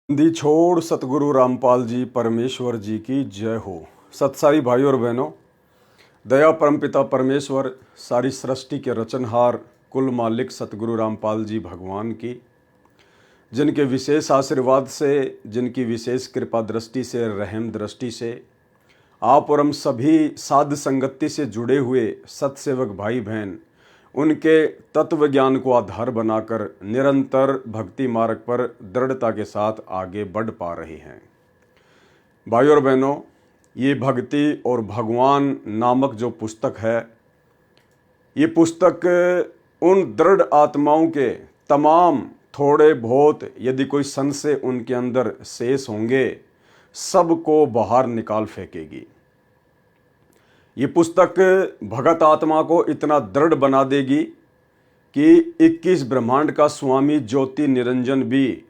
दी छोड़ सतगुरु रामपाल जी परमेश्वर जी की जय हो। सत्साई भाई और बहनों, दया परमपिता परमेश्वर, सारी सृष्टि के रचनहार, कुल मालिक सतगुरु रामपाल जी भगवान की, जिनके विशेष आशीर्वाद से, जिनकी विशेष कृपा दृष्टि से, रहम दृष्टि से आप और हम सभी साध संगति से जुड़े हुए सत्सेवक भाई बहन उनके तत्व ज्ञान को आधार बनाकर निरंतर भक्ति मार्ग पर दृढ़ता के साथ आगे बढ़ पा रहे हैं। भाई और बहनों, ये भक्ति और भगवान नामक जो पुस्तक है, ये पुस्तक उन दृढ़ आत्माओं के तमाम थोड़े बहुत यदि कोई संशय उनके अंदर शेष होंगे, सबको बाहर निकाल फेंकेगी। ये पुस्तक भगत आत्मा को इतना दृढ़ बना देगी कि 21 ब्रह्मांड का स्वामी ज्योति निरंजन भी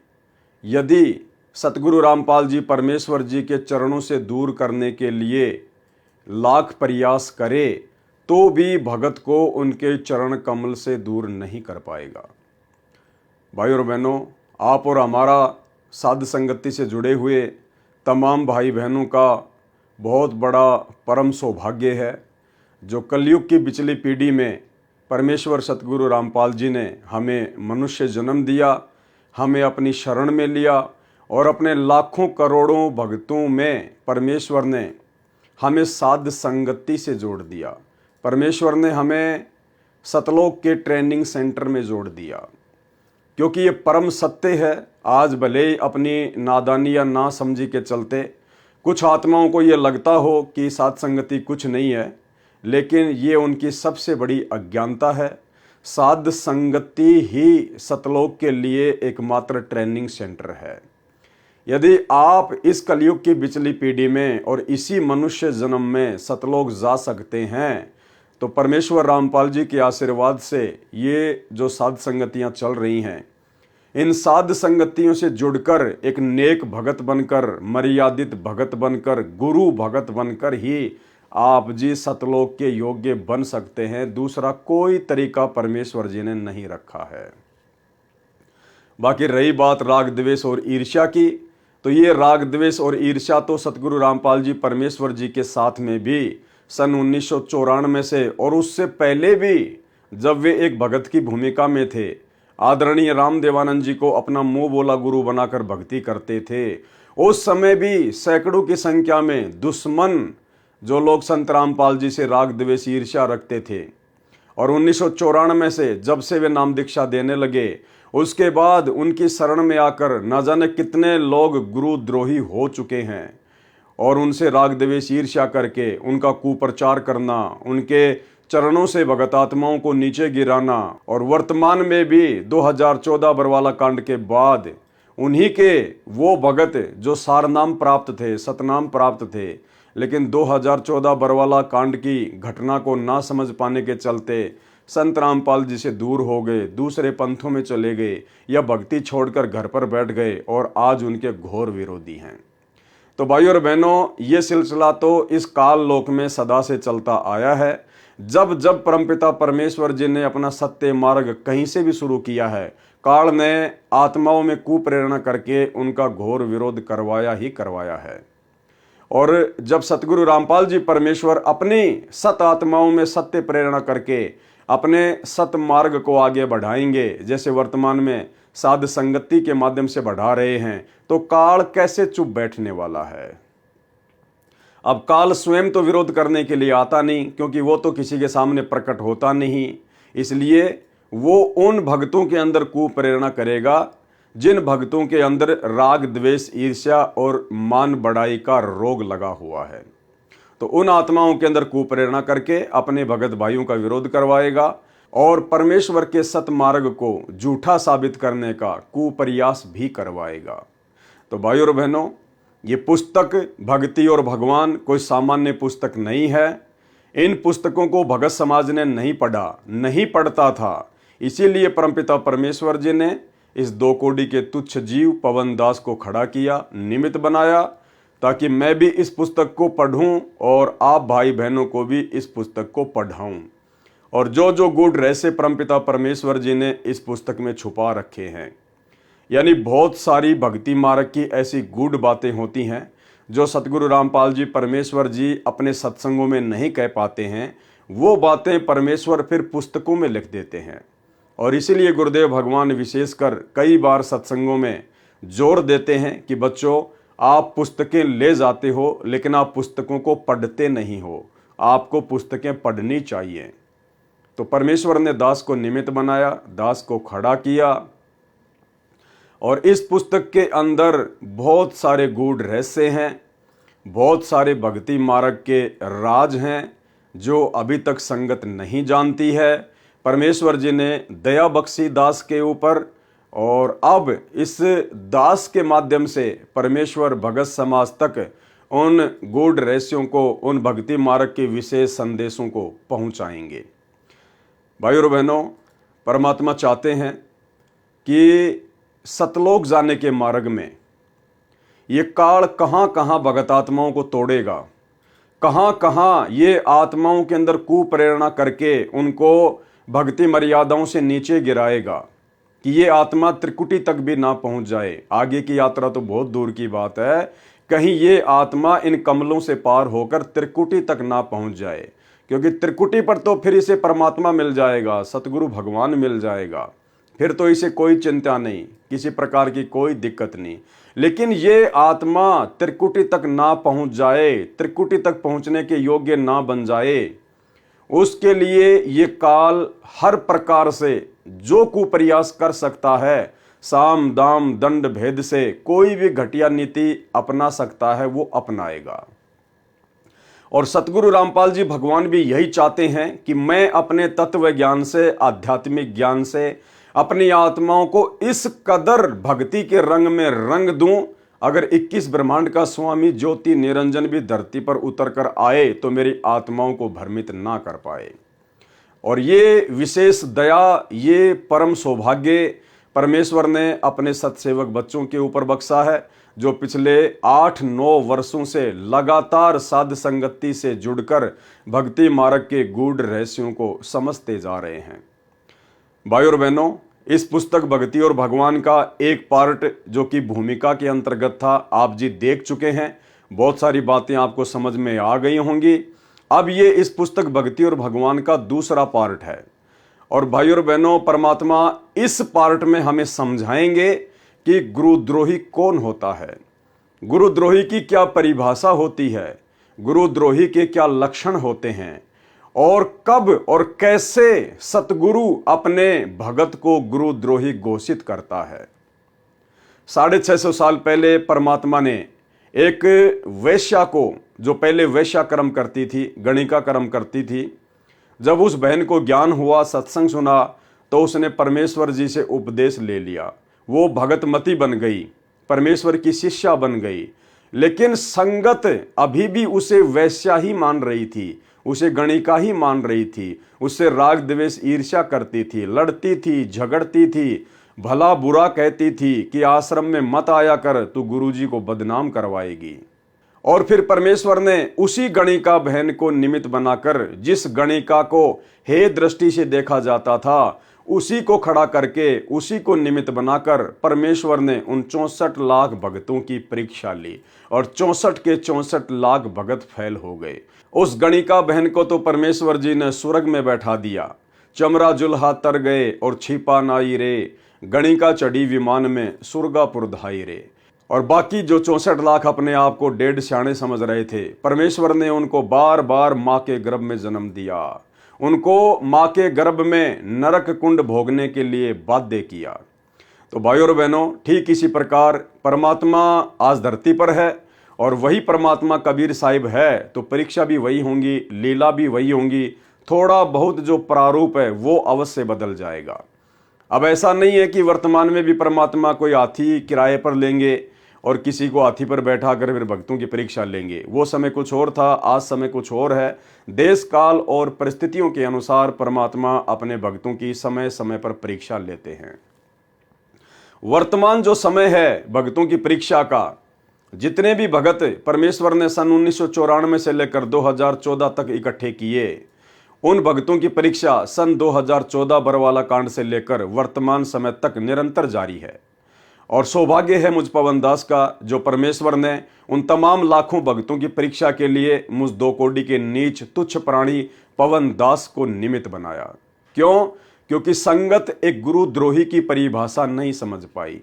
यदि सतगुरु रामपाल जी परमेश्वर जी के चरणों से दूर करने के लिए लाख प्रयास करे तो भी भगत को उनके चरण कमल से दूर नहीं कर पाएगा। भाई और बहनों, आप और हमारा साध संगति से जुड़े हुए तमाम भाई बहनों का बहुत बड़ा परम सौभाग्य है जो कलयुग की पिछली पीढ़ी में परमेश्वर सतगुरु रामपाल जी ने हमें मनुष्य जन्म दिया, हमें अपनी शरण में लिया और अपने लाखों करोड़ों भक्तों में परमेश्वर ने हमें साध संगति से जोड़ दिया। परमेश्वर ने हमें सतलोक के ट्रेनिंग सेंटर में जोड़ दिया, क्योंकि ये परम सत्य है। आज भले ही अपनी नादानी या ना समझी के चलते कुछ आत्माओं को ये लगता हो कि साध संगति कुछ नहीं है, लेकिन ये उनकी सबसे बड़ी अज्ञानता है। साध संगति ही सतलोक के लिए एकमात्र ट्रेनिंग सेंटर है। यदि आप इस कलयुग की पिछली पीढ़ी में और इसी मनुष्य जन्म में सतलोक जा सकते हैं तो परमेश्वर रामपाल जी के आशीर्वाद से ये जो साध संगतियाँ चल रही हैं, इन साध संगतियों से जुड़कर एक नेक भगत बनकर, मर्यादित भगत बनकर, गुरु भगत बनकर ही आप जी सतलोक के योग्य बन सकते हैं। दूसरा कोई तरीका परमेश्वर जी ने नहीं रखा है। बाकी रही बात राग द्वेष और ईर्ष्या की, तो ये राग द्वेष और ईर्ष्या तो सतगुरु रामपाल जी परमेश्वर जी के साथ में भी सन 1994 से और उससे पहले भी जब वे एक भगत की भूमिका में थे, आदरणीय रामदेवानंद जी को अपना मुंह बोला गुरु बनाकर भक्ति करते थे, उस समय भी सैकड़ों की संख्या में दुश्मन जो लोग संत रामपाल जी से राग द्वेष ईर्ष्या रखते थे। और 1994 से जब से वे नाम दीक्षा देने लगे, उसके बाद उनकी शरण में आकर न जाने कितने लोग गुरुद्रोही हो चुके हैं और उनसे राग द्वेष ईर्ष्या करके उनका कुप्रचार करना, उनके चरणों से भगत आत्माओं को नीचे गिराना, और वर्तमान में भी 2014 बरवाला कांड के बाद उन्हीं के वो भगत जो सारनाम प्राप्त थे, सतनाम प्राप्त थे, लेकिन 2014 बरवाला कांड की घटना को ना समझ पाने के चलते संत रामपाल जी से दूर हो गए, दूसरे पंथों में चले गए या भक्ति छोड़कर घर पर बैठ गए और आज उनके घोर विरोधी हैं। तो भाई और बहनों, ये सिलसिला तो इस काल लोक में सदा से चलता आया है। जब जब परमपिता परमेश्वर जी ने अपना सत्य मार्ग कहीं से भी शुरू किया है, काल ने आत्माओं में कुप्रेरणा करके उनका घोर विरोध करवाया ही करवाया है। और जब सतगुरु रामपाल जी परमेश्वर अपनी सत आत्माओं में सत्य प्रेरणा करके अपने सत मार्ग को आगे बढ़ाएंगे, जैसे वर्तमान में साध संगति के माध्यम से बढ़ा रहे हैं, तो काल कैसे चुप बैठने वाला है। अब काल स्वयं तो विरोध करने के लिए आता नहीं, क्योंकि वो तो किसी के सामने प्रकट होता नहीं, इसलिए वो उन भक्तों के अंदर कुप्रेरणा करेगा जिन भक्तों के अंदर राग द्वेष ईर्ष्या और मान बढ़ाई का रोग लगा हुआ है। तो उन आत्माओं के अंदर कुप्रेरणा करके अपने भगत भाइयों का विरोध करवाएगा और परमेश्वर के सतमार्ग को झूठा साबित करने का कुप्रयास भी करवाएगा। तो भाइयों और बहनों, ये पुस्तक भक्ति और भगवान कोई सामान्य पुस्तक नहीं है। इन पुस्तकों को भगत समाज ने नहीं पढ़ा, नहीं पढ़ता था, इसीलिए परमपिता परमेश्वर जी ने इस 2 कोड़ी के तुच्छ जीव पवन दास को खड़ा किया, निमित्त बनाया, ताकि मैं भी इस पुस्तक को पढ़ूं और आप भाई बहनों को भी इस पुस्तक को पढ़ाऊं। और जो जो गूढ़ रहस्य परमपिता परमेश्वर जी ने इस पुस्तक में छुपा रखे हैं, यानी बहुत सारी भक्ति मार्ग की ऐसी गूढ़ बातें होती हैं जो सतगुरु रामपाल जी परमेश्वर जी अपने सत्संगों में नहीं कह पाते हैं। वो बातें परमेश्वर फिर पुस्तकों में लिख देते हैं। और इसीलिए गुरुदेव भगवान विशेषकर कई बार सत्संगों में जोर देते हैं कि बच्चों, आप पुस्तकें ले जाते हो लेकिन आप पुस्तकों को पढ़ते नहीं हो, आपको पुस्तकें पढ़नी चाहिए। तो परमेश्वर ने दास को निमित्त बनाया, दास को खड़ा किया, और इस पुस्तक के अंदर बहुत सारे गूढ़ रहस्य हैं, बहुत सारे भक्ति मार्ग के राज हैं जो अभी तक संगत नहीं जानती है। परमेश्वर जी ने दया बख्शी दास के ऊपर, और अब इस दास के माध्यम से परमेश्वर भगत समाज तक उन गूढ़ रहस्यों को, उन भक्ति मार्ग के विशेष संदेशों को पहुंचाएंगे। भाइयों और बहनों, परमात्मा चाहते हैं कि सतलोक जाने के मार्ग में ये काल कहाँ कहाँ भगत आत्माओं को तोड़ेगा, कहाँ कहाँ ये आत्माओं के अंदर कुप्रेरणा करके उनको भक्ति मर्यादाओं से नीचे गिराएगा कि ये आत्मा त्रिकुटी तक भी ना पहुंच जाए। आगे की यात्रा तो बहुत दूर की बात है, कहीं ये आत्मा इन कमलों से पार होकर त्रिकुटी तक ना पहुंच जाए, क्योंकि त्रिकुटी पर तो फिर इसे परमात्मा मिल जाएगा, सतगुरु भगवान मिल जाएगा, फिर तो इसे कोई चिंता नहीं, किसी प्रकार की कोई दिक्कत नहीं। लेकिन ये आत्मा त्रिकुटी तक ना पहुंच जाए, त्रिकुटी तक पहुंचने के योग्य ना बन जाए, उसके लिए ये काल हर प्रकार से जो कुप्रयास कर सकता है, साम दाम दंड भेद से कोई भी घटिया नीति अपना सकता है, वो अपनाएगा। और सतगुरु रामपाल जी भगवान भी यही चाहते हैं कि मैं अपने तत्व ज्ञान से, आध्यात्मिक ज्ञान से अपनी आत्माओं को इस कदर भक्ति के रंग में रंग दूं, अगर 21 ब्रह्मांड का स्वामी ज्योति निरंजन भी धरती पर उतर कर आए तो मेरी आत्माओं को भ्रमित ना कर पाए। और ये विशेष दया, ये परम सौभाग्य परमेश्वर ने अपने सत्सेवक बच्चों के ऊपर बख्शा है, जो पिछले 8-9 वर्षों से लगातार साध संगति से जुड़कर भक्ति मार्ग के गूढ़ रहस्यों को समझते जा रहे हैं। भाइयों और बहनों, इस पुस्तक भक्ति और भगवान का एक पार्ट जो कि भूमिका के अंतर्गत था, आप जी देख चुके हैं, बहुत सारी बातें आपको समझ में आ गई होंगी। अब ये इस पुस्तक भक्ति और भगवान का दूसरा पार्ट है। और भाइयों और बहनों, परमात्मा इस पार्ट में हमें समझाएंगे कि गुरुद्रोही कौन होता है, गुरुद्रोही की क्या परिभाषा होती है, गुरुद्रोही के क्या लक्षण होते हैं, और कब और कैसे सतगुरु अपने भगत को गुरुद्रोही घोषित करता है। 650 साल पहले परमात्मा ने एक वैश्या को, जो पहले वैश्या कर्म करती थी, गणिका कर्म करती थी, जब उस बहन को ज्ञान हुआ, सत्संग सुना, तो उसने परमेश्वर जी से उपदेश ले लिया। वो भगतमती बन गई, परमेश्वर की शिष्या बन गई, लेकिन संगत अभी भी उसे वैश्या ही मान रही थी, उसे गणिका ही मान रही थी, उससे राग द्वेष ईर्ष्या करती थी, लड़ती थी, झगड़ती थी, भला बुरा कहती थी कि आश्रम में मत आया कर, तू गुरुजी को बदनाम करवाएगी। और फिर परमेश्वर ने उसी गणिका बहन को निमित्त बनाकर, जिस गणिका को हे दृष्टि से देखा जाता था, उसी को खड़ा करके, उसी को निमित्त बनाकर परमेश्वर ने उन 64 लाख भगतों की परीक्षा ली, और 64 के 64 लाख भगत फेल हो गए। उस गणिका बहन को तो परमेश्वर जी ने स्वर्ग में बैठा दिया, चमरा जुल्हा तर गए और छिपा नाई रे, गणिका चढ़ी विमान में सुरगापुर धाई रे। और बाकी जो 64 लाख अपने आप को डेढ़ सियाणे समझ रहे थे, परमेश्वर ने उनको बार बार माँ के गर्भ में जन्म दिया, उनको माँ के गर्भ में नरक कुंड भोगने के लिए बाध्य किया। तो भाइयों और बहनों, ठीक इसी प्रकार परमात्मा आज धरती पर है, और वही परमात्मा कबीर साहिब है, तो परीक्षा भी वही होंगी, लीला भी वही होंगी, थोड़ा बहुत जो प्रारूप है वो अवश्य बदल जाएगा। अब ऐसा नहीं है कि वर्तमान में भी परमात्मा कोई हाथी किराए पर लेंगे और किसी को हाथी पर बैठा कर फिर भक्तों की परीक्षा लेंगे। वो समय कुछ और था, आज समय कुछ और है। देश काल और परिस्थितियों के अनुसार परमात्मा अपने भक्तों की समय समय पर परीक्षा लेते हैं। वर्तमान जो समय है भक्तों की परीक्षा का, जितने भी भगत परमेश्वर ने सन 1994 से लेकर 2014 तक इकट्ठे किए, उन भक्तों की परीक्षा सन 2014 बरवाला कांड से लेकर वर्तमान समय तक निरंतर जारी है। और सौभाग्य है मुझ पवन दास का, जो परमेश्वर ने उन तमाम लाखों भक्तों की परीक्षा के लिए मुझ 2 कोड़ी के नीच तुच्छ प्राणी पवन दास को निमित्त बनाया। क्यों? क्योंकि संगत एक गुरुद्रोही की परिभाषा नहीं समझ पाई।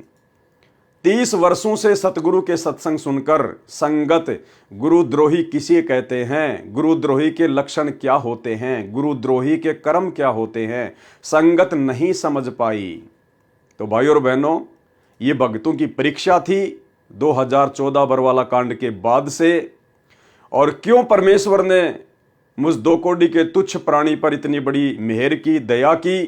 30 वर्षों से सतगुरु के सत्संग सुनकर संगत गुरुद्रोही किसे कहते हैं, गुरुद्रोही के लक्षण क्या होते हैं, गुरुद्रोही के कर्म क्या होते हैं, संगत नहीं समझ पाई। तो भाई और बहनों, ये भक्तों की परीक्षा थी 2014 बरवाला कांड के बाद से। और क्यों परमेश्वर ने मुझ 2 कोड़ी के तुच्छ प्राणी पर इतनी बड़ी मेहर की, दया की।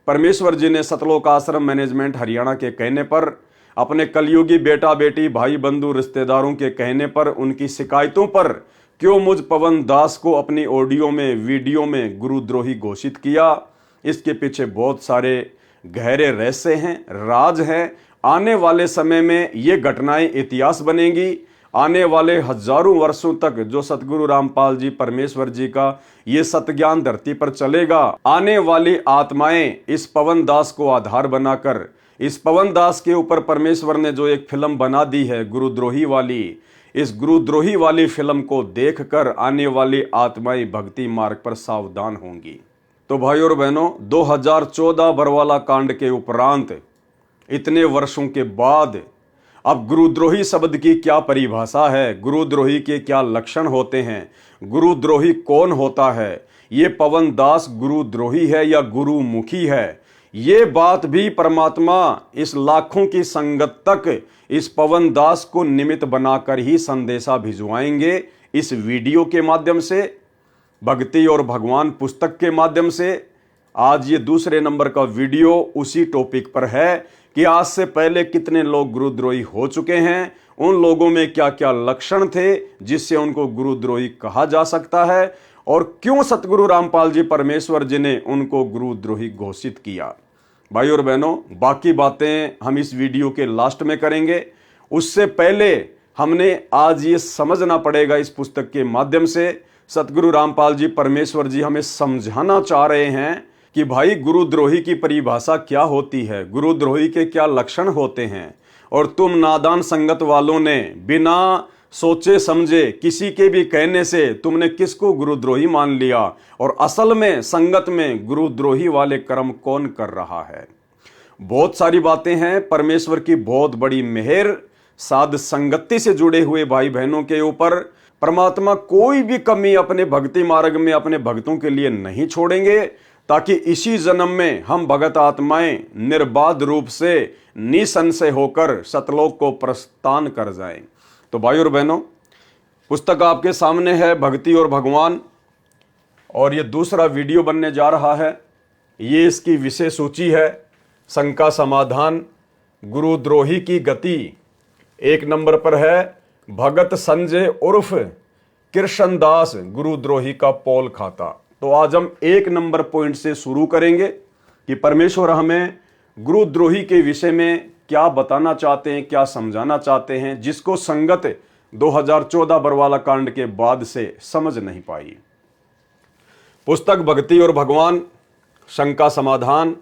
परमेश्वर जी ने सतलोक आश्रम मैनेजमेंट हरियाणा के कहने पर, अपने कलयुगी बेटा बेटी भाई बंधु रिश्तेदारों के कहने पर, उनकी शिकायतों पर क्यों मुझ पवन दास को अपनी ऑडियो में, वीडियो में गुरुद्रोही घोषित किया। इसके पीछे बहुत सारे गहरे रहस्य हैं, राज हैं। आने वाले समय में ये घटनाएं इतिहास बनेंगी। आने वाले हजारों वर्षों तक जो सतगुरु रामपाल जी परमेश्वर जी का ये सतज्ञान धरती पर चलेगा। आने वाली आत्माएं इस पवन दास को आधार बनाकर, इस पवन दास के ऊपर परमेश्वर ने जो एक फिल्म बना दी है गुरुद्रोही वाली, इस गुरुद्रोही वाली फिल्म को देखकर आने वाली आत्माएं भक्ति मार्ग पर सावधान होंगी। तो भाई और बहनों, 2014 बरवाला कांड के उपरांत इतने वर्षों के बाद अब गुरुद्रोही शब्द की क्या परिभाषा है, गुरुद्रोही के क्या लक्षण होते हैं, गुरुद्रोही कौन होता है, ये पवन दास गुरुद्रोही है या गुरुमुखी है, ये बात भी परमात्मा इस लाखों की संगत तक इस पवन दास को निमित्त बनाकर ही संदेशा भिजवाएंगे। इस वीडियो के माध्यम से, भक्ति और भगवान पुस्तक के माध्यम से। आज ये दूसरे नंबर का वीडियो उसी टॉपिक पर है कि आज से पहले कितने लोग गुरुद्रोही हो चुके हैं, उन लोगों में क्या क्या लक्षण थे जिससे उनको गुरुद्रोही कहा जा सकता है, और क्यों सतगुरु रामपाल जी परमेश्वर जी ने उनको गुरुद्रोही घोषित किया। भाई और बहनों, बाकी बातें हम इस वीडियो के लास्ट में करेंगे। उससे पहले हमने आज ये समझना पड़ेगा, इस पुस्तक के माध्यम से सतगुरु रामपाल जी परमेश्वर जी हमें समझाना चाह रहे हैं कि भाई गुरुद्रोही की परिभाषा क्या होती है, गुरुद्रोही के क्या लक्षण होते हैं। और तुम नादान संगत वालों ने बिना सोचे समझे किसी के भी कहने से तुमने किसको गुरुद्रोही मान लिया, और असल में संगत में गुरुद्रोही वाले कर्म कौन कर रहा है। बहुत सारी बातें हैं, परमेश्वर की बहुत बड़ी मेहर साध संगति से जुड़े हुए भाई बहनों के ऊपर। परमात्मा कोई भी कमी अपने भक्ति मार्ग में अपने भक्तों के लिए नहीं छोड़ेंगे, ताकि इसी जन्म में हम भगत आत्माएं निर्बाध रूप से निसंशय होकर सतलोक को प्रस्थान कर जाएं। तो भाई और बहनों, पुस्तक आपके सामने है, भक्ति और भगवान, और ये दूसरा वीडियो बनने जा रहा है। ये इसकी विषय सूची है, शंका समाधान, गुरुद्रोही की गति। 1 नंबर पर है भगत संजय उर्फ कृष्णदास गुरुद्रोही का पोल खाता। तो आज हम 1 नंबर पॉइंट से शुरू करेंगे कि परमेश्वर हमें गुरुद्रोही के विषय में क्या बताना चाहते हैं, क्या समझाना चाहते हैं, जिसको संगत 2014 बरवाला कांड के बाद से समझ नहीं पाई। पुस्तक भक्ति और भगवान, शंका समाधान,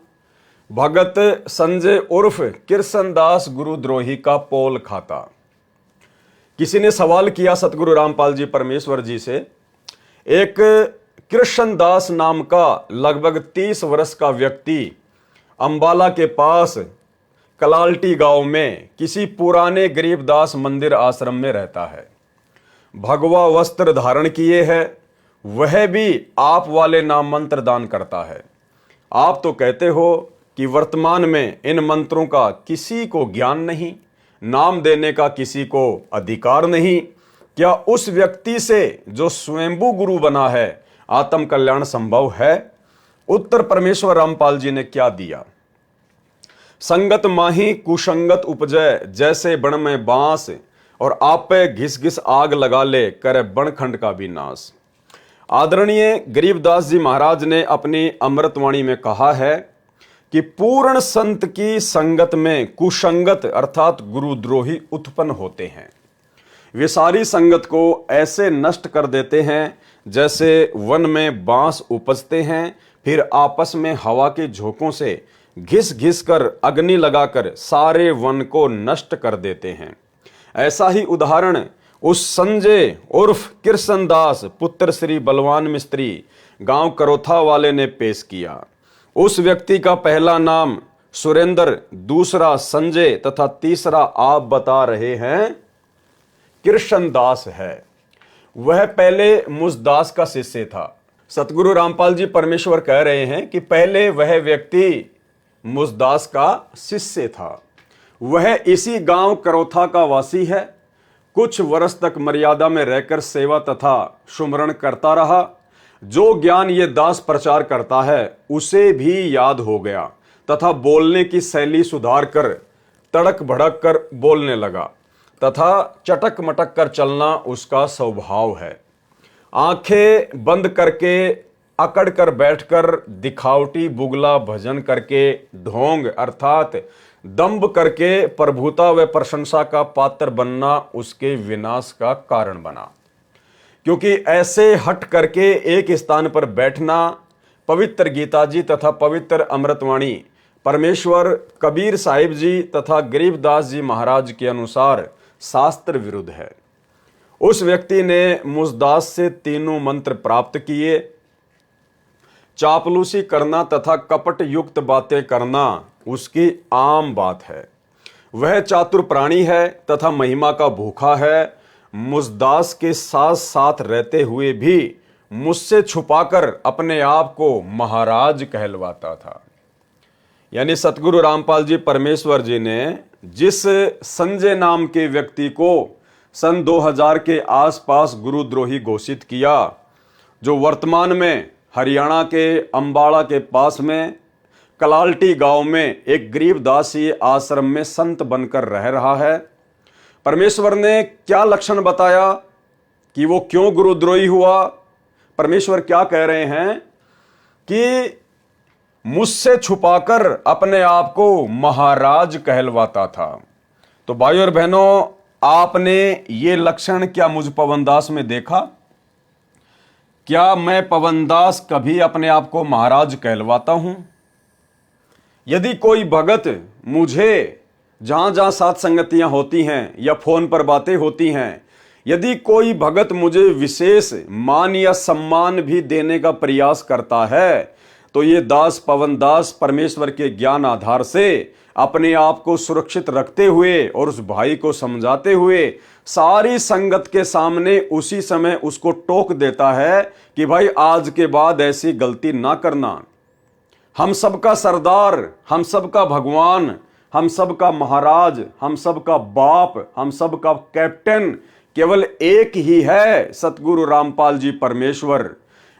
भगत संजय उर्फ कृष्णदास गुरुद्रोही का पोल खाता। किसी ने सवाल किया सतगुरु रामपाल जी परमेश्वर जी से, एक कृष्णदास नाम का लगभग 30 वर्ष का व्यक्ति अंबाला के पास कलाल्टी गांव में किसी पुराने गरीबदास मंदिर आश्रम में रहता है। भगवा वस्त्र धारण किए है, वह भी आप वाले नाम मंत्र दान करता है। आप तो कहते हो कि वर्तमान में इन मंत्रों का किसी को ज्ञान नहीं, नाम देने का किसी को अधिकार नहीं। क्या उस व्यक्ति से जो स्वयंभू गुरु बना है आत्म कल्याण संभव है? उत्तर परमेश्वर रामपाल जी ने क्या दिया? संगत माही कुसंगत उपजय, जैसे बण में बांस, और आप पे घिस घिस आग लगा ले, करे बनखंड का भी नाश। आदरणीय गरीबदास जी महाराज ने अपनी अमृतवाणी में कहा है कि पूर्ण संत की संगत में कुसंगत अर्थात गुरुद्रोही उत्पन्न होते हैं। वे सारी संगत को ऐसे नष्ट कर देते हैं जैसे वन में बांस उपजते हैं, फिर आपस में हवा के झोंकों से घिस घिस कर अग्नि लगाकर सारे वन को नष्ट कर देते हैं। ऐसा ही उदाहरण उस संजय उर्फ कृष्णदास पुत्र श्री बलवान मिस्त्री गांव करोथा वाले ने पेश किया। उस व्यक्ति का पहला नाम सुरेंद्र, दूसरा संजय तथा तीसरा आप बता रहे हैं कृष्णदास है। वह पहले मुझदास का शिष्य था। सतगुरु रामपाल जी परमेश्वर कह रहे हैं कि पहले वह व्यक्ति मुझदास का शिष्य था। वह इसी गांव करोथा का वासी है। कुछ वर्ष तक मर्यादा में रहकर सेवा तथा सुमरण करता रहा। जो ज्ञान ये दास प्रचार करता है उसे भी याद हो गया तथा बोलने की शैली सुधार कर तड़क भड़क कर बोलने लगा तथा चटक मटक कर चलना उसका स्वभाव है। आंखें बंद करके अकड़ कर बैठकर दिखावटी बुगला भजन करके ढोंग अर्थात दंभ करके प्रभुता व प्रशंसा का पात्र बनना उसके विनाश का कारण बना। क्योंकि ऐसे हट करके एक स्थान पर बैठना पवित्र गीता जी तथा पवित्र अमृतवाणी परमेश्वर कबीर साहिब जी तथा गरीबदास जी महाराज के अनुसार शास्त्र विरुद्ध है। उस व्यक्ति ने मुझदास से तीनों मंत्र प्राप्त किए। चापलूसी करना तथा कपट युक्त बातें करना उसकी आम बात है। वह चातुर प्राणी है तथा महिमा का भूखा है। मुझदास के साथ साथ रहते हुए भी मुझसे छुपाकर अपने आप को महाराज कहलवाता था। यानी सतगुरु रामपाल जी परमेश्वर जी ने जिस संजय नाम के व्यक्ति को सन 2000 के आसपास गुरुद्रोही घोषित किया, जो वर्तमान में हरियाणा के अंबाड़ा के पास में कलाल्टी गांव में एक गरीबदासी आश्रम में संत बनकर रह रहा है, परमेश्वर ने क्या लक्षण बताया कि वो क्यों गुरुद्रोही हुआ। परमेश्वर क्या कह रहे हैं कि मुझसे छुपाकर अपने आप को महाराज कहलवाता था। तो भाई और बहनों, आपने ये लक्षण क्या मुझ पवनदास में देखा? क्या मैं पवनदास कभी अपने आप को महाराज कहलवाता हूं? यदि कोई भगत मुझे जहां जहां साथ संगतियां होती हैं या फोन पर बातें होती हैं, यदि कोई भगत मुझे विशेष मान या सम्मान भी देने का प्रयास करता है, तो ये दास पवनदास परमेश्वर के ज्ञान आधार से अपने आप को सुरक्षित रखते हुए और उस भाई को समझाते हुए सारी संगत के सामने उसी समय उसको टोक देता है कि भाई आज के बाद ऐसी गलती ना करना। हम सबका सरदार, हम सबका भगवान, हम सबका महाराज, हम सबका बाप, हम सबका कैप्टन केवल एक ही है, सतगुरु रामपाल जी परमेश्वर।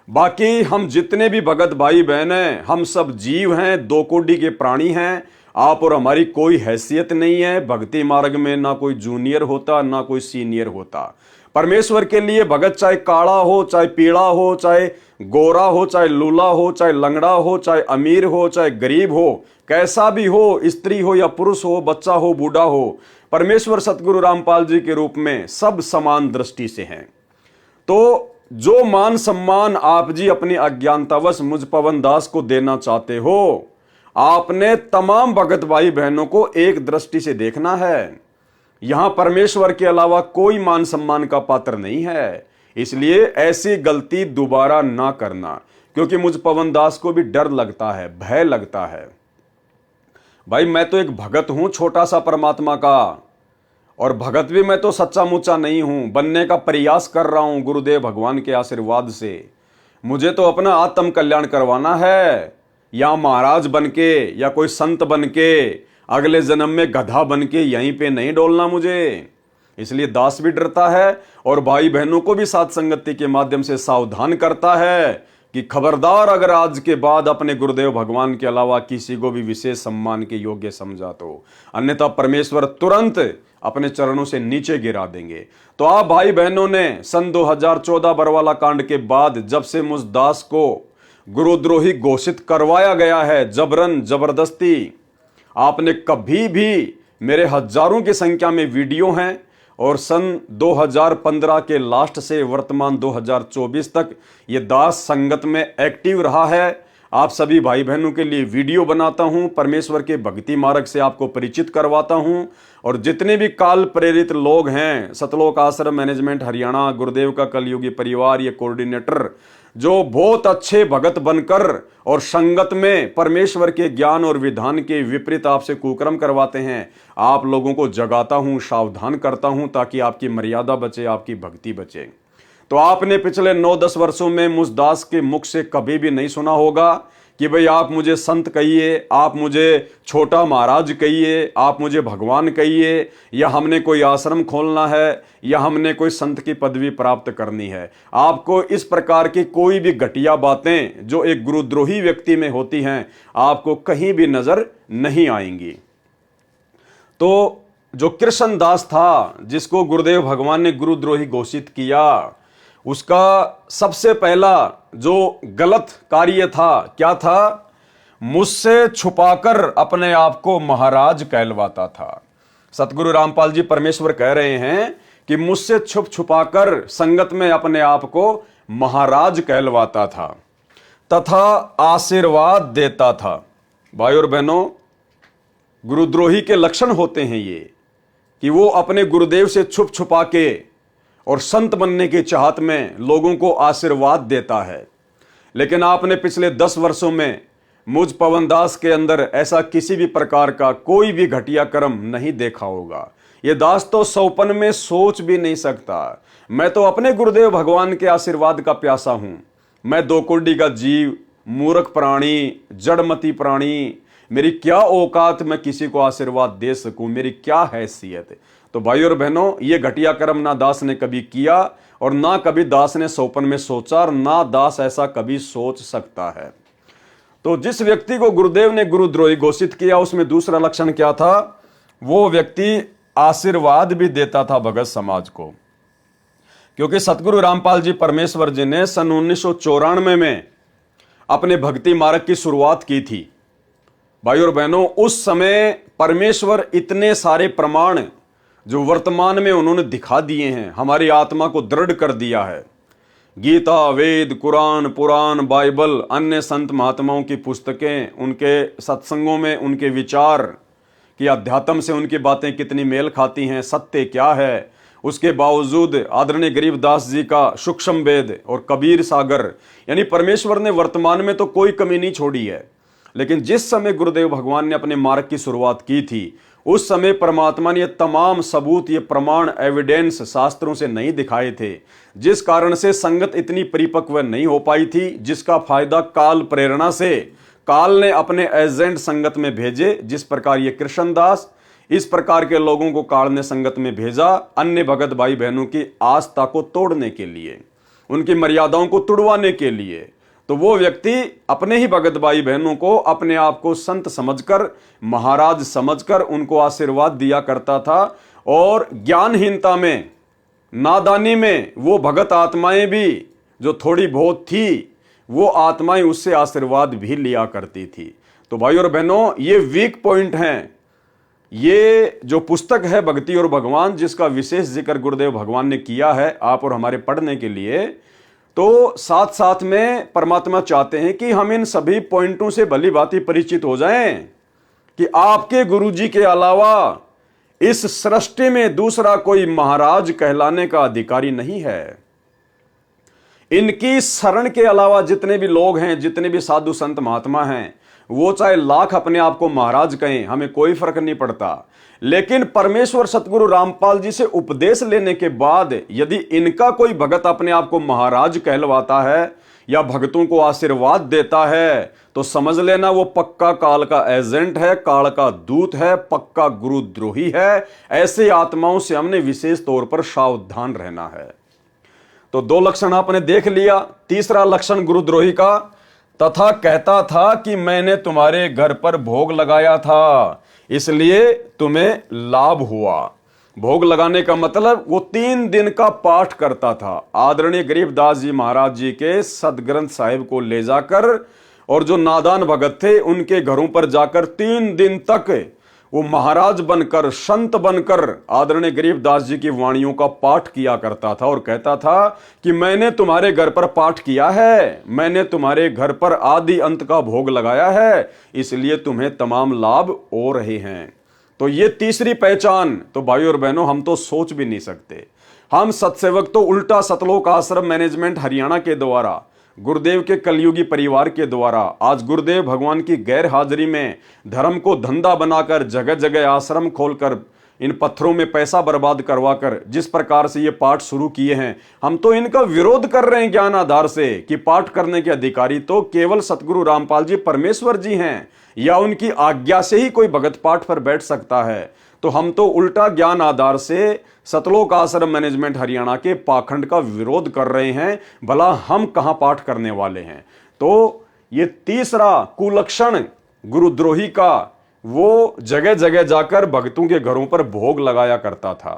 बाकी हम जितने भी भगत भाई बहन हैं, हम सब जीव हैं, दो कोटि के प्राणी हैं। आप और हमारी कोई हैसियत नहीं है। भक्ति मार्ग में ना कोई जूनियर होता ना कोई सीनियर होता। परमेश्वर के लिए भगत चाहे काला हो, चाहे पीला हो, चाहे गोरा हो, चाहे लूला हो, चाहे लंगड़ा हो, चाहे अमीर हो, चाहे गरीब हो, कैसा भी हो, स्त्री हो या पुरुष हो, बच्चा हो, बूढ़ा हो, परमेश्वर सतगुरु रामपाल जी के रूप में सब समान दृष्टि से हैं। तो जो मान सम्मान आप जी अपनी अज्ञानतावश मुझ पवनदास को देना चाहते हो, आपने तमाम भगत भाई बहनों को एक दृष्टि से देखना है। यहां परमेश्वर के अलावा कोई मान सम्मान का पात्र नहीं है। इसलिए ऐसी गलती दोबारा ना करना, क्योंकि मुझ पवनदास को भी डर लगता है, भय लगता है। भाई मैं तो एक भगत हूं छोटा सा परमात्मा का, और भगत भी मैं तो सच्चा मुच्चा नहीं हूं, बनने का प्रयास कर रहा हूं गुरुदेव भगवान के आशीर्वाद से। मुझे तो अपना आत्म कल्याण करवाना है, या महाराज बनके या कोई संत बनके अगले जन्म में गधा बनके यहीं पे नहीं डोलना मुझे। इसलिए दास भी डरता है और भाई बहनों को भी साथ संगति के माध्यम से सावधान करता है कि खबरदार, अगर आज के बाद अपने गुरुदेव भगवान के अलावा किसी को भी विशेष सम्मान के योग्य समझा तो अन्यथा परमेश्वर तुरंत अपने चरणों से नीचे गिरा देंगे। तो आप भाई बहनों ने सन 2014 बरवाला कांड के बाद जब से मुझ दास को गुरुद्रोही घोषित करवाया गया है जबरन जबरदस्ती, आपने कभी भी, मेरे हजारों की संख्या में वीडियो हैं, और सन 2015 के लास्ट से वर्तमान 2024 तक ये दास संगत में एक्टिव रहा है। आप सभी भाई बहनों के लिए वीडियो बनाता हूं, परमेश्वर के भक्ति मार्ग से आपको परिचित करवाता हूं। और जितने भी काल प्रेरित लोग हैं, सतलोक आश्रम मैनेजमेंट हरियाणा, गुरुदेव का कलयुगी परिवार, ये कोऑर्डिनेटर जो बहुत अच्छे भगत बनकर और संगत में परमेश्वर के ज्ञान और विधान के विपरीत आपसे कुकर्म करवाते हैं, आप लोगों को जगाता हूं, सावधान करता हूं, ताकि आपकी मर्यादा बचे, आपकी भक्ति बचे। तो आपने पिछले 9-10 वर्षों में मुझ दास के मुख से कभी भी नहीं सुना होगा कि भाई आप मुझे संत कहिए, आप मुझे छोटा महाराज कहिए, आप मुझे भगवान कहिए, या हमने कोई आश्रम खोलना है, या हमने कोई संत की पदवी प्राप्त करनी है। आपको इस प्रकार की कोई भी घटिया बातें जो एक गुरुद्रोही व्यक्ति में होती हैं, आपको कहीं भी नजर नहीं आएंगी। तो जो कृष्ण दास था, जिसको गुरुदेव भगवान ने गुरुद्रोही घोषित किया, उसका सबसे पहला जो गलत कार्य था, क्या था? मुझसे छुपाकर अपने आप को महाराज कहलवाता था। सतगुरु रामपाल जी परमेश्वर कह रहे हैं कि मुझसे छुप छुपाकर संगत में अपने आप को महाराज कहलवाता था तथा आशीर्वाद देता था। भाई और बहनों, गुरुद्रोही के लक्षण होते हैं ये कि वो अपने गुरुदेव से छुप छुपा के और संत बनने की चाहत में लोगों को आशीर्वाद देता है। लेकिन आपने पिछले 10 वर्षों में मुझ पवन दास के अंदर ऐसा किसी भी प्रकार का कोई भी घटिया कर्म नहीं देखा होगा। ये दास तो सौपन में सोच भी नहीं सकता। मैं तो अपने गुरुदेव भगवान के आशीर्वाद का प्यासा हूं। मैं दो कुंडी का जीव, मूर्ख प्राणी, जड़मती प्राणी, मेरी क्या औकात मैं किसी को आशीर्वाद दे सकूं, मेरी क्या हैसियत। तो भाई और बहनों, ये घटिया कर्म ना दास ने कभी किया और ना कभी दास ने सौपन में सोचा, और ना दास ऐसा कभी सोच सकता है। तो जिस व्यक्ति को गुरुदेव ने गुरुद्रोही घोषित किया, उसमें दूसरा लक्षण क्या था? वो व्यक्ति आशीर्वाद भी देता था भगत समाज को। क्योंकि सतगुरु रामपाल जी परमेश्वर जी ने सन 1994 में अपने भक्ति मार्ग की शुरुआत की थी। भाई और बहनों, उस समय परमेश्वर इतने सारे प्रमाण जो वर्तमान में उन्होंने दिखा दिए हैं, हमारी आत्मा को दृढ़ कर दिया है। गीता, वेद, कुरान, पुराण, बाइबल, अन्य संत महात्माओं की पुस्तकें, उनके सत्संगों में उनके विचार कि अध्यात्म से उनकी बातें कितनी मेल खाती हैं, सत्य क्या है। उसके बावजूद आदरणीय गरीबदास जी का सूक्ष्म वेद और कबीर सागर, यानी परमेश्वर ने वर्तमान में तो कोई कमी नहीं छोड़ी है। लेकिन जिस समय गुरुदेव भगवान ने अपने मार्ग की शुरुआत की थी, उस समय परमात्मा ने ये तमाम सबूत, ये प्रमाण, एविडेंस शास्त्रों से नहीं दिखाए थे, जिस कारण से संगत इतनी परिपक्व नहीं हो पाई थी, जिसका फायदा काल प्रेरणा से काल ने अपने एजेंट संगत में भेजे। जिस प्रकार ये कृष्णदास, इस प्रकार के लोगों को काल ने संगत में भेजा अन्य भगत भाई बहनों की आस्था को तोड़ने के लिए, उनकी मर्यादाओं को तुड़वाने के लिए। तो वो व्यक्ति अपने ही भगत भाई बहनों को अपने आप को संत समझकर, महाराज समझकर उनको आशीर्वाद दिया करता था। और ज्ञानहीनता में, नादानी में वो भगत आत्माएं भी जो थोड़ी बहुत थी, वो आत्माएं उससे आशीर्वाद भी लिया करती थी। तो भाई और बहनों, ये वीक पॉइंट हैं। ये जो पुस्तक है भक्ति और भगवान, जिसका विशेष जिक्र गुरुदेव भगवान ने किया है आप और हमारे पढ़ने के लिए, तो साथ साथ में परमात्मा चाहते हैं कि हम इन सभी पॉइंटों से भली भांति परिचित हो जाएं कि आपके गुरुजी के अलावा इस सृष्टि में दूसरा कोई महाराज कहलाने का अधिकारी नहीं है। इनकी शरण के अलावा जितने भी लोग हैं, जितने भी साधु संत महात्मा हैं, वो चाहे लाख अपने आप को महाराज कहें, हमें कोई फर्क नहीं पड़ता। लेकिन परमेश्वर सतगुरु रामपाल जी से उपदेश लेने के बाद यदि इनका कोई भगत अपने आप को महाराज कहलवाता है या भक्तों को आशीर्वाद देता है, तो समझ लेना वो पक्का काल का एजेंट है, काल का दूत है, पक्का गुरुद्रोही है। ऐसे आत्माओं से हमने विशेष तौर पर सावधान रहना है। तो 2 लक्षण आपने देख लिया। तीसरा लक्षण गुरुद्रोही का, तथा कहता था कि मैंने तुम्हारे घर पर भोग लगाया था, इसलिए तुम्हें लाभ हुआ। भोग लगाने का मतलब वो 3 दिन का पाठ करता था। आदरणीय गरीबदास जी महाराज जी के सदग्रंथ साहिब को ले जाकर, और जो नादान भगत थे उनके घरों पर जाकर 3 दिन तक वो महाराज बनकर, संत बनकर आदरणीय गरीबदास जी की वाणियों का पाठ किया करता था और कहता था कि मैंने तुम्हारे घर पर पाठ किया है, मैंने तुम्हारे घर पर आदि अंत का भोग लगाया है, इसलिए तुम्हें तमाम लाभ हो रहे हैं। तो ये तीसरी पहचान तो भाई और बहनों हम तो सोच भी नहीं सकते। हम सत्सेवक तो उल्टा सतलोक आश्रम मैनेजमेंट हरियाणा के द्वारा, गुरुदेव के कलयुगी परिवार के द्वारा, आज गुरुदेव भगवान की गैर हाजिरी में धर्म को धंधा बनाकर जगह जगह आश्रम खोलकर इन पत्थरों में पैसा बर्बाद करवाकर जिस प्रकार से ये पाठ शुरू किए हैं, हम तो इनका विरोध कर रहे हैं ज्ञान आधार से कि पाठ करने के अधिकारी तो केवल सतगुरु रामपाल जी परमेश्वर जी हैं या उनकी आज्ञा से ही कोई भगत पाठ पर बैठ सकता है। तो हम तो उल्टा ज्ञान आधार से सतलोक आश्रम मैनेजमेंट हरियाणा के पाखंड का विरोध कर रहे हैं, भला हम कहां पाठ करने वाले हैं। तो ये तीसरा कुलक्षण गुरुद्रोही का, वो जगह जगह जाकर भक्तों के घरों पर भोग लगाया करता था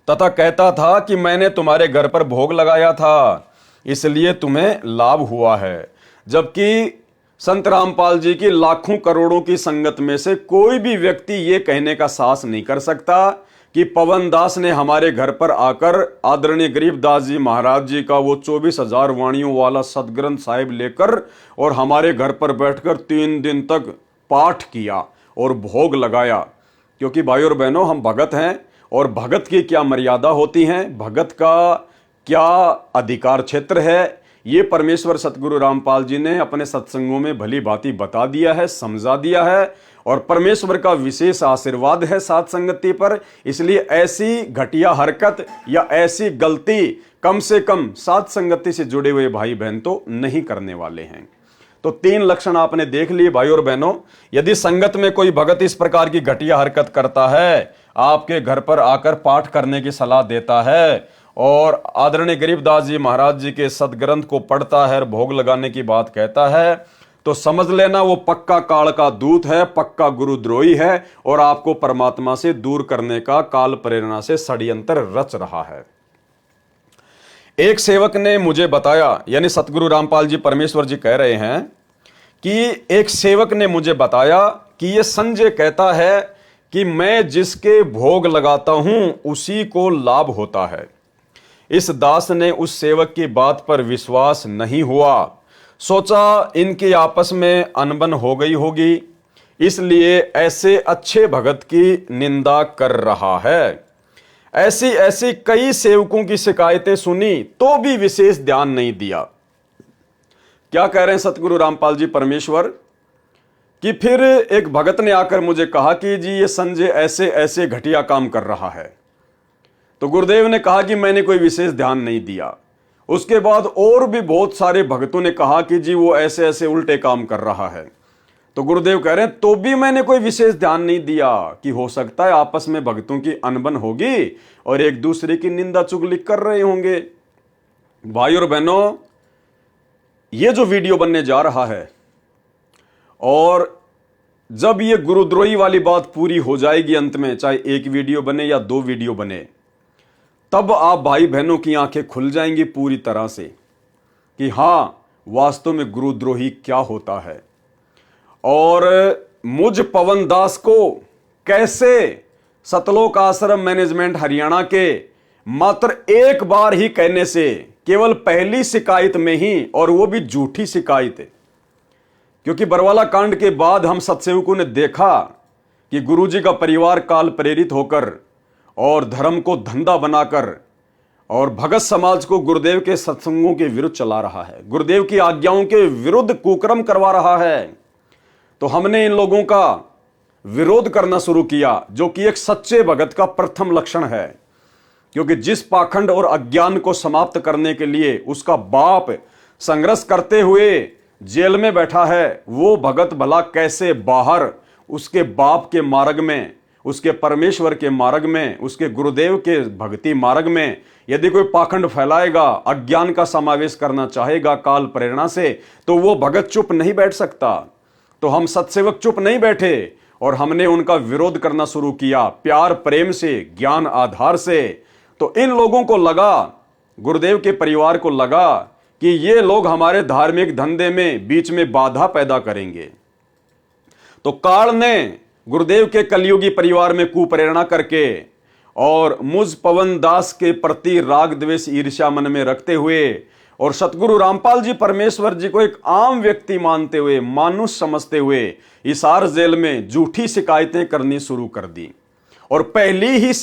तथा कहता था कि मैंने तुम्हारे घर पर भोग लगाया था इसलिए तुम्हें लाभ हुआ है। जबकि संत रामपाल जी की लाखों करोड़ों की संगत में से कोई भी व्यक्ति ये कहने का साहस नहीं कर सकता कि पवन दास ने हमारे घर पर आकर आदरणीय गरीबदास जी महाराज जी का वो 24,000 वाणियों वाला सदग्रंथ साहिब लेकर और हमारे घर पर बैठकर 3 दिन तक पाठ किया और भोग लगाया। क्योंकि भाई और बहनों हम भगत हैं और भगत की क्या मर्यादा होती है, भगत का क्या अधिकार क्षेत्र है, ये परमेश्वर सतगुरु रामपाल जी ने अपने सत्संगों में भली भांति बता दिया है, समझा दिया है और परमेश्वर का विशेष आशीर्वाद है साथ संगति पर। इसलिए ऐसी घटिया हरकत या ऐसी गलती कम से कम साथ संगति से जुड़े हुए भाई बहन तो नहीं करने वाले हैं। तो 3 लक्षण आपने देख लिए भाई और बहनों। यदि संगत में कोई भगत इस प्रकार की घटिया हरकत करता है, आपके घर पर आकर पाठ करने की सलाह देता है और आदरणीय गरीबदास जी महाराज जी के सदग्रंथ को पढ़ता है और भोग लगाने की बात कहता है, तो समझ लेना वो पक्का काल का दूत है, पक्का गुरुद्रोही है और आपको परमात्मा से दूर करने का काल प्रेरणा से षड्यंत्र रच रहा है। एक सेवक ने मुझे बताया, यानी सतगुरु रामपाल जी परमेश्वर जी कह रहे हैं कि एक सेवक ने मुझे बताया कि ये संजय कहता है कि मैं जिसके भोग लगाता हूं उसी को लाभ होता है। इस दास ने उस सेवक की बात पर विश्वास नहीं हुआ, सोचा इनकी आपस में अनबन हो गई होगी, इसलिए ऐसे अच्छे भगत की निंदा कर रहा है। ऐसी ऐसी कई सेवकों की शिकायतें सुनी तो भी विशेष ध्यान नहीं दिया। क्या कह रहे हैं सतगुरु रामपाल जी परमेश्वर कि फिर एक भगत ने आकर मुझे कहा कि जी ये संजय ऐसे ऐसे घटिया काम कर रहा है। तो गुरुदेव ने कहा कि मैंने कोई विशेष ध्यान नहीं दिया। उसके बाद और भी बहुत सारे भक्तों ने कहा कि जी वो ऐसे ऐसे उल्टे काम कर रहा है। तो गुरुदेव कह रहे हैं तो भी मैंने कोई विशेष ध्यान नहीं दिया कि हो सकता है आपस में भक्तों की अनबन होगी और एक दूसरे की निंदा चुगली कर रहे होंगे। भाई और बहनों, ये जो वीडियो बनने जा रहा है और जब ये गुरुद्रोही वाली बात पूरी हो जाएगी, अंत में चाहे एक वीडियो बने या 2 वीडियो बने, तब आप भाई बहनों की आंखें खुल जाएंगी पूरी तरह से कि हां वास्तव में गुरुद्रोही क्या होता है और मुझ पवन दास को कैसे सतलोक आश्रम मैनेजमेंट हरियाणा के मात्र एक बार ही कहने से, केवल पहली शिकायत में ही, और वो भी झूठी शिकायत, क्योंकि बरवाला कांड के बाद हम सत्सेवकों ने देखा कि गुरुजी का परिवार काल प्रेरित होकर और धर्म को धंधा बनाकर और भगत समाज को गुरुदेव के सत्संगों के विरुद्ध चला रहा है, गुरुदेव की आज्ञाओं के विरुद्ध कुकर्म करवा रहा है। तो हमने इन लोगों का विरोध करना शुरू किया, जो कि एक सच्चे भगत का प्रथम लक्षण है। क्योंकि जिस पाखंड और अज्ञान को समाप्त करने के लिए उसका बाप संघर्ष करते हुए जेल में बैठा है, वो भगत भला कैसे बाहर उसके बाप के मार्ग में, उसके परमेश्वर के मार्ग में, उसके गुरुदेव के भक्ति मार्ग में यदि कोई पाखंड फैलाएगा, अज्ञान का समावेश करना चाहेगा काल प्रेरणा से, तो वो भगत चुप नहीं बैठ सकता। तो हम सत्सेवक चुप नहीं बैठे और हमने उनका विरोध करना शुरू किया प्यार प्रेम से, ज्ञान आधार से। तो इन लोगों को लगा, गुरुदेव के परिवार को लगा कि ये लोग हमारे धार्मिक धंधे में बीच में बाधा पैदा करेंगे। तो काल ने गुरुदेव के कलयुगी परिवार में कुप्रेरणा करके और मुझ पवन दास के प्रति राग द्वेष ईर्ष्या मन में रखते हुए और सतगुरु रामपाल जी परमेश्वर जी को एक आम व्यक्ति मानते हुए, मानुष समझते हुए हिसार जेल में झूठी शिकायतें करनी शुरू कर दी। और पहली ही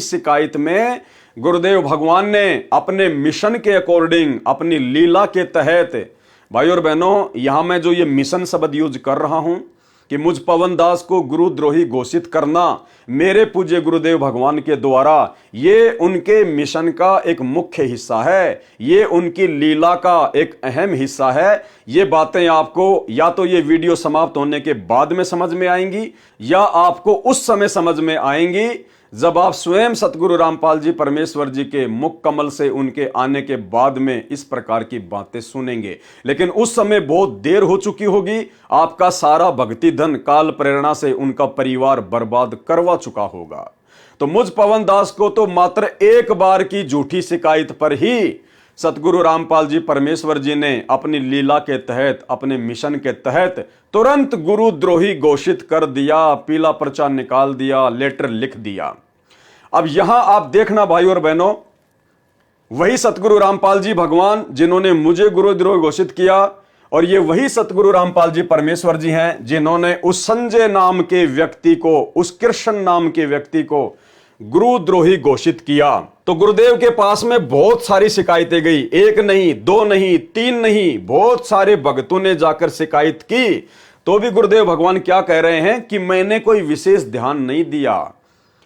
शिकायत में गुरुदेव भगवान ने अपने मिशन के अकॉर्डिंग, अपनी लीला के तहत, भाई और बहनों, यहां मैं जो ये मिशन शब्द यूज कर रहा हूं कि मुझ पवन दास को गुरुद्रोही घोषित करना मेरे पूज्य गुरुदेव भगवान के द्वारा, ये उनके मिशन का एक मुख्य हिस्सा है, ये उनकी लीला का एक अहम हिस्सा है। ये बातें आपको या तो ये वीडियो समाप्त होने के बाद में समझ में आएंगी या आपको उस समय समझ में आएंगी जब आप स्वयं सतगुरु रामपाल जी परमेश्वर जी के मुख कमल से उनके आने के बाद में इस प्रकार की बातें सुनेंगे। लेकिन उस समय बहुत देर हो चुकी होगी, आपका सारा भक्ति धन काल प्रेरणा से उनका परिवार बर्बाद करवा चुका होगा। तो मुझ पवन दास को तो मात्र एक बार की झूठी शिकायत पर ही सतगुरु रामपाल जी परमेश्वर जी ने अपनी लीला के तहत, अपने मिशन के तहत तुरंत गुरुद्रोही घोषित कर दिया, पीला पर्चा निकाल दिया, लेटर लिख दिया। अब यहां आप देखना भाई और बहनों, वही सतगुरु रामपाल जी भगवान जिन्होंने मुझे गुरुद्रोही घोषित किया, और ये वही सतगुरु रामपाल जी परमेश्वर जी हैं जिन्होंने उस संजय नाम के व्यक्ति को, उस कृष्ण नाम के व्यक्ति को गुरुद्रोही घोषित किया। तो गुरुदेव के पास में बहुत सारी शिकायतें गई, एक नहीं, दो नहीं, तीन नहीं, बहुत सारे भक्तों ने जाकर शिकायत की। तो भी गुरुदेव भगवान क्या कह रहे हैं कि मैंने कोई विशेष ध्यान नहीं दिया,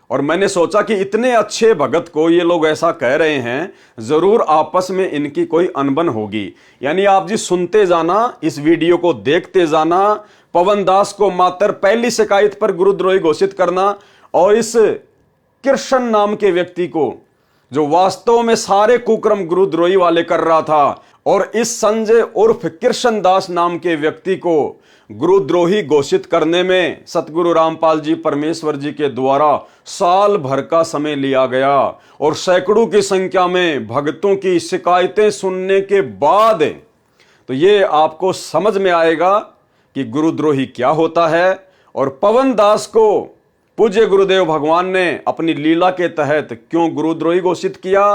और मैंने सोचा कि इतने अच्छे भगत को ये लोग ऐसा कह रहे हैं, जरूर आपस में इनकी कोई अनबन होगी। यानी आप जी सुनते जाना, इस वीडियो को देखते जाना। पवन दास को मात्र पहली शिकायत पर गुरुद्रोही घोषित करना, और इस कृष्ण नाम के व्यक्ति को, जो वास्तव में सारे कुक्रम गुरुद्रोही वाले कर रहा था, और इस संजय उर्फ कृष्ण दास नाम के व्यक्ति को गुरुद्रोही घोषित करने में सतगुरु रामपाल जी परमेश्वर जी के द्वारा साल भर का समय लिया गया। और सैकड़ों की संख्या में भक्तों की शिकायतें सुनने के बाद तो ये आपको समझ में आएगा कि गुरुद्रोही क्या होता है। और पवन दास को पूज्य गुरुदेव भगवान ने अपनी लीला के तहत क्यों गुरुद्रोही घोषित किया,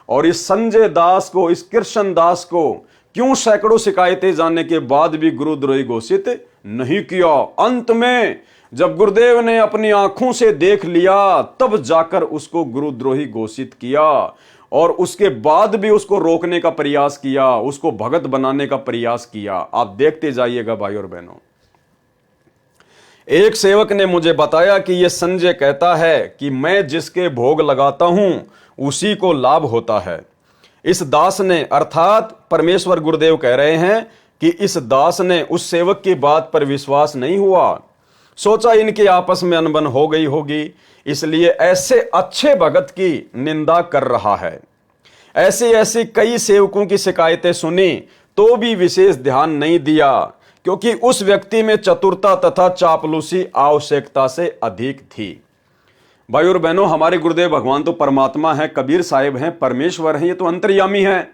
और इस संजय दास को, इस कृष्ण दास को क्यों सैकड़ों शिकायतें जानने के बाद भी गुरुद्रोही घोषित नहीं किया। अंत में जब गुरुदेव ने अपनी आंखों से देख लिया, तब जाकर उसको गुरुद्रोही घोषित किया, और उसके बाद भी उसको रोकने का प्रयास किया, उसको भगत बनाने का प्रयास किया। आप देखते जाइएगा भाई और बहनों। एक सेवक ने मुझे बताया कि यह संजय कहता है कि मैं जिसके भोग लगाता हूं उसी को लाभ होता है। इस दास ने, अर्थात परमेश्वर गुरुदेव कह रहे हैं कि इस दास ने उस सेवक की बात पर विश्वास नहीं हुआ, सोचा इनके आपस में अनबन हो गई होगी, इसलिए ऐसे अच्छे भगत की निंदा कर रहा है। ऐसी कई सेवकों की शिकायतें सुनी तो भी विशेष ध्यान नहीं दिया, क्योंकि उस व्यक्ति में चतुरता तथा चापलूसी आवश्यकता से अधिक थी। भाई और बहनों, हमारे गुरुदेव भगवान तो परमात्मा है, कबीर साहिब हैं, परमेश्वर हैं, ये तो अंतर्यामी हैं।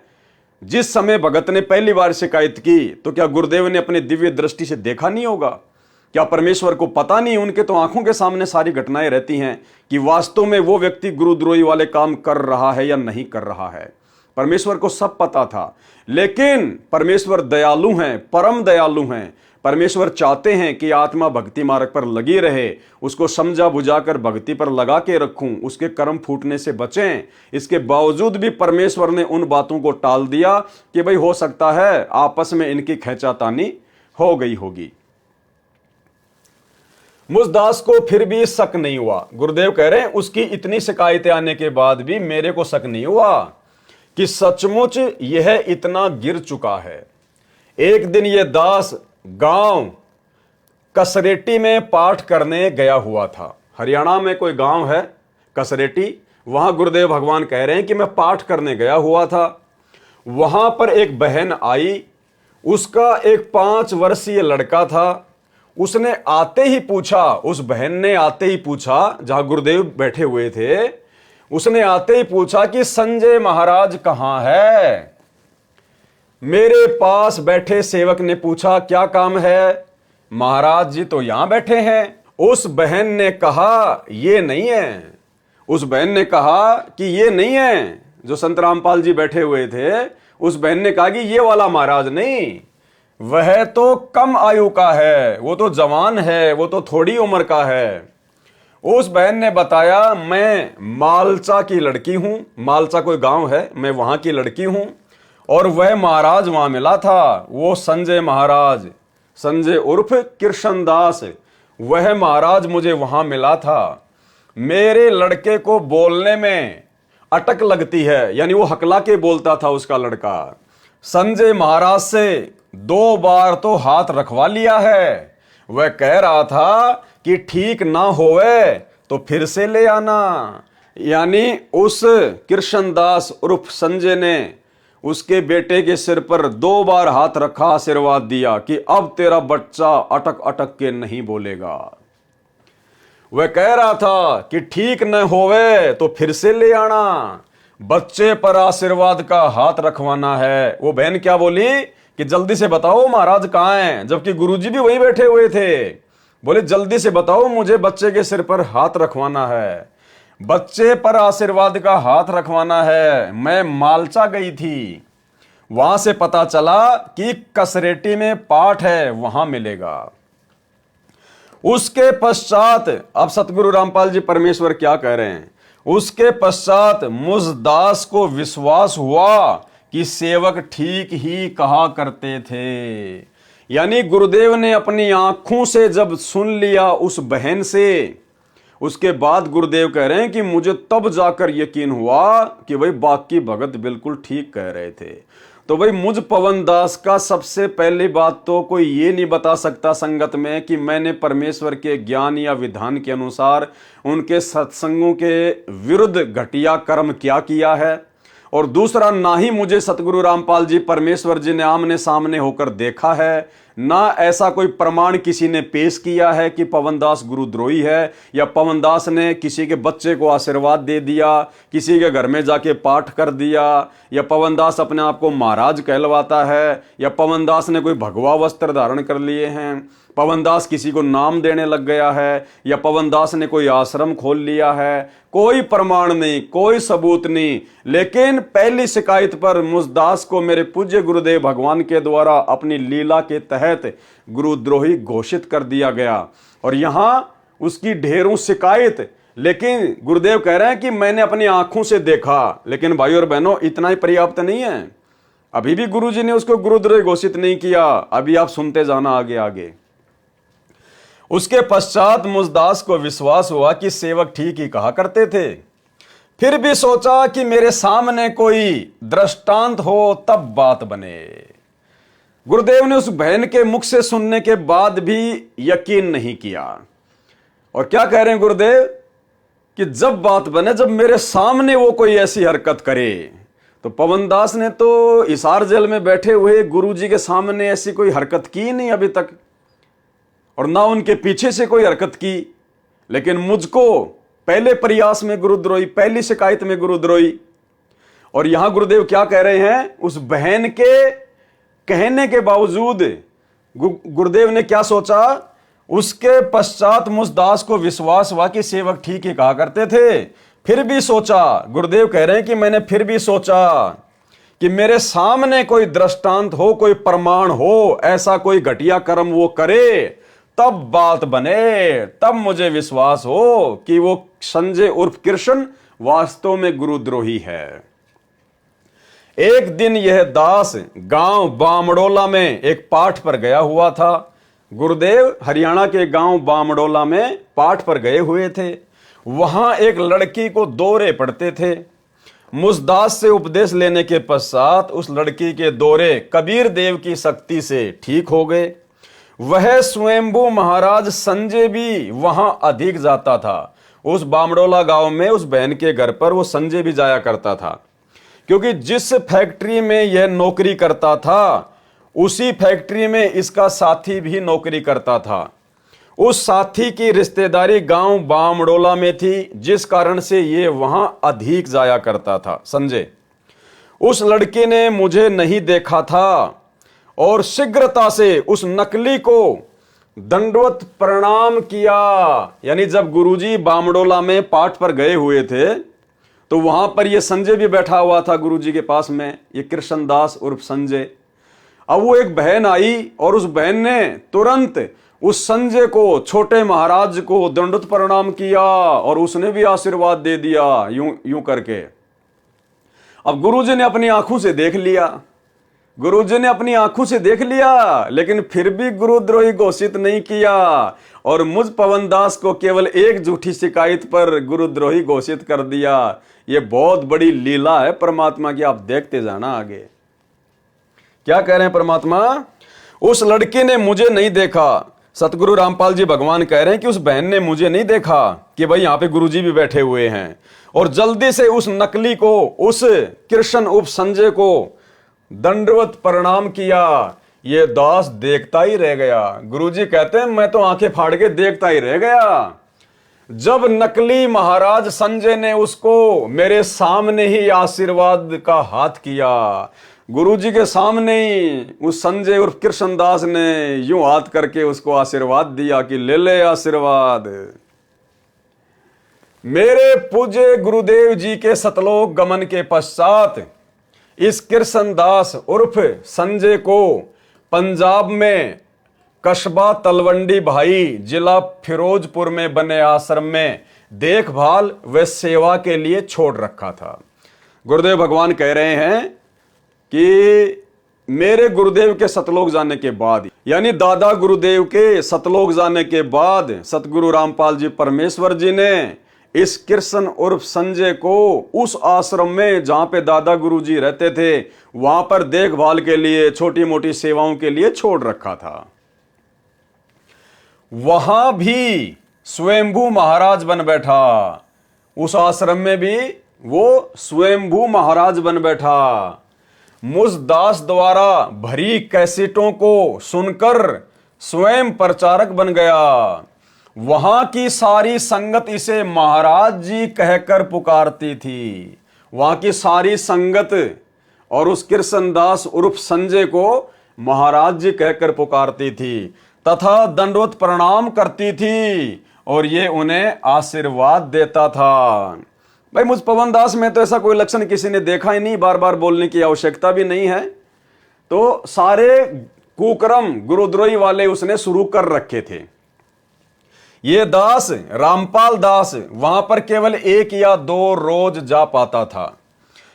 जिस समय भगत ने पहली बार शिकायत की तो क्या गुरुदेव ने अपनी दिव्य दृष्टि से देखा नहीं होगा? क्या परमेश्वर को पता नहीं? उनके तो आंखों के सामने सारी घटनाएं रहती हैं कि वास्तव में वो व्यक्ति गुरुद्रोही वाले काम कर रहा है या नहीं कर रहा है। परमेश्वर को सब पता था, लेकिन परमेश्वर दयालु हैं, परम दयालु हैं। परमेश्वर चाहते हैं कि आत्मा भक्ति मार्ग पर लगी रहे, उसको समझा बुझाकर भक्ति पर लगा के रखूं, उसके कर्म फूटने से बचें। इसके बावजूद भी परमेश्वर ने उन बातों को टाल दिया कि भाई हो सकता है आपस में इनकी खींचातानी हो गई होगी। मुझ दास को फिर भी शक नहीं हुआ। गुरुदेव कह रहे हैं उसकी इतनी शिकायतें आने के बाद भी मेरे को शक नहीं हुआ कि सचमुच यह इतना गिर चुका है। एक दिन यह दास गांव कसरेटी में पाठ करने गया हुआ था। हरियाणा में कोई गांव है कसरेटी, वहां गुरुदेव भगवान कह रहे हैं कि मैं पाठ करने गया हुआ था। वहां पर एक बहन आई, उसका एक 5 वर्षीय लड़का था। उसने आते ही पूछा, उस बहन ने आते ही पूछा, जहां गुरुदेव बैठे हुए थे, उसने आते ही पूछा कि संजय महाराज कहां है। मेरे पास बैठे सेवक ने पूछा क्या काम है। महाराज जी तो यहां बैठे हैं। उस बहन ने कहा ये नहीं है। उस बहन ने कहा कि ये नहीं है। जो संत रामपाल जी बैठे हुए थे, उस बहन ने कहा कि ये वाला महाराज नहीं, वह तो कम आयु का है, वो तो जवान है, वो तो थोड़ी उम्र का है। उस बहन ने बताया मैं मालचा की लड़की हूं। मालचा कोई गांव है, मैं वहां की लड़की हूं। और वह महाराज वहां मिला था, वो संजय महाराज, संजय उर्फ कृष्णदास, वह महाराज मुझे वहां मिला था। मेरे लड़के को बोलने में अटक लगती है, यानी वो हकला के बोलता था उसका लड़का। संजय महाराज से 2 बार तो हाथ रखवा लिया है। वह कह रहा था कि ठीक ना होवे तो फिर से ले आना। यानी उस कृष्णदास उर्फ संजय ने उसके बेटे के सिर पर 2 बार हाथ रखा, आशीर्वाद दिया कि अब तेरा बच्चा अटक अटक के नहीं बोलेगा। वह कह रहा था कि ठीक न होवे तो फिर से ले आना, बच्चे पर आशीर्वाद का हाथ रखवाना है। वो बहन क्या बोली कि जल्दी से बताओ महाराज कहां हैं, जबकि गुरुजी भी वहीं बैठे हुए थे। बोले जल्दी से बताओ, मुझे बच्चे के सिर पर हाथ रखवाना है, बच्चे पर आशीर्वाद का हाथ रखवाना है। मैं मालचा गई थी, वहां से पता चला कि कसरेटी में पाठ है, वहां मिलेगा। उसके पश्चात अब सतगुरु रामपाल जी परमेश्वर क्या कह रहे हैं, उसके पश्चात मुझ दास को विश्वास हुआ कि सेवक ठीक ही कहा करते थे। यानी गुरुदेव ने अपनी आंखों से जब सुन लिया उस बहन से, उसके बाद गुरुदेव कह रहे हैं कि मुझे तब जाकर यकीन हुआ कि भाई बाकी भगत बिल्कुल ठीक कह रहे थे। तो भाई मुझ पवन दास का सबसे पहली बात तो कोई ये नहीं बता सकता संगत में कि मैंने परमेश्वर के ज्ञान या विधान के अनुसार उनके सत्संगों के विरुद्ध घटिया कर्म क्या किया है। और दूसरा, ना ही मुझे सतगुरु रामपाल जी परमेश्वर जी ने आमने सामने होकर देखा है, ना ऐसा कोई प्रमाण किसी ने पेश किया है कि पवनदास गुरुद्रोही है, या पवनदास ने किसी के बच्चे को आशीर्वाद दे दिया, किसी के घर में जाके पाठ कर दिया, या पवनदास अपने आप को महाराज कहलवाता है, या पवनदास ने कोई भगवा वस्त्र धारण कर लिए हैं, पवनदास किसी को नाम देने लग गया है, या पवनदास ने कोई आश्रम खोल लिया है। कोई प्रमाण नहीं, कोई सबूत नहीं। लेकिन पहली शिकायत पर मुझदास को मेरे पूज्य गुरुदेव भगवान के द्वारा अपनी लीला के तहत गुरुद्रोही घोषित कर दिया गया। और यहां उसकी ढेरों शिकायत, लेकिन गुरुदेव कह रहे हैं कि मैंने अपनी आंखों से देखा। लेकिन भाई और बहनों, इतना ही पर्याप्त नहीं है। अभी भी गुरुजी ने उसको गुरुद्रोही घोषित नहीं किया। अभी आप सुनते जाना आगे आगे। उसके पश्चात मुझदास को विश्वास हुआ कि सेवक ठीक ही कहा करते थे। फिर भी सोचा कि मेरे सामने कोई दृष्टांत हो तब बात बने। गुरुदेव ने उस बहन के मुख से सुनने के बाद भी यकीन नहीं किया। और क्या कह रहे हैं गुरुदेव कि जब बात बने, जब मेरे सामने वो कोई ऐसी हरकत करे। तो पवनदास ने तो हिसार जेल में बैठे हुए गुरुजी के सामने ऐसी कोई हरकत की नहीं अभी तक, और ना उनके पीछे से कोई हरकत की। लेकिन मुझको पहले प्रयास में गुरुद्रोही, पहली शिकायत में गुरुद्रोही। और यहां गुरुदेव क्या कह रहे हैं, उस बहन के कहने के बावजूद गुरुदेव ने क्या सोचा, उसके पश्चात मुझदास को विश्वास हुआ कि सेवक ठीक ही कहा करते थे। फिर भी सोचा, गुरुदेव कह रहे हैं कि मैंने फिर भी सोचा कि मेरे सामने कोई दृष्टांत हो, कोई प्रमाण हो, ऐसा कोई घटिया कर्म वो करे, तब बात बने, तब मुझे विश्वास हो कि वो संजय उर्फ कृष्ण वास्तव में गुरुद्रोही है। एक दिन यह दास गांव बामड़ोला में एक पाठ पर गया हुआ था। गुरुदेव हरियाणा के गांव बामड़ोला में पाठ पर गए हुए थे। वहां एक लड़की को दौरे पड़ते थे। मुझदास से उपदेश लेने के पश्चात उस लड़की के दौरे कबीर देव की शक्ति से ठीक हो गए। वह स्वयंभू महाराज संजय भी वहां अधिक जाता था। उस बामड़ोला गांव में उस बहन के घर पर वो संजय भी जाया करता था, क्योंकि जिस फैक्ट्री में यह नौकरी करता था उसी फैक्ट्री में इसका साथी भी नौकरी करता था। उस साथी की रिश्तेदारी गांव बामड़ोला में थी, जिस कारण से ये वहां अधिक जाया करता था संजय। उस लड़के ने मुझे नहीं देखा था और शीघ्रता से उस नकली को दंडवत प्रणाम किया। यानी जब गुरुजी बामडोला में पाठ पर गए हुए थे तो वहां पर ये संजय भी बैठा हुआ था गुरुजी के पास में, ये कृष्णदास उर्फ संजय। अब वो एक बहन आई और उस बहन ने तुरंत उस संजय को, छोटे महाराज को दंडवत प्रणाम किया और उसने भी आशीर्वाद दे दिया यूं यूं करके। अब गुरुजी ने अपनी आंखों से देख लिया, गुरुजी ने अपनी आंखों से देख लिया, लेकिन फिर भी गुरुद्रोही घोषित नहीं किया और मुझ पवन दास को केवल एक झूठी शिकायत पर गुरुद्रोही घोषित कर दिया। यह बहुत बड़ी लीला है परमात्मा की, आप देखते जाना आगे क्या कह रहे हैं परमात्मा। उस लड़के ने मुझे नहीं देखा, सतगुरु रामपाल जी भगवान कह रहे हैं कि उस बहन ने मुझे नहीं देखा कि भाई यहां पे गुरुजी भी बैठे हुए हैं, और जल्दी से उस नकली को, उस कृष्ण उप संजय को दंडवत प्रणाम किया। ये दास देखता ही रह गया। गुरुजी कहते हैं मैं तो आंखें फाड़ के देखता ही रह गया। जब नकली महाराज संजय ने उसको मेरे सामने ही आशीर्वाद का हाथ किया, गुरुजी के सामने ही उस संजय उर्फ कृष्णदास ने यूं हाथ करके उसको आशीर्वाद दिया कि ले ले आशीर्वाद। मेरे पूज्य गुरुदेव जी के सतलोक गमन के पश्चात इस कृष्णदास उर्फ संजय को पंजाब में कस्बा तलवंडी भाई जिला फिरोजपुर में बने आश्रम में देखभाल व सेवा के लिए छोड़ रखा था। गुरुदेव भगवान कह रहे हैं कि मेरे गुरुदेव के सतलोक जाने के बाद, यानी दादा गुरुदेव के सतलोक जाने के बाद, सतगुरु रामपाल जी परमेश्वर जी ने इस कृष्ण उर्फ संजय को उस आश्रम में जहां पे दादा गुरुजी रहते थे वहां पर देखभाल के लिए, छोटी मोटी सेवाओं के लिए छोड़ रखा था। वहां भी स्वयंभू महाराज बन बैठा, उस आश्रम में भी वो स्वयंभू महाराज बन बैठा। मुझ दास द्वारा भरी कैसेटों को सुनकर स्वयं प्रचारक बन गया। वहां की सारी संगत इसे महाराज जी कहकर पुकारती थी। वहां की सारी संगत और उस कृष्णदास उर्फ संजय को महाराज जी कहकर पुकारती थी तथा दंडवत प्रणाम करती थी और ये उन्हें आशीर्वाद देता था। भाई मुझ पवन दास में तो ऐसा कोई लक्षण किसी ने देखा ही नहीं, बार बार बोलने की आवश्यकता भी नहीं है। तो सारे कुकर्म गुरुद्रोही वाले उसने शुरू कर रखे थे। ये दास रामपाल दास वहां पर केवल 1 या 2 रोज जा पाता था,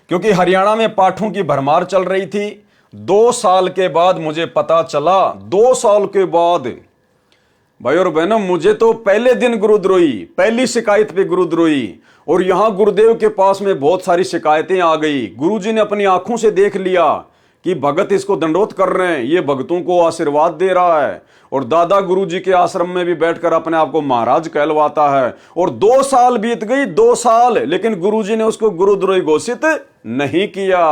क्योंकि हरियाणा में पाठों की भरमार चल रही थी। 2 साल के बाद मुझे पता चला, 2 साल के बाद भाई और बहनों, मुझे तो पहले दिन गुरुद्रोही, पहली शिकायत पे गुरुद्रोही, और यहां गुरुदेव के पास में बहुत सारी शिकायतें आ गई। गुरुजी ने अपनी आंखों से देख लिया कि भगत इसको दंडोत कर रहे हैं, ये भगतों को आशीर्वाद दे रहा है, और दादा गुरुजी के आश्रम में भी बैठकर अपने आप को महाराज कहलवाता है। और 2 साल बीत गई, 2 साल, लेकिन गुरुजी ने उसको गुरुद्रोही घोषित नहीं किया।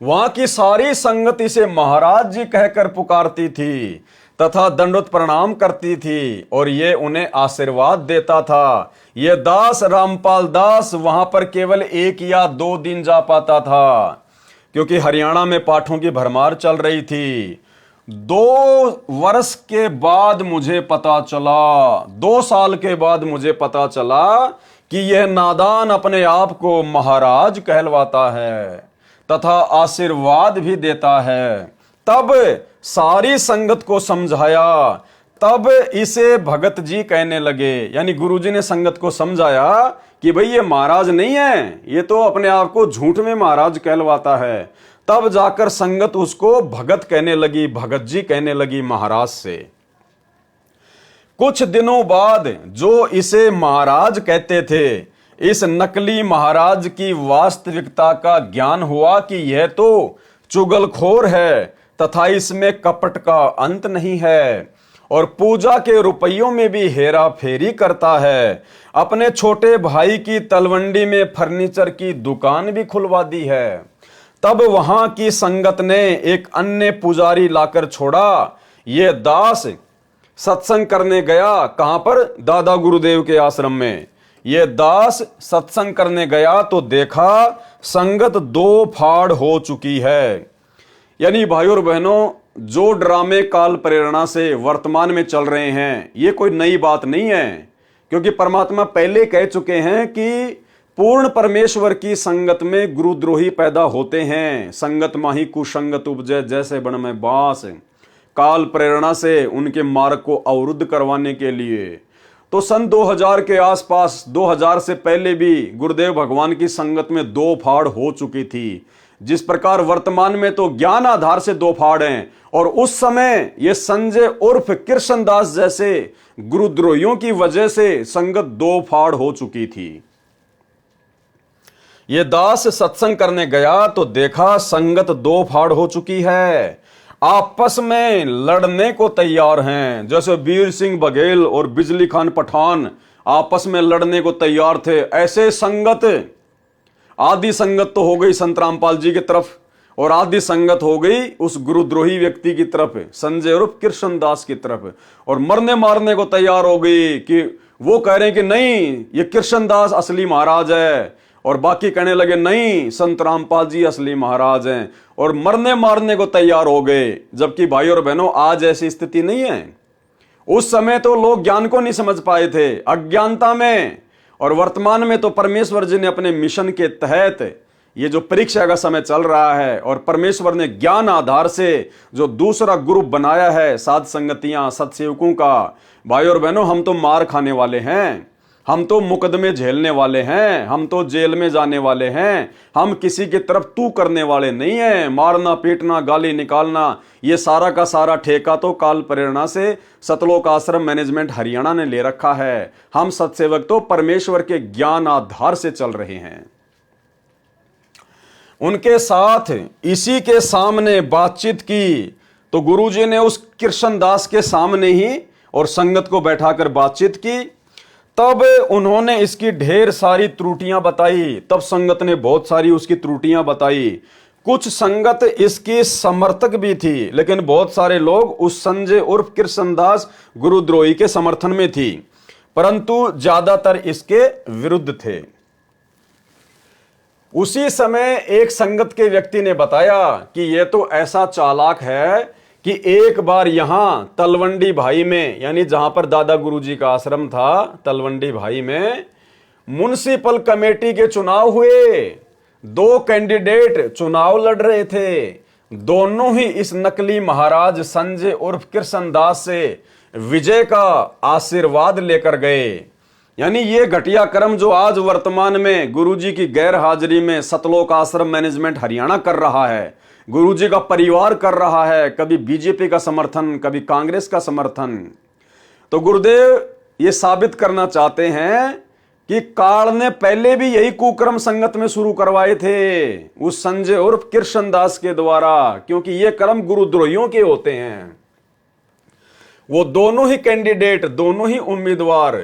वहां की सारी संगत इसे महाराज जी कहकर पुकारती थी तथा दंडवत प्रणाम करती थी और ये उन्हें आशीर्वाद देता था। ये दास रामपाल दास वहां पर केवल 1 या 2 दिन जा पाता था, क्योंकि हरियाणा में पाठों की भरमार चल रही थी। 2 वर्ष के बाद मुझे पता चला, 2 साल के बाद मुझे पता चला कि यह नादान अपने आप को महाराज कहलवाता है तथा आशीर्वाद भी देता है। तब सारी संगत को समझाया, तब इसे भगत जी कहने लगे। यानी गुरुजी ने संगत को समझाया कि भाई ये महाराज नहीं है, ये तो अपने आप को झूठ में महाराज कहलवाता है। तब जाकर संगत उसको भगत कहने लगी, भगत जी कहने लगी महाराज से। कुछ दिनों बाद जो इसे महाराज कहते थे, इस नकली महाराज की वास्तविकता का ज्ञान हुआ कि यह तो चुगलखोर है तथा इसमें कपट का अंत नहीं है, और पूजा के रुपयों में भी हेरा फेरी करता है। अपने छोटे भाई की तलवंडी में फर्नीचर की दुकान भी खुलवा दी है। तब वहां की संगत ने एक अन्य पुजारी लाकर छोड़ा। यह दास सत्संग करने गया, कहां पर? दादा गुरुदेव के आश्रम में। यह दास सत्संग करने गया तो देखा संगत 2 फाड़ हो चुकी है। यानी भाइयों और बहनों, जो ड्रामे काल प्रेरणा से वर्तमान में चल रहे हैं ये कोई नई बात नहीं है, क्योंकि परमात्मा पहले कह चुके हैं कि पूर्ण परमेश्वर की संगत में गुरुद्रोही पैदा होते हैं। संगत माही कुसंगत उपजे जैसे बन में बांस। काल प्रेरणा से उनके मार्ग को अवरुद्ध करवाने के लिए तो सन 2000 के आसपास, 2000 से पहले भी गुरुदेव भगवान की संगत में दो फाड़ हो चुकी थी। जिस प्रकार वर्तमान में तो ज्ञान आधार से दो फाड़ हैं, और उस समय ये संजय उर्फ कृष्णदास जैसे गुरुद्रोहियों की वजह से संगत दो फाड़ हो चुकी थी। ये दास सत्संग करने गया तो देखा संगत दो फाड़ हो चुकी है, आपस में लड़ने को तैयार हैं। जैसे वीर सिंह बघेल और बिजली खान पठान आपस में लड़ने को तैयार थे, ऐसे संगत आदि संगत तो हो गई संत रामपाल जी की तरफ, और आदि संगत हो गई उस गुरुद्रोही व्यक्ति की तरफ, संजय उर्फ कृष्णदास की तरफ, और मरने मारने को तैयार हो गई कि वो कह रहे हैं कि नहीं ये कृष्णदास असली महाराज है, और बाकी कहने लगे नहीं संत रामपाल जी असली महाराज हैं, और मरने मारने को तैयार हो गए। जबकि भाई और बहनों आज ऐसी स्थिति नहीं है। उस समय तो लोग ज्ञान को नहीं समझ पाए थे, अज्ञानता में, और वर्तमान में तो परमेश्वर जी ने अपने मिशन के तहत ये जो परीक्षा का समय चल रहा है, और परमेश्वर ने ज्ञान आधार से जो दूसरा ग्रुप बनाया है साध संगतियां सत्सेवकों का, भाई और बहनों हम तो मार खाने वाले हैं, हम तो मुकदमे झेलने वाले हैं, हम तो जेल में जाने वाले हैं, हम किसी की तरफ तू करने वाले नहीं हैं। मारना पीटना गाली निकालना ये सारा का सारा ठेका तो काल प्रेरणा से सतलोक आश्रम मैनेजमेंट हरियाणा ने ले रखा है। हम सत्सेवक तो परमेश्वर के ज्ञान आधार से चल रहे हैं। उनके साथ इसी के सामने बातचीत की तो गुरुजी ने उस कृष्णदास के सामने ही और संगत को बैठाकर बातचीत की। तब उन्होंने इसकी ढेर सारी त्रुटियां बताई, तब संगत ने बहुत सारी उसकी त्रुटियां बताई। कुछ संगत इसकी समर्थक भी थी, लेकिन बहुत सारे लोग उस संजय उर्फ कृष्णदास गुरुद्रोही के समर्थन में थी, परंतु ज्यादातर इसके विरुद्ध थे। उसी समय एक संगत के व्यक्ति ने बताया कि यह तो ऐसा चालाक है कि एक बार यहां तलवंडी भाई में, यानी जहां पर दादा गुरुजी का आश्रम था, तलवंडी भाई में म्युनिसिपल कमेटी के चुनाव हुए। दो कैंडिडेट चुनाव लड़ रहे थे, दोनों ही इस नकली महाराज संजय उर्फ कृष्णदास से विजय का आशीर्वाद लेकर गए। यानी ये घटिया कर्म जो आज वर्तमान में गुरुजी की गैर हाजिरी में सतलोक आश्रम मैनेजमेंट हरियाणा कर रहा है, गुरुजी का परिवार कर रहा है, कभी बीजेपी का समर्थन, कभी कांग्रेस का समर्थन, तो गुरुदेव ये साबित करना चाहते हैं कि काल ने पहले भी यही कुकर्म संगत में शुरू करवाए थे उस संजय उर्फ कृष्णदास के द्वारा, क्योंकि ये कर्म गुरुद्रोहियों के होते हैं। वो दोनों ही कैंडिडेट, दोनों ही उम्मीदवार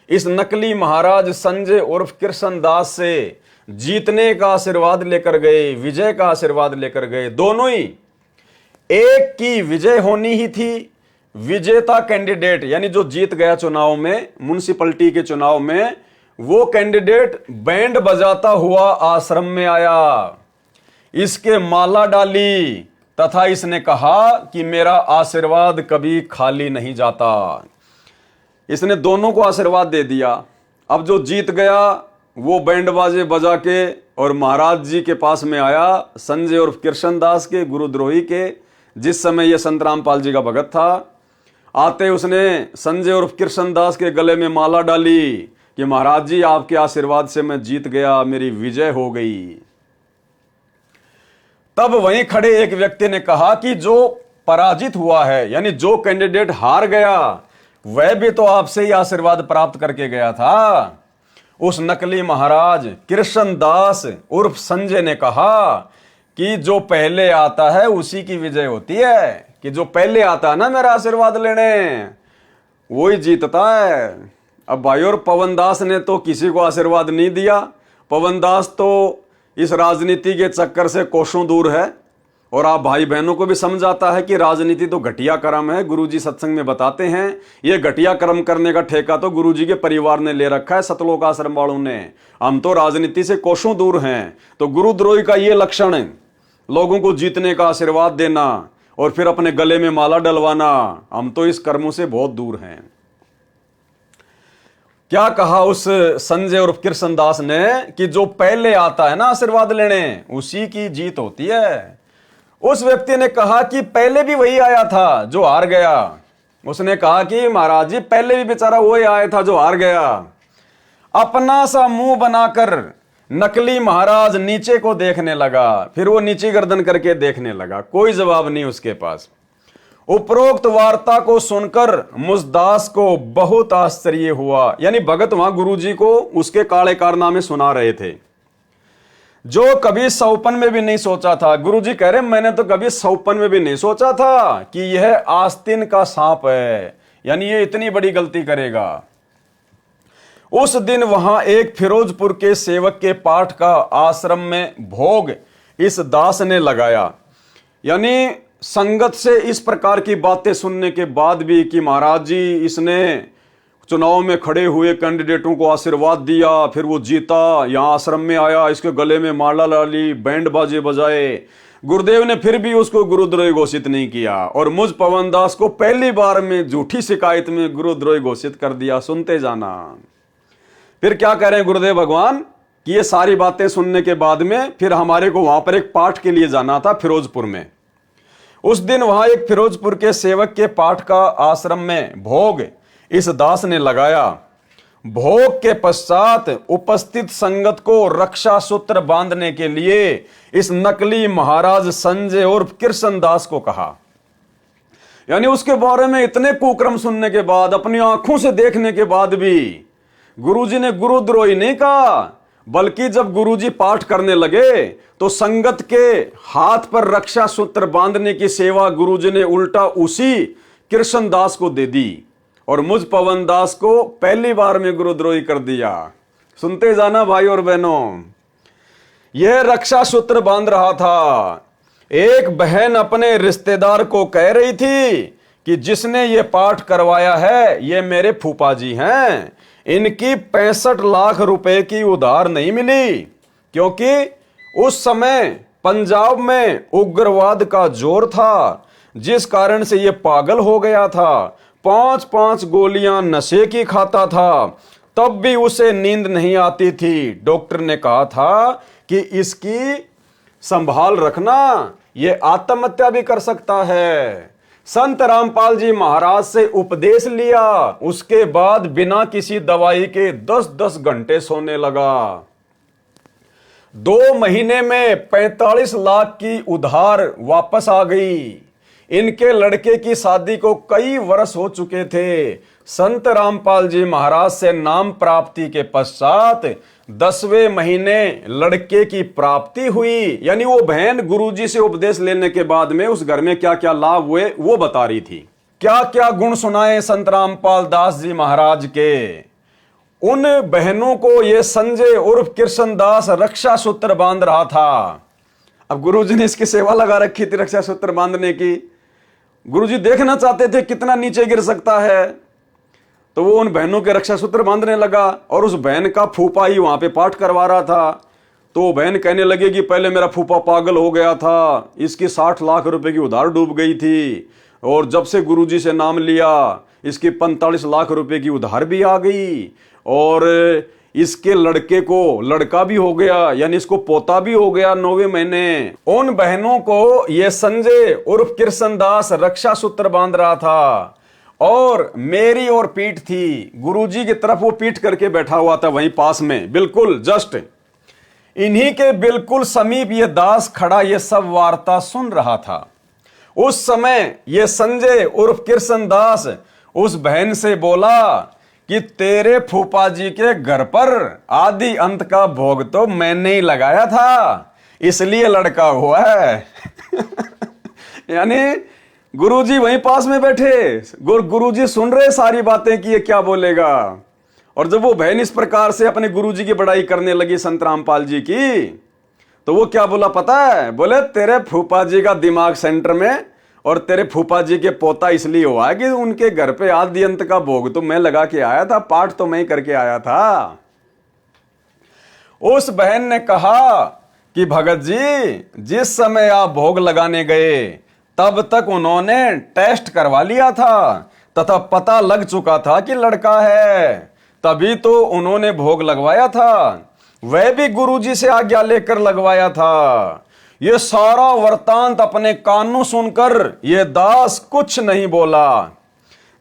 इस नकली महाराज संजय उर्फ कृष्णदास से जीतने का आशीर्वाद लेकर गए, विजय का आशीर्वाद लेकर गए। दोनों ही, एक की विजय होनी ही थी, विजेता कैंडिडेट यानी जो जीत गया चुनाव में, म्युनिसिपैलिटी के चुनाव में, वो कैंडिडेट बैंड बजाता हुआ आश्रम में आया, इसके माला डाली तथा इसने कहा कि मेरा आशीर्वाद कभी खाली नहीं जाता। इसने दोनों को आशीर्वाद दे दिया। अब जो जीत गया वो बैंड बाजे बजा के और महाराज जी के पास में आया, संजय उर्फ कृष्णदास के गुरुद्रोही के, जिस समय ये संत रामपाल जी का भगत था। आते उसने संजय उर्फ कृष्णदास के गले में माला डाली कि महाराज जी आपके आशीर्वाद से मैं जीत गया, मेरी विजय हो गई। तब वहीं खड़े एक व्यक्ति ने कहा कि जो पराजित हुआ है, यानी जो कैंडिडेट हार गया, वह भी तो आपसे ही आशीर्वाद प्राप्त करके गया था। उस नकली महाराज कृष्णदास उर्फ संजय ने कहा कि जो पहले आता है उसी की विजय होती है, कि जो पहले आता है ना मेरा आशीर्वाद लेने, वही जीतता है। अब भाई और पवन दास ने तो किसी को आशीर्वाद नहीं दिया। पवन दास तो इस राजनीति के चक्कर से कोसों दूर है, और आप भाई बहनों को भी समझाता है कि राजनीति तो घटिया कर्म है। गुरुजी सत्संग में बताते हैं ये घटिया कर्म करने का ठेका तो गुरुजी के परिवार ने ले रखा है, सतलोक आश्रम वालों ने। हम तो राजनीति से कोसों दूर हैं। तो गुरुद्रोही का ये लक्षण है, लोगों को जीतने का आशीर्वाद देना और फिर अपने गले में माला डलवाना, हम तो इस कर्मों से बहुत दूर हैं। क्या कहा उस संजय और कृष्णदास ने कि जो पहले आता है ना आशीर्वाद लेने, उसी की जीत होती है। उस व्यक्ति ने कहा कि पहले भी वही आया था जो हार गया। उसने कहा कि महाराज जी पहले भी बेचारा वही आया था जो हार गया। अपना सा मुंह बनाकर नकली महाराज नीचे को देखने लगा, फिर वो नीचे गर्दन करके देखने लगा, कोई जवाब नहीं उसके पास। उपरोक्त वार्ता को सुनकर मुझदास को बहुत आश्चर्य हुआ। यानी भगत वहां गुरुजी को उसके काले कारनामे सुना रहे थे, जो कभी सौपन में भी नहीं सोचा था। गुरुजी कह रहे मैंने तो कभी सौपन में भी नहीं सोचा था कि यह आस्तीन का सांप है, यानी ये इतनी बड़ी गलती करेगा। उस दिन वहां एक फिरोजपुर के सेवक के पाठ का आश्रम में भोग इस दास ने लगाया। यानी संगत से इस प्रकार की बातें सुनने के बाद भी कि महाराज जी इसने चुनाव में खड़े हुए कैंडिडेटों को आशीर्वाद दिया, फिर वो जीता, यहाँ आश्रम में आया, इसके गले में माला डाली, बैंड बाजे बजाए, गुरुदेव ने फिर भी उसको गुरुद्रोही घोषित नहीं किया और मुझ पवन दास को पहली बार में झूठी शिकायत में गुरुद्रोही घोषित कर दिया। सुनते जाना। फिर क्या कह रहे हैं गुरुदेव भगवान कि ये सारी बातें सुनने के बाद में फिर हमारे को वहां पर एक पाठ के लिए जाना था फिरोजपुर में। उस दिन वहां एक फिरोजपुर के सेवक के पाठ का आश्रम में भोग इस दास ने लगाया। भोग के पश्चात उपस्थित संगत को रक्षा सूत्र बांधने के लिए इस नकली महाराज संजय और कृष्णदास को कहा। यानी उसके बारे में इतने कुक्रम सुनने के बाद, अपनी आंखों से देखने के बाद भी गुरुजी ने गुरुद्रोही नहीं कहा, बल्कि जब गुरुजी पाठ करने लगे तो संगत के हाथ पर रक्षा सूत्र बांधने की सेवा गुरुजी ने उल्टा उसी कृष्णदास को दे दी और मुझ पवन दास को पहली बार में गुरुद्रोही कर दिया। सुनते जाना भाई और बहनों, यह रक्षा सूत्र बांध रहा था। एक बहन अपने रिश्तेदार को कह रही थी कि जिसने ये पाठ करवाया है ये मेरे फूफा जी हैं, इनकी 65 लाख रुपए की उधार नहीं मिली, क्योंकि उस समय पंजाब में उग्रवाद का जोर था, जिस कारण से ये पागल हो गया था। 5-5 गोलियां नशे की खाता था, तब भी उसे नींद नहीं आती थी। डॉक्टर ने कहा था कि इसकी संभाल रखना, ये आत्महत्या भी कर सकता है। संत रामपाल जी महाराज से उपदेश लिया, उसके बाद बिना किसी दवाई के 10-10 घंटे सोने लगा। 2 महीने में 45 लाख की उधार वापस आ गई। इनके लड़के की शादी को कई वर्ष हो चुके थे। संत रामपाल जी महाराज से नाम प्राप्ति के पश्चात 10वें महीने लड़के की प्राप्ति हुई। यानी वो बहन गुरुजी से उपदेश लेने के बाद में उस घर में क्या क्या लाभ हुए वो बता रही थी। क्या क्या गुण सुनाए संत रामपाल दास जी महाराज के। उन बहनों को ये संजय उर्फ कृष्णदास रक्षा सूत्र बांध रहा था। अब गुरुजी ने इसकी सेवा लगा रखी थी रक्षा सूत्र बांधने की। गुरुजी देखना चाहते थे कितना नीचे गिर सकता है, तो वो उन बहनों के रक्षा सूत्र बांधने लगा और उस बहन का फूफा ही वहां पे पाठ करवा रहा था। तो वो बहन कहने लगे कि पहले मेरा फूफा पागल हो गया था, इसकी 60 लाख रुपए की उधार डूब गई थी, और जब से गुरुजी से नाम लिया इसकी 45 लाख रुपए की उधार भी आ गई, और इसके लड़के को लड़का भी हो गया, यानी इसको पोता भी हो गया 9वें महीने। उन बहनों को ये संजय उर्फ कृष्णदास रक्षा सूत्र बांध रहा था और मेरी और पीठ थी, गुरुजी की तरफ वो पीठ करके बैठा हुआ था वहीं पास में, बिल्कुल जस्ट इन्हीं के बिल्कुल समीप ये दास खड़ा ये सब वार्ता सुन रहा था। उस समय ये संजय उर्फ कृष्णदास उस बहन से बोला कि तेरे फूफा जी के घर पर आदि अंत का भोग तो मैंने ही लगाया था, इसलिए लड़का हुआ है। यानी गुरुजी वहीं पास में बैठे, गुरुजी सुन रहे सारी बातें कि ये क्या बोलेगा। और जब वो बहन इस प्रकार से अपने गुरुजी की बड़ाई करने लगी संत रामपाल जी की, तो वो क्या बोला पता है? बोले तेरे फूफा जी का दिमाग सेंटर में और तेरे फूफा जी के पोता इसलिए हुआ है कि उनके घर पे आदि अंत का भोग तो मैं लगा के आया था, पाठ तो मैं ही करके आया था। उस बहन ने कहा कि भगत जी जिस समय आप भोग लगाने गए तब तक उन्होंने टेस्ट करवा लिया था तथा पता लग चुका था कि लड़का है, तभी तो उन्होंने भोग लगवाया था। वह भी गुरुजी से आज्ञा लेकर लगवाया था। ये सारा वृतांत अपने कानों सुनकर ये दास कुछ नहीं बोला।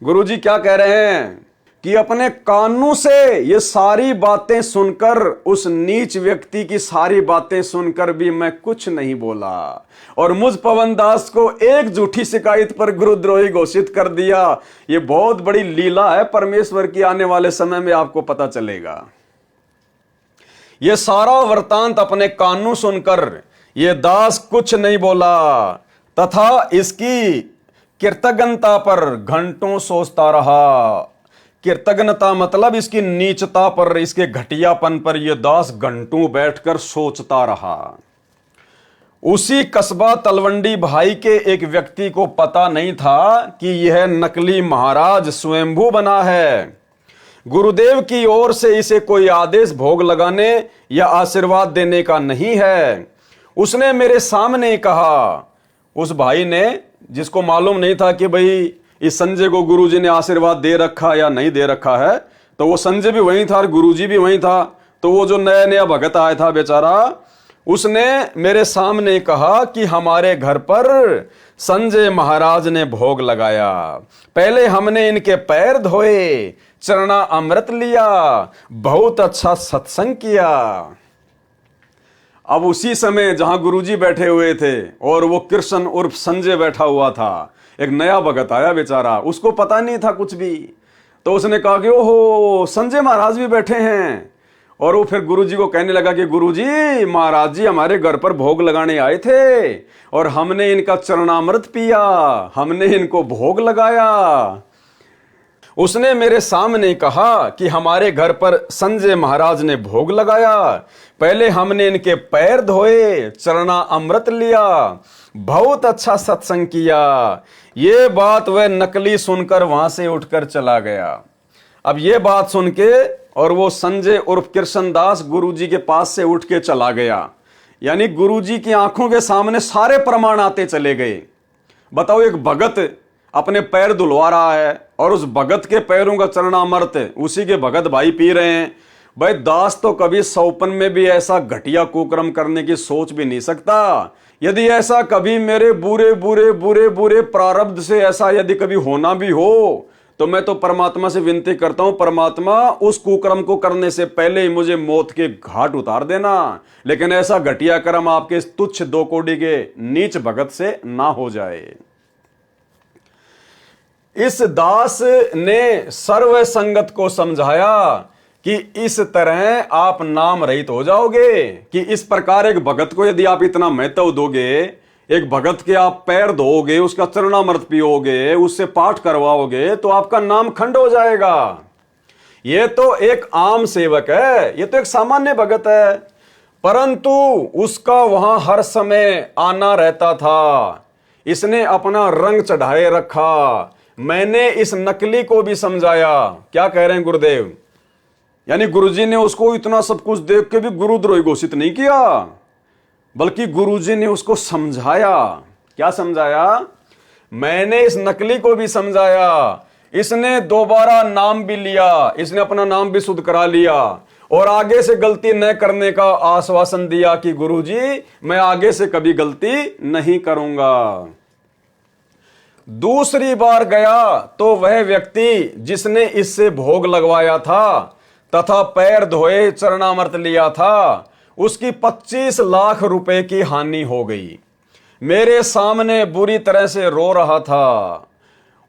गुरुजी क्या कह रहे हैं कि अपने कानों से ये सारी बातें सुनकर, उस नीच व्यक्ति की सारी बातें सुनकर भी मैं कुछ नहीं बोला और मुझ पवन दास को एक झूठी शिकायत पर गुरुद्रोही घोषित कर दिया। ये बहुत बड़ी लीला है परमेश्वर की, आने वाले समय में आपको पता चलेगा। ये सारा वृतांत अपने कानों सुनकर ये दास कुछ नहीं बोला तथा इसकी कृतज्ञता पर घंटों सोचता रहा। कृतज्ञता मतलब इसकी नीचता पर, इसके घटियापन पर यह दास घंटों बैठकर सोचता रहा। उसी कस्बा तलवंडी भाई के एक व्यक्ति को पता नहीं था कि यह नकली महाराज स्वयंभू बना है। गुरुदेव की ओर से इसे कोई आदेश भोग लगाने या आशीर्वाद देने का नहीं है। उसने मेरे सामने कहा, उस भाई ने, जिसको मालूम नहीं था कि भाई इस संजय को गुरुजी ने आशीर्वाद दे रखा या नहीं दे रखा है, तो वो संजय भी वहीं था और गुरुजी भी वहीं था। तो वो जो नया नया भगत आया था बेचारा, उसने मेरे सामने कहा कि हमारे घर पर संजय महाराज ने भोग लगाया। पहले हमने इनके पैर धोए, चरणा अमृत लिया, बहुत अच्छा सत्संग किया। अब उसी समय जहां गुरुजी बैठे हुए थे और वो कृष्ण उर्फ संजय बैठा हुआ था, एक नया भगत आया बेचारा, उसको पता नहीं था कुछ भी। तो उसने कहा कि ओहो, संजय महाराज भी बैठे हैं। और वो फिर गुरुजी को कहने लगा कि गुरुजी, महाराज जी हमारे घर पर भोग लगाने आए थे और हमने इनका चरणामृत पिया, हमने इनको भोग लगाया। उसने मेरे सामने कहा कि हमारे घर पर संजय महाराज ने भोग लगाया, पहले हमने इनके पैर धोए, चरणा अमृत लिया, बहुत अच्छा सत्संग किया। ये बात वह नकली सुनकर वहां से उठकर चला गया। अब ये बात सुन के और वो संजय उर्फ कृष्णदास गुरुजी के पास से उठ के चला गया। यानी गुरुजी की आंखों के सामने सारे प्रमाण आते चले गए। बताओ, एक भगत अपने पैर धुलवा रहा है और उस भगत के पैरों का चरणामृत उसी के भगत भाई पी रहे हैं। भाई दास तो कभी सौपन में भी ऐसा घटिया कुकर्म करने की सोच भी नहीं सकता। यदि ऐसा कभी मेरे बुरे बुरे बुरे बुरे प्रारब्ध से ऐसा यदि कभी होना भी हो, तो मैं तो परमात्मा से विनती करता हूं, परमात्मा उस कुकर्म को करने से पहले ही मुझे मौत के घाट उतार देना। लेकिन ऐसा घटिया कर्म आपके इस तुच्छ दो कोड़ी के नीच भगत से ना हो जाए। इस दास ने सर्व संगत को समझाया कि इस तरह आप नाम रहित हो जाओगे, कि इस प्रकार एक भगत को यदि आप इतना महत्व दोगे, एक भगत के आप पैर धोओगे, उसका चरणामृत पियोगे, उससे पाठ करवाओगे, तो आपका नाम खंड हो जाएगा। ये तो एक आम सेवक है, ये तो एक सामान्य भगत है, परंतु उसका वहां हर समय आना रहता था। इसने अपना रंग चढ़ाए रखा। मैंने इस नकली को भी समझाया। क्या कह रहे हैं गुरुदेव? यानी गुरुजी ने उसको इतना सब कुछ देख के भी गुरुद्रोही घोषित नहीं किया, बल्कि गुरुजी ने उसको समझाया। क्या समझाया? मैंने इस नकली को भी समझाया। इसने दोबारा नाम भी लिया, इसने अपना नाम भी शुद्ध करा लिया और आगे से गलती न करने का आश्वासन दिया कि गुरुजी मैं आगे से कभी गलती नहीं करूंगा। दूसरी बार गया तो वह व्यक्ति जिसने इससे भोग लगवाया था तथा पैर धोए चरणामृत लिया था, उसकी 25 लाख रुपए की हानि हो गई। मेरे सामने बुरी तरह से रो रहा था।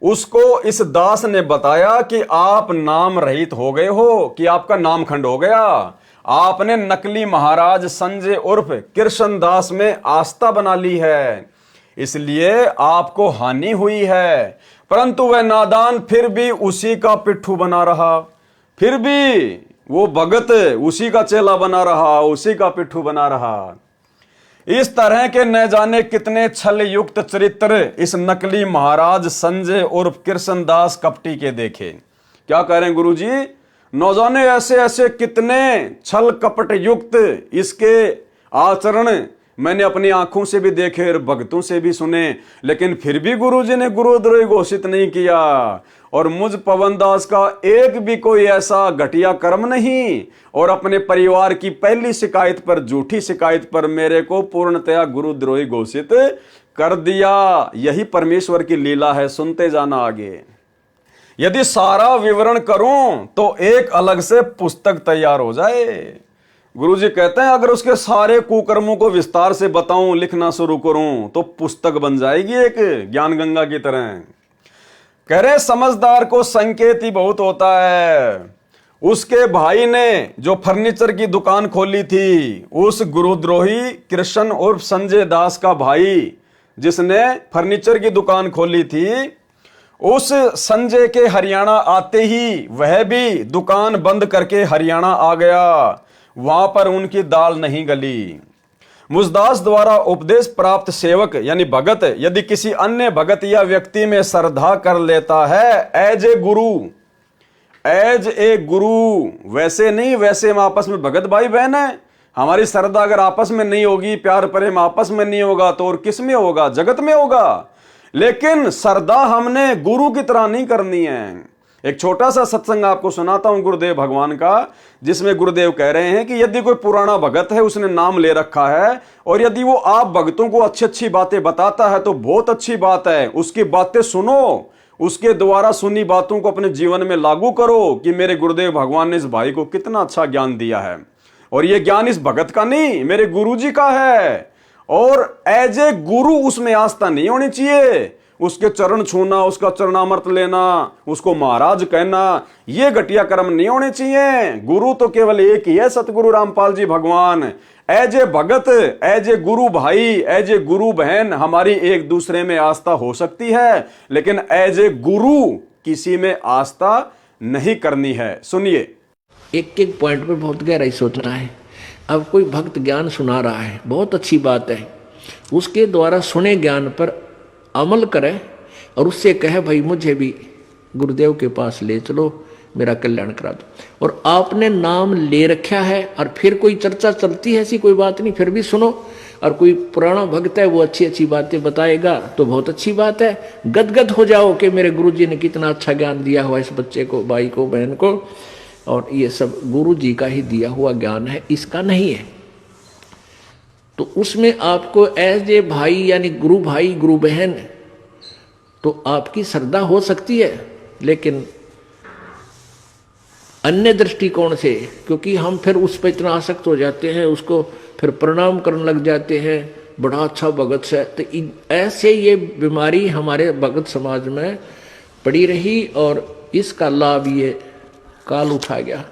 उसको इस दास ने बताया कि आप नाम रहित हो गए हो, कि आपका नाम खंड हो गया। आपने नकली महाराज संजय उर्फ कृष्णदास में आस्था बना ली है, इसलिए आपको हानि हुई है। परंतु वह नादान फिर भी उसी का पिट्ठू बना रहा, फिर भी वो भगत उसी का चेला बना रहा, उसी का पिट्ठू बना रहा। इस तरह के न जाने कितने छल युक्त चरित्र इस नकली महाराज संजय उर्फ कृष्णदास कपटी के देखे। क्या कह रहे हैं गुरुजी? न जाने ऐसे ऐसे कितने छल कपट युक्त इसके आचरण मैंने अपनी आंखों से भी देखे और भक्तों से भी सुने, लेकिन फिर भी गुरुजी ने गुरुद्रोही घोषित नहीं किया। और मुझ पवनदास का एक भी कोई ऐसा घटिया कर्म नहीं, और अपने परिवार की पहली शिकायत पर, झूठी शिकायत पर मेरे को पूर्णतया गुरुद्रोही घोषित कर दिया। यही परमेश्वर की लीला है। सुनते जाना आगे। यदि सारा विवरण करूं तो एक अलग से पुस्तक तैयार हो जाए। गुरुजी कहते हैं अगर उसके सारे कुकर्मों को विस्तार से बताऊं, लिखना शुरू करूं, तो पुस्तक बन जाएगी एक ज्ञान गंगा की तरह। कह रहे समझदार को संकेत ही बहुत होता है। उसके भाई ने जो फर्नीचर की दुकान खोली थी, उस गुरुद्रोही कृष्ण और संजय दास का भाई जिसने फर्नीचर की दुकान खोली थी, उस संजय के हरियाणा आते ही वह भी दुकान बंद करके हरियाणा आ गया। वहां पर उनकी दाल नहीं गली। मुझदास द्वारा उपदेश प्राप्त सेवक यानी भगत यदि किसी अन्य भगत या व्यक्ति में श्रद्धा कर लेता है, एज ए गुरु, वैसे नहीं, वैसे हम आपस में भगत भाई बहन है। हमारी श्रद्धा अगर आपस में नहीं होगी, प्यार प्रेम आपस में नहीं होगा, तो और किस में होगा? जगत में होगा। लेकिन श्रद्धा हमने गुरु की तरह नहीं करनी है। एक छोटा सा सत्संग आपको सुनाता हूं गुरुदेव भगवान का, जिसमें गुरुदेव कह रहे हैं कि यदि कोई पुराना भगत है, उसने नाम ले रखा है, और यदि वो आप भक्तों को अच्छी अच्छी बातें बताता है तो बहुत अच्छी बात है। उसकी बातें सुनो, उसके द्वारा सुनी बातों को अपने जीवन में लागू करो कि मेरे गुरुदेव भगवान ने इस भाई को कितना अच्छा ज्ञान दिया है, और ये ज्ञान इस भगत का नहीं, मेरे गुरुजी का है। और एज ए गुरु उसमें आस्था नहीं होनी चाहिए। उसके चरण छूना, उसका चरणामृत लेना, उसको महाराज कहना, ये घटिया कर्म नहीं होने चाहिए। गुरु तो केवल एक ही है, सतगुरु रामपाल जी भगवान। As a Bhagat, as a गुरु भाई, एज ए गुरु बहन, हमारी एक दूसरे में आस्था हो सकती है, लेकिन एज ए गुरु किसी में आस्था नहीं करनी है। सुनिए, एक एक पॉइंट पर बहुत गहराई सोचना है। अब कोई भक्त ज्ञान सुना रहा है, बहुत अच्छी बात है, उसके द्वारा सुने ज्ञान पर अमल करे और उससे कहे भाई मुझे भी गुरुदेव के पास ले चलो, मेरा कल्याण करा दो। और आपने नाम ले रखा है और फिर कोई चर्चा चलती है, ऐसी कोई बात नहीं, फिर भी सुनो। और कोई पुराना भक्त है, वो अच्छी अच्छी बातें बताएगा तो बहुत अच्छी बात है। गदगद हो जाओ कि मेरे गुरुजी ने कितना अच्छा ज्ञान दिया हुआ इस बच्चे को, भाई को, बहन को, और ये सब गुरु जी का ही दिया हुआ ज्ञान है, इसका नहीं है। तो उसमें आपको एज ए भाई यानी गुरु भाई गुरु बहन तो आपकी श्रद्धा हो सकती है, लेकिन अन्य दृष्टिकोण से, क्योंकि हम फिर उस पर इतना आसक्त हो जाते हैं, उसको फिर प्रणाम करने लग जाते हैं, बड़ा अच्छा भगत है। तो ऐसे ये बीमारी हमारे भगत समाज में पड़ी रही और इसका लाभ ये काल उठा गया।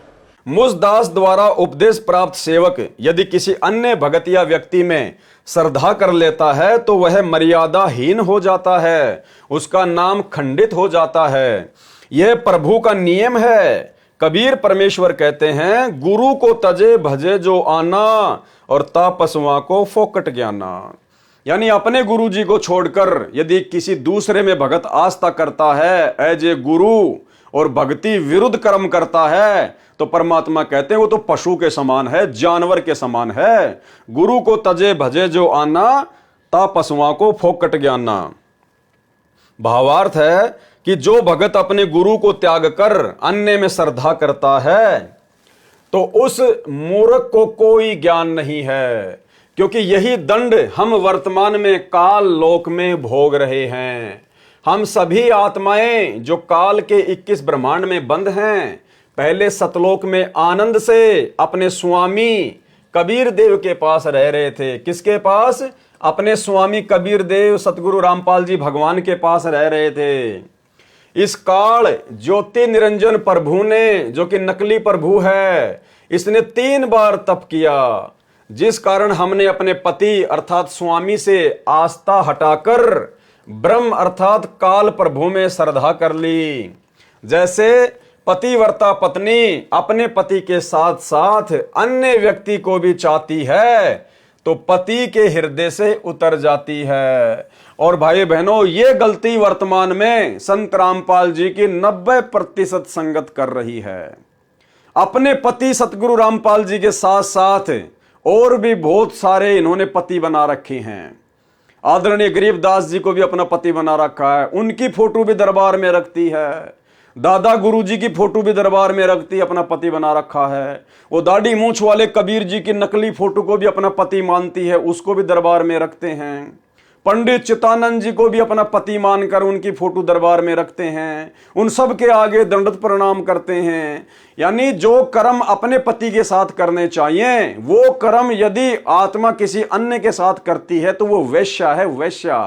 मुझदास द्वारा उपदेश प्राप्त सेवक यदि किसी अन्य भगत या व्यक्ति में श्रद्धा कर लेता है तो वह मर्यादाहीन हो जाता है, उसका नाम खंडित हो जाता है। यह प्रभु का नियम है। कबीर परमेश्वर कहते हैं, गुरु को तजे भजे जो आना और तापसुआ को फोकट ज्ञाना। यानी अपने गुरु जी को छोड़कर यदि किसी दूसरे में भगत आस्था करता है एज ए गुरु और भक्ति विरुद्ध कर्म करता है, तो परमात्मा कहते हैं वो तो पशु के समान है, जानवर के समान है। गुरु को तजे भजे जो आना, ता पशुओं को फोकट ज्ञाना। भावार्थ है कि जो भगत अपने गुरु को त्याग कर अन्य में श्रद्धा करता है तो उस मूर्ख को कोई ज्ञान नहीं है, क्योंकि यही दंड हम वर्तमान में काल लोक में भोग रहे हैं। हम सभी आत्माएं जो काल के 21 ब्रह्मांड में बंद हैं, पहले सतलोक में आनंद से अपने स्वामी कबीर देव के पास रह रहे थे। किसके पास? अपने स्वामी कबीर देव सतगुरु रामपाल जी भगवान के पास रह रहे थे। इस काल ज्योति निरंजन प्रभु ने, जो कि नकली प्रभु है, इसने 3 बार तप किया, जिस कारण हमने अपने पति अर्थात स्वामी से आस्था हटाकर ब्रह्म अर्थात काल प्रभु में श्रद्धा कर ली। जैसे पतिव्रता पत्नी अपने पति के साथ साथ अन्य व्यक्ति को भी चाहती है तो पति के हृदय से उतर जाती है। और भाई बहनों, ये गलती वर्तमान में संत रामपाल जी की 90% संगत कर रही है। अपने पति सतगुरु रामपाल जी के साथ साथ और भी बहुत सारे इन्होंने पति बना रखे हैं। आदरणीय गरीबदास जी को भी अपना पति बना रखा है, उनकी फोटो भी दरबार में रखती है। दादा गुरु जी की फोटो भी दरबार में रखती, अपना पति बना रखा है। वो दाढ़ी मूंछ वाले कबीर जी की नकली फोटो को भी अपना पति मानती है, उसको भी दरबार में रखते हैं। पंडित चित्तानंद जी को भी अपना पति मानकर उनकी फोटो दरबार में रखते हैं। उन सब के आगे दंडवत प्रणाम करते हैं। यानी जो कर्म अपने पति के साथ करने चाहिए, वो कर्म यदि आत्मा किसी अन्य के साथ करती है तो वो वैश्या है, वैश्या।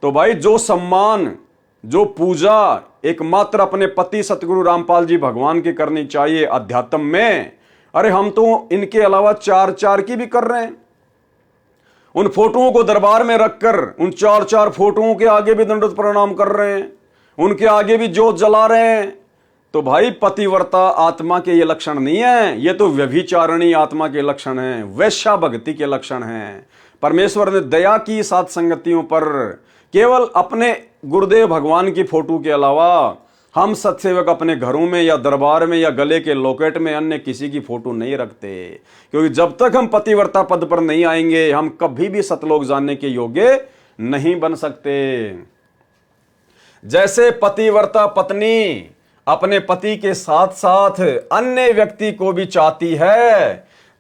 तो भाई जो सम्मान, जो पूजा एकमात्र अपने पति सतगुरु रामपाल जी भगवान की करनी चाहिए अध्यात्म में, अरे हम तो इनके अलावा चार चार की भी कर रहे हैं। उन फोटोओं को दरबार में रखकर उन चार चार फोटोओं के आगे भी दंडवत प्रणाम कर रहे हैं, उनके आगे भी जोत जला रहे हैं। तो भाई पतिव्रता आत्मा के ये लक्षण नहीं है, ये तो व्यभिचारिणी आत्मा के लक्षण हैं, वैश्या भक्ति के लक्षण हैं। परमेश्वर ने दया की सात संगतियों पर। केवल अपने गुरुदेव भगवान की फोटो के अलावा हम सत्सेवक अपने घरों में या दरबार में या गले के लॉकेट में अन्य किसी की फोटो नहीं रखते, क्योंकि जब तक हम पतिव्रता पद पर नहीं आएंगे हम कभी भी सतलोक जाने के योग्य नहीं बन सकते। जैसे पतिव्रता पत्नी अपने पति के साथ साथ अन्य व्यक्ति को भी चाहती है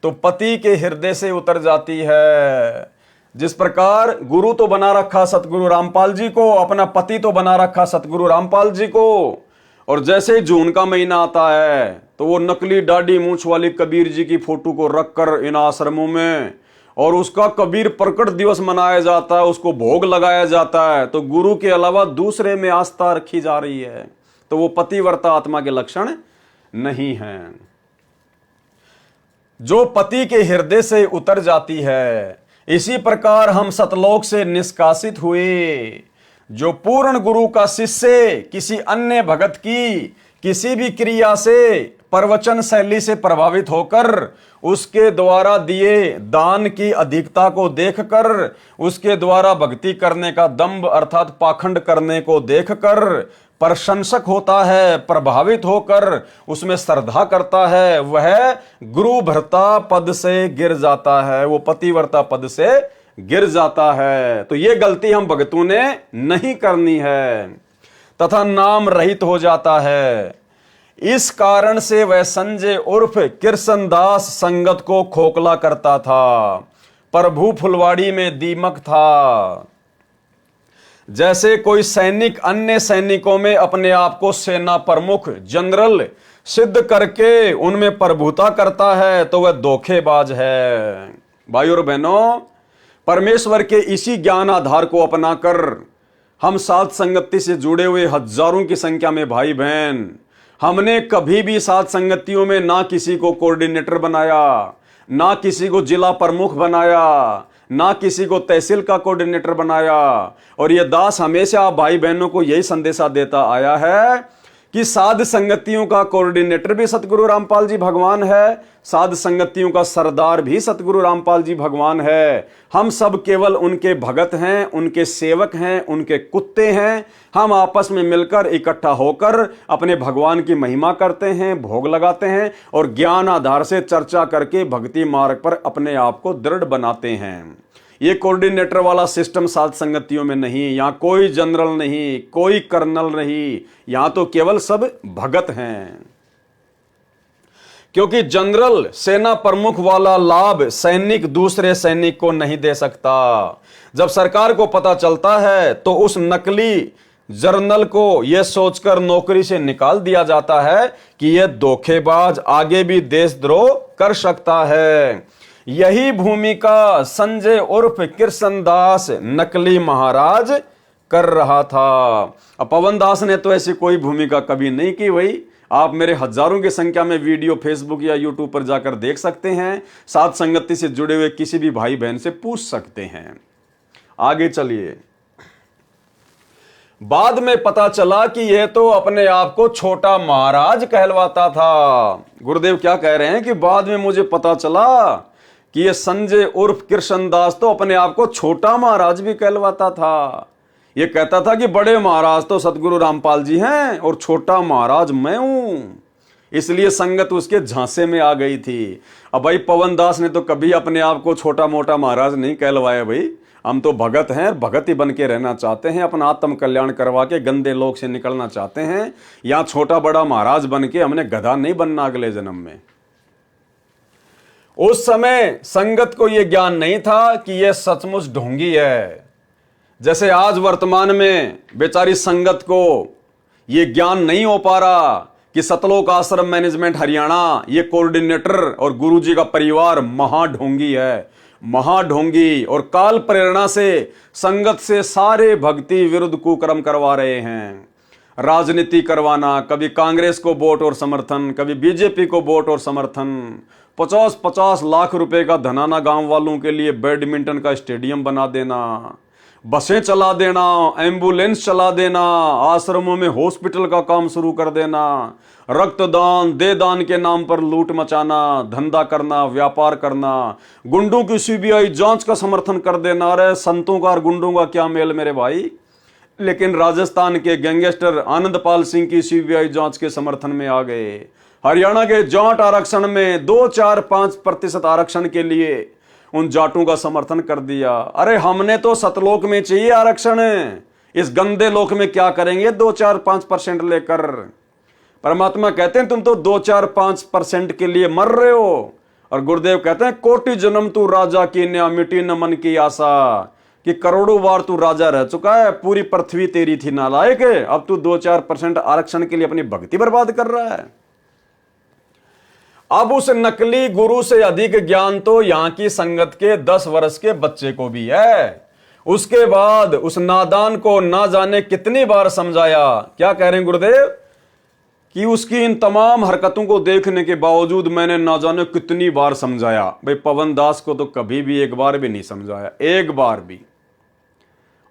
तो पति के हृदय से उतर जाती है। जिस प्रकार गुरु तो बना रखा सतगुरु रामपाल जी को, अपना पति तो बना रखा सतगुरु रामपाल जी को, और जैसे जून का महीना आता है तो वो नकली दाढ़ी मूंछ वाली कबीर जी की फोटो को रखकर इन आश्रमों में और उसका कबीर प्रकट दिवस मनाया जाता है, उसको भोग लगाया जाता है, तो गुरु के अलावा दूसरे में आस्था रखी जा रही है। तो वो पतिव्रता आत्मा के लक्षण नहीं हैं। जो पति के हृदय से उतर जाती है, इसी प्रकार हम सतलोक से निष्कासित हुए। जो पूर्ण गुरु का शिष्य किसी अन्य भगत की किसी भी क्रिया से, प्रवचन शैली से प्रभावित होकर उसके द्वारा दिए दान की अधिकता को देखकर, उसके द्वारा भक्ति करने का दंभ अर्थात पाखंड करने को देखकर प्रशंसक होता है, प्रभावित होकर उसमें श्रद्धा करता है, वह गुरु भर्ता पद से गिर जाता है, वो पतिव्रता पद से गिर जाता है। तो ये गलती हम भक्तों ने नहीं करनी है तथा नाम रहित हो जाता है। इस कारण से वह संजय उर्फ कृष्णदास संगत को खोखला करता था, प्रभु फुलवाड़ी में दीमक था। जैसे कोई सैनिक अन्य सैनिकों में अपने आप को सेना प्रमुख जनरल सिद्ध करके उनमें प्रभुता करता है तो वह धोखेबाज है। भाइयों और बहनों, परमेश्वर के इसी ज्ञान आधार को अपनाकर हम साध संगति से जुड़े हुए हजारों की संख्या में भाई बहन, हमने कभी भी साध संगतियों में ना किसी को कोऑर्डिनेटर बनाया, ना किसी को जिला प्रमुख बनाया, ना किसी को तहसील का कोऑर्डिनेटर बनाया। और ये दास हमेशा भाई बहनों को यही संदेशा देता आया है कि साध संगतियों का कोऑर्डिनेटर भी सतगुरु रामपाल जी भगवान है, साध संगतियों का सरदार भी सतगुरु रामपाल जी भगवान है। हम सब केवल उनके भगत हैं, उनके सेवक हैं, उनके कुत्ते हैं। हम आपस में मिलकर इकट्ठा होकर अपने भगवान की महिमा करते हैं, भोग लगाते हैं और ज्ञान आधार से चर्चा करके भक्ति मार्ग पर अपने आप को दृढ़ बनाते हैं। ये कोऑर्डिनेटर वाला सिस्टम साध संगतियों में नहीं। यहाँ कोई जनरल नहीं, कोई कर्नल नहीं, यहाँ तो केवल सब भगत हैं। क्योंकि जनरल सेना प्रमुख वाला लाभ सैनिक दूसरे सैनिक को नहीं दे सकता। जब सरकार को पता चलता है तो उस नकली जर्नल को यह सोचकर नौकरी से निकाल दिया जाता है कि यह धोखेबाज आगे भी देशद्रोह कर सकता है। यही भूमिका संजय उर्फ कृष्णदास नकली महाराज कर रहा था। अब पवन दास ने तो ऐसी कोई भूमिका कभी नहीं की। वही आप मेरे हजारों की संख्या में वीडियो फेसबुक या यूट्यूब पर जाकर देख सकते हैं। साध संगति से जुड़े हुए किसी भी भाई बहन से पूछ सकते हैं। आगे चलिए। बाद में पता चला कि यह तो अपने आप को छोटा महाराज कहलवाता था। गुरुदेव क्या कह रहे हैं कि बाद में मुझे पता चला कि यह संजय उर्फ कृष्णदास तो अपने आप को छोटा महाराज भी कहलवाता था। यह कहता था कि बड़े महाराज तो सतगुरु रामपाल जी हैं और छोटा महाराज मैं हूं। इसलिए संगत उसके झांसे में आ गई थी। अब भाई पवन दास ने तो कभी अपने आप को छोटा मोटा महाराज नहीं कहलवाया भाई, हम तो भगत हैं, भगत ही बन के रहना चाहते हैं, अपना आत्म कल्याण करवा के गंदे लोक से निकलना चाहते हैं। यहां छोटा बड़ा महाराज बन के हमने गधा नहीं बनना अगले जन्म में। उस समय संगत को यह ज्ञान नहीं था कि यह सचमुच ढोंगी है। जैसे आज वर्तमान में बेचारी संगत को यह ज्ञान नहीं हो पा रहा कि सतलोक आश्रम मैनेजमेंट हरियाणा ये कोऑर्डिनेटर और गुरुजी का परिवार महाढोंगी है, महाढोंगी, और काल प्रेरणा से संगत से सारे भक्ति विरुद्ध कुकर्म करवा रहे हैं। राजनीति करवाना, कभी कांग्रेस को वोट और समर्थन, कभी बीजेपी को वोट और समर्थन, 50-50 लाख रुपए का धनाना गांव वालों के लिए बैडमिंटन का स्टेडियम बना देना, बसें चला देना, एम्बुलेंस चला देना, आश्रमों में हॉस्पिटल का काम शुरू कर देना, रक्तदान दे दान के नाम पर लूट मचाना, धंधा करना, व्यापार करना, गुंडों की सीबीआई जांच का समर्थन कर देना। अरे संतों का और गुंडों का क्या मेल मेरे भाई। लेकिन राजस्थान के गैंगस्टर आनंदपाल सिंह की सीबीआई जांच के समर्थन में आ गए। हरियाणा के जाट आरक्षण में 2-4-5% आरक्षण के लिए उन जाटों का समर्थन कर दिया। अरे हमने तो सतलोक में चाहिए आरक्षण, इस गंदे लोक में क्या करेंगे 2-4-5% लेकर। परमात्मा कहते हैं तुम तो 2-4-5% के लिए मर रहे हो, और गुरुदेव कहते हैं कोटि जन्म तू राजा की न्या मिटी न मन की आशा, कि करोड़ों बार तू राजा रह चुका है, पूरी पृथ्वी तेरी थी नालायक, अब तू 2-4% आरक्षण के लिए अपनी भक्ति बर्बाद कर रहा है। अब उस नकली गुरु से अधिक ज्ञान तो यहां की संगत के 10 वर्ष के बच्चे को भी है। उसके बाद उस नादान को ना जाने कितनी बार समझाया। क्या कह रहे हैं गुरुदेव कि उसकी इन तमाम हरकतों को देखने के बावजूद मैंने ना जाने कितनी बार समझाया। भाई पवन दास को तो कभी भी एक बार भी नहीं समझाया, एक बार भी।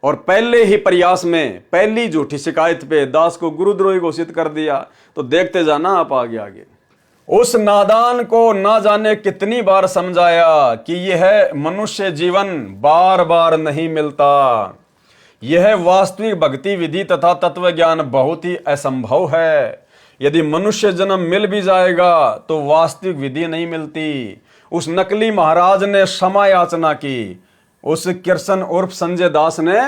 और पहले ही प्रयास में पहली झूठी शिकायत पे दास को गुरुद्रोही घोषित कर दिया। तो देखते जाना आप आगे आगे। उस नादान को ना जाने कितनी बार समझाया कि यह मनुष्य जीवन बार बार नहीं मिलता, यह वास्तविक भक्ति विधि तथा तत्व ज्ञान बहुत ही असंभव है। यदि मनुष्य जन्म मिल भी जाएगा तो वास्तविक विधि नहीं मिलती। उस नकली महाराज ने क्षमा याचना की। उस कृष्ण उर्फ संजय दास ने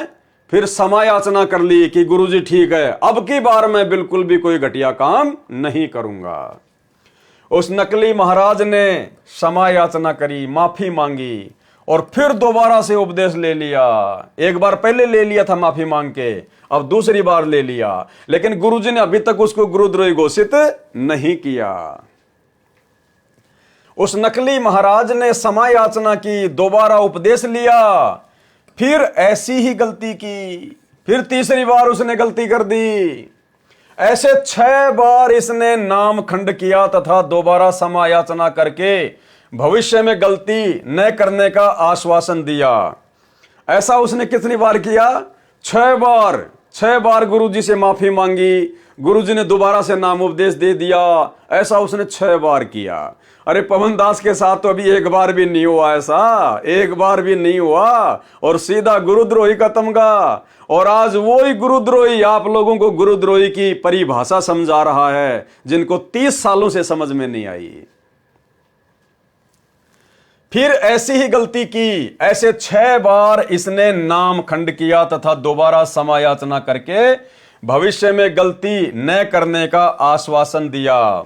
फिर क्षमा याचना कर ली कि गुरुजी ठीक है, अब की बार मैं बिल्कुल भी कोई घटिया काम नहीं करूंगा। उस नकली महाराज ने क्षमा याचना करी, माफी मांगी, और फिर दोबारा से उपदेश ले लिया। एक बार पहले ले लिया था माफी मांग के, अब दूसरी बार ले लिया, लेकिन गुरुजी ने अभी तक उसको गुरुद्रोही घोषित नहीं किया। उस नकली महाराज ने क्षमा याचना की, दोबारा उपदेश लिया, फिर ऐसी ही गलती की, फिर तीसरी बार उसने गलती कर दी। ऐसे 6 बार इसने नाम खंड किया तथा दोबारा क्षमा याचना करके भविष्य में गलती न करने का आश्वासन दिया। ऐसा उसने कितनी बार किया? 6 बार। 6 बार गुरुजी से माफी मांगी, गुरुजी ने दोबारा से नाम उपदेश दे दिया। ऐसा उसने 6 बार किया। अरे पवन दास के साथ तो अभी एक बार भी नहीं हुआ, ऐसा एक बार भी नहीं हुआ, और सीधा गुरुद्रोही का तमगा। और आज वही गुरुद्रोही आप लोगों को गुरुद्रोही की परिभाषा समझा रहा है, जिनको 30 सालों से समझ में नहीं आई। फिर ऐसी ही गलती की, ऐसे 6 बार इसने नाम खंड किया तथा दोबारा क्षमा याचना करके भविष्य में गलती न करने का आश्वासन दिया।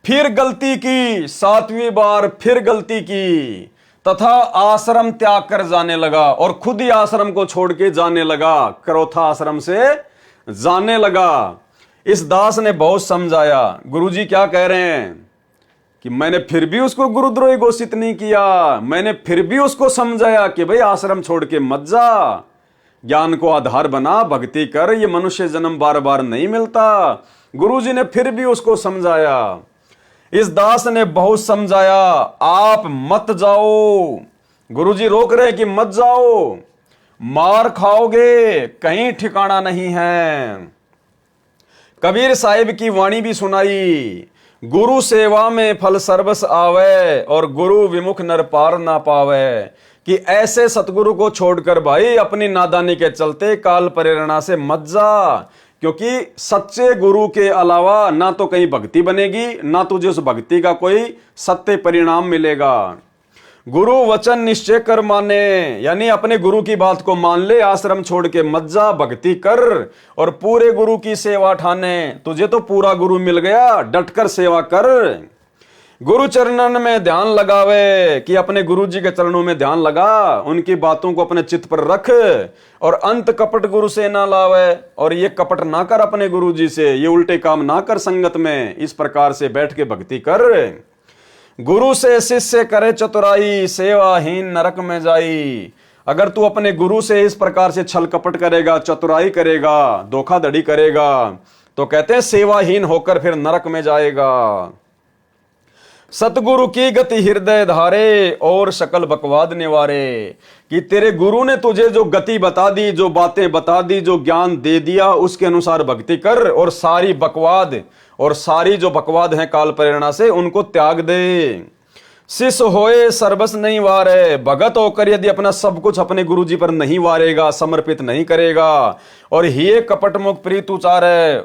फिर गलती की, 7वीं बार फिर गलती की तथा आश्रम त्याग कर जाने लगा, और खुद ही आश्रम को छोड़ के जाने लगा, करोथा आश्रम से जाने लगा। इस दास ने बहुत समझाया। गुरुजी क्या कह रहे हैं कि मैंने फिर भी उसको गुरुद्रोही घोषित नहीं किया, मैंने फिर भी उसको समझाया कि भाई आश्रम छोड़ के मत जा, ज्ञान को आधार बना, भक्ति कर, ये मनुष्य जन्म बार बार नहीं मिलता। गुरुजी ने फिर भी उसको समझाया। इस दास ने बहुत समझाया, आप मत जाओ, गुरुजी रोक रहे कि मत जाओ, मार खाओगे, कहीं ठिकाना नहीं है। कबीर साहिब की वाणी भी सुनाई, गुरु सेवा में फल सर्वस आवे, और गुरु विमुख नर पार ना पावे, कि ऐसे सतगुरु को छोड़कर भाई अपनी नादानी के चलते काल प्रेरणा से मत जा, क्योंकि सच्चे गुरु के अलावा ना तो कहीं भक्ति बनेगी, ना तुझे उस भक्ति का कोई सत्य परिणाम मिलेगा। गुरु वचन निश्चय कर माने, यानी अपने गुरु की बात को मान ले, आश्रम छोड़ के मत जा, भक्ति कर और पूरे गुरु की सेवा ठाने। तुझे तो पूरा गुरु मिल गया, डटकर सेवा कर। गुरु चरणन में ध्यान लगावे, कि अपने गुरु जी के चरणों में ध्यान लगा, उनकी बातों को अपने चित्त पर रख और अंत कपट गुरु से ना लावे। और ये कपट ना कर अपने गुरु जी से, ये उल्टे काम ना कर संगत में, इस प्रकार से बैठ के भक्ति कर। गुरु से शिष्य करे चतुराई, सेवाहीन नरक में जाई। अगर तू अपने गुरु से इस प्रकार से छल कपट करेगा, चतुराई करेगा, धोखाधड़ी करेगा, तो कहते हैं सेवाहीन होकर फिर नरक में जाएगा। सतगुरु की गति हृदय धारे और सकल बकवाद निवारे, कि तेरे गुरु ने तुझे जो गति बता दी, जो बातें बता दी, जो ज्ञान दे दिया, उसके अनुसार भक्ति कर और सारी बकवाद और सारी जो बकवाद है काल प्रेरणा से, उनको त्याग दे। शिष्य होए सर्वस नहीं वारे, भगत होकर यदि अपना सब कुछ अपने गुरु जी पर नहीं वारेगा, समर्पित नहीं करेगा और ये कपट मुख प्रीत उचारे,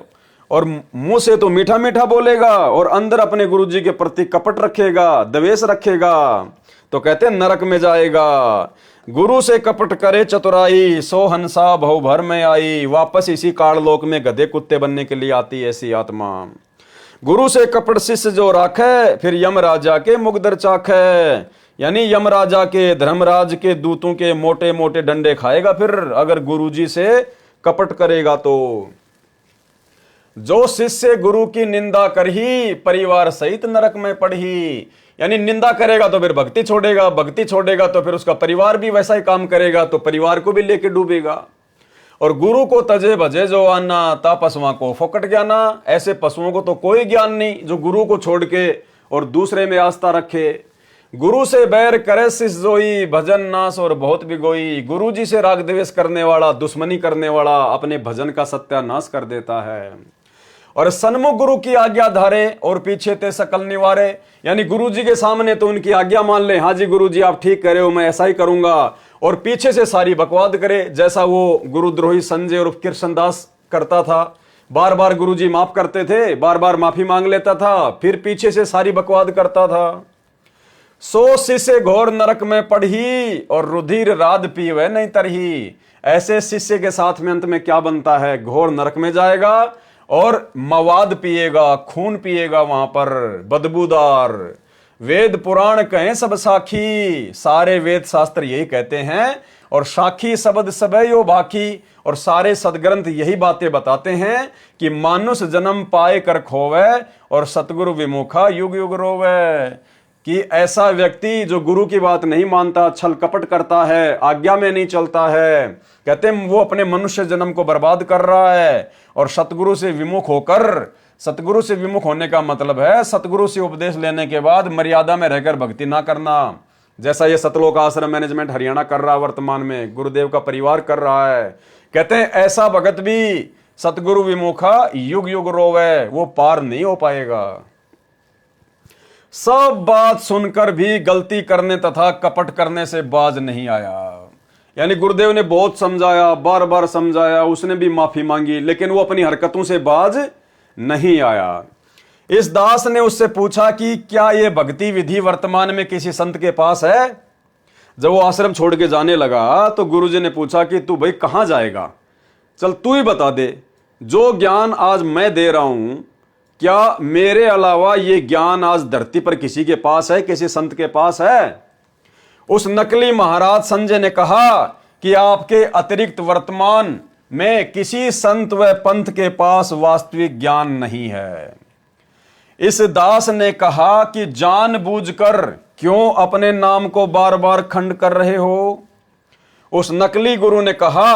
और मुंह से तो मीठा मीठा बोलेगा और अंदर अपने गुरु जी के प्रति कपट रखेगा, द्वेष रखेगा, तो कहते हैं नरक में जाएगा। गुरु से कपट करे चतुराई, सो हंसा भव भर में आई। वापस इसी काललोक में गधे कुत्ते बनने के लिए आती ऐसी आत्मा। गुरु से कपट शिष्य जो राखे, फिर यम राजा के मुगदर चाखे, यानी यम राजा के, धर्मराज के दूतों के मोटे मोटे डंडे खाएगा फिर, अगर गुरु जी से कपट करेगा तो। जो शिष्य गुरु की निंदा करही, परिवार सहित नरक में पड़ही, यानी निंदा करेगा तो फिर भक्ति छोड़ेगा, भक्ति छोड़ेगा तो फिर उसका परिवार भी वैसा ही काम करेगा, तो परिवार को भी लेके डूबेगा। और गुरु को तजे भजे जो आना, ता पशुओं को फोकट ज्ञाना। ऐसे पशुओं को तो कोई ज्ञान नहीं जो गुरु को छोड़ के और दूसरे में आस्था रखे। गुरु से बैर करे शिष्य जोई, भजन नाश और बहुत बिगोई। गुरु जी से राग द्वेष करने वाला, दुश्मनी करने वाला अपने भजन का सत्यानाश कर देता है। और सन्मुख गुरु की आज्ञा धारे और पीछे ते सकल निवारे, यानी गुरु जी के सामने तो उनकी आज्ञा मान ले, हाँ जी गुरु जी आप ठीक कह रहे हो, मैं ऐसा ही करूंगा, और पीछे से सारी बकवाद करे, जैसा वो गुरुद्रोही संजय और कृष्णदास करता था। बार बार गुरु जी माफ करते थे, बार बार माफी मांग लेता था, फिर पीछे से सारी बकवाद करता था। सो शिष्य घोर नरक में पढ़ी और रुधिर राध पीवे नहीं तरही। ऐसे शिष्य के साथ में अंत में क्या बनता है, घोर नरक में जाएगा और मवाद पिएगा, खून पिएगा वहां पर बदबूदार। वेद पुराण कहें सब साखी, सारे वेद शास्त्र यही कहते हैं, और साखी शब्द सबे यो बाकी, और सारे सदग्रंथ यही बातें बताते हैं कि मानुष जन्म पाए कर खोवे और सतगुरु विमुखा युग युग रोवे। कि ऐसा व्यक्ति जो गुरु की बात नहीं मानता, छल कपट करता है, आज्ञा में नहीं चलता है, कहते हैं वो अपने मनुष्य जन्म को बर्बाद कर रहा है। और सतगुरु से विमुख होकर, सतगुरु से विमुख होने का मतलब है सतगुरु से उपदेश लेने के बाद मर्यादा में रहकर भक्ति ना करना, जैसा ये सतलोक आश्रम मैनेजमेंट हरियाणा कर रहा है, वर्तमान में गुरुदेव का परिवार कर रहा है। कहते हैं ऐसा भगत भी सतगुरु विमुखा युग युग रोवे, वो पार नहीं हो पाएगा। सब बात सुनकर भी गलती करने तथा कपट करने से बाज नहीं आया। यानी गुरुदेव ने बहुत समझाया, बार बार समझाया, उसने भी माफी मांगी, लेकिन वो अपनी हरकतों से बाज नहीं आया। इस दास ने उससे पूछा कि क्या ये भक्ति विधि वर्तमान में किसी संत के पास है। जब वो आश्रम छोड़ के जाने लगा तो गुरुजी ने पूछा कि तू भाई कहां जाएगा, चल तू ही बता दे, जो ज्ञान आज मैं दे रहा हूं, क्या मेरे अलावा ये ज्ञान आज धरती पर किसी के पास है, किसी संत के पास है। उस नकली महाराज संजय ने कहा कि आपके अतिरिक्त वर्तमान में किसी संत व पंथ के पास वास्तविक ज्ञान नहीं है। इस दास ने कहा कि जानबूझकर क्यों अपने नाम को बार बार खंड कर रहे हो। उस नकली गुरु ने कहा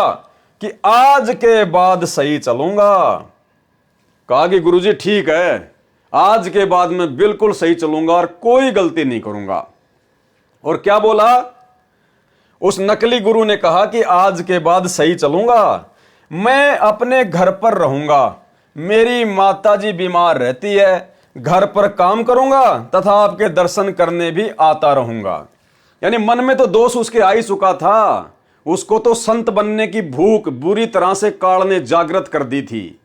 कि आज के बाद सही चलूंगा। कहा कि गुरुजी ठीक है, आज के बाद मैं बिल्कुल सही चलूंगा और कोई गलती नहीं करूंगा। और क्या बोला उस नकली गुरु ने, कहा कि आज के बाद सही चलूंगा, मैं अपने घर पर रहूंगा, मेरी माताजी बीमार रहती है, घर पर काम करूंगा तथा आपके दर्शन करने भी आता रहूंगा। यानी मन में तो दोष उसके आ ही चुका था, उसको तो संत बनने की भूख बुरी तरह से काल ने जागृत कर दी थी।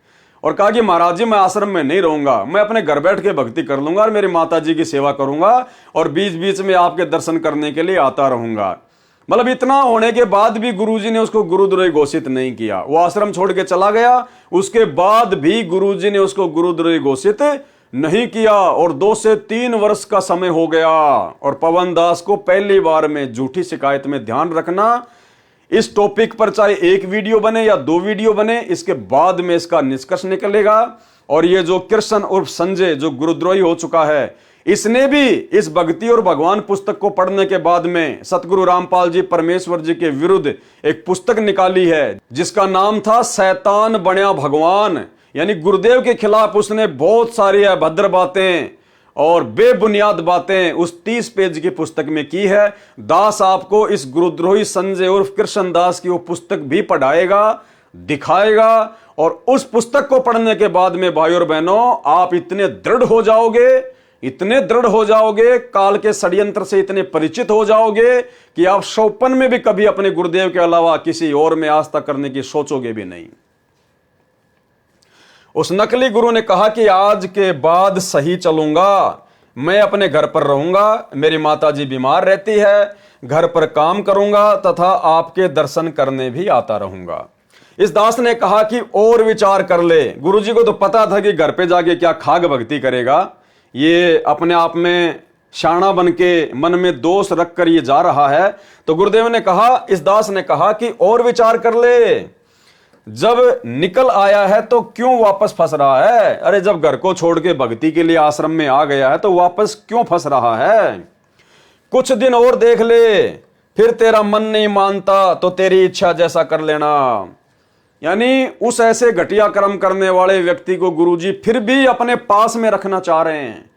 और कहा कि महाराज जी मैं आश्रम में नहीं रहूंगा, मैं अपने घर बैठ के भक्ति कर लूंगा और मेरी माता जी की सेवा करूंगा और बीच बीच में आपके दर्शन करने के लिए आता रहूंगा। मतलब इतना होने के बाद भी गुरुजी ने उसको गुरुद्रोही घोषित नहीं किया। वो आश्रम छोड़ के चला गया, उसके बाद भी गुरुजी ने उसको गुरुद्रोही घोषित नहीं किया और 2 से 3 वर्ष का समय हो गया। और पवन दास को पहली बार में झूठी शिकायत में ध्यान रखना, इस टॉपिक पर चाहे 1 वीडियो बने या 2 वीडियो बने, इसके बाद में इसका निष्कर्ष निकलेगा। और ये जो कृष्ण उर्फ संजय जो गुरुद्रोही हो चुका है, इसने भी इस भक्ति और भगवान पुस्तक को पढ़ने के बाद में सतगुरु रामपाल जी परमेश्वर जी के विरुद्ध एक पुस्तक निकाली है जिसका नाम था शैतान बन्या भगवान। यानी गुरुदेव के खिलाफ उसने बहुत सारी अभद्र बातें और बेबुनियाद बातें उस 30 पेज की पुस्तक में की है। दास आपको इस गुरुद्रोही संजय उर्फ कृष्ण दास की वो पुस्तक भी पढ़ाएगा, दिखाएगा। और उस पुस्तक को पढ़ने के बाद में भाई और बहनों आप इतने दृढ़ हो जाओगे, इतने दृढ़ हो जाओगे, काल के षड्यंत्र से इतने परिचित हो जाओगे कि आप शौपन में भी कभी अपने गुरुदेव के अलावा किसी और में आस्था करने की सोचोगे भी नहीं। उस नकली गुरु ने कहा कि आज के बाद सही चलूंगा, मैं अपने घर पर रहूंगा, मेरी माताजी बीमार रहती है, घर पर काम करूंगा तथा आपके दर्शन करने भी आता रहूंगा। इस दास ने कहा कि और विचार कर ले। गुरुजी को तो पता था कि घर पे जाके क्या खाग भक्ति करेगा, ये अपने आप में शाना बन के मन में दोष रखकर ये जा रहा है। तो गुरुदेव ने कहा, इस दास ने कहा कि और विचार कर ले, जब निकल आया है तो क्यों वापस फंस रहा है? अरे जब घर को छोड़ के भक्ति के लिए आश्रम में आ गया है तो वापस क्यों फंस रहा है? कुछ दिन और देख ले, फिर तेरा मन नहीं मानता तो तेरी इच्छा जैसा कर लेना। यानी उस ऐसे घटिया कर्म करने वाले व्यक्ति को गुरुजी फिर भी अपने पास में रखना चाह रहे हैं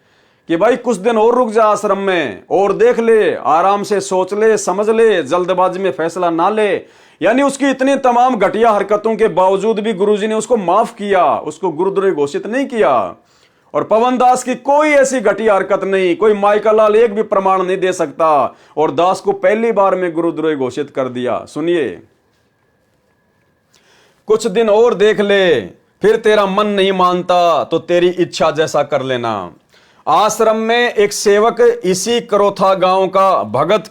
कि भाई कुछ दिन और रुक जा आश्रम में और देख ले, आराम से सोच ले, समझ ले, जल्दबाजी में फैसला ना ले। यानी उसकी इतनी तमाम घटिया हरकतों के बावजूद भी गुरुजी ने उसको माफ किया, उसको गुरुद्रोही घोषित नहीं किया। और पवन दास की कोई ऐसी घटिया हरकत नहीं, कोई माइका लाल एक भी प्रमाण नहीं दे सकता और दास को पहली बार में गुरुद्रोही घोषित कर दिया। सुनिए, कुछ दिन और देख ले, फिर तेरा मन नहीं मानता तो तेरी इच्छा जैसा कर लेना। आश्रम में एक सेवक इसी करोथा गांव का भगत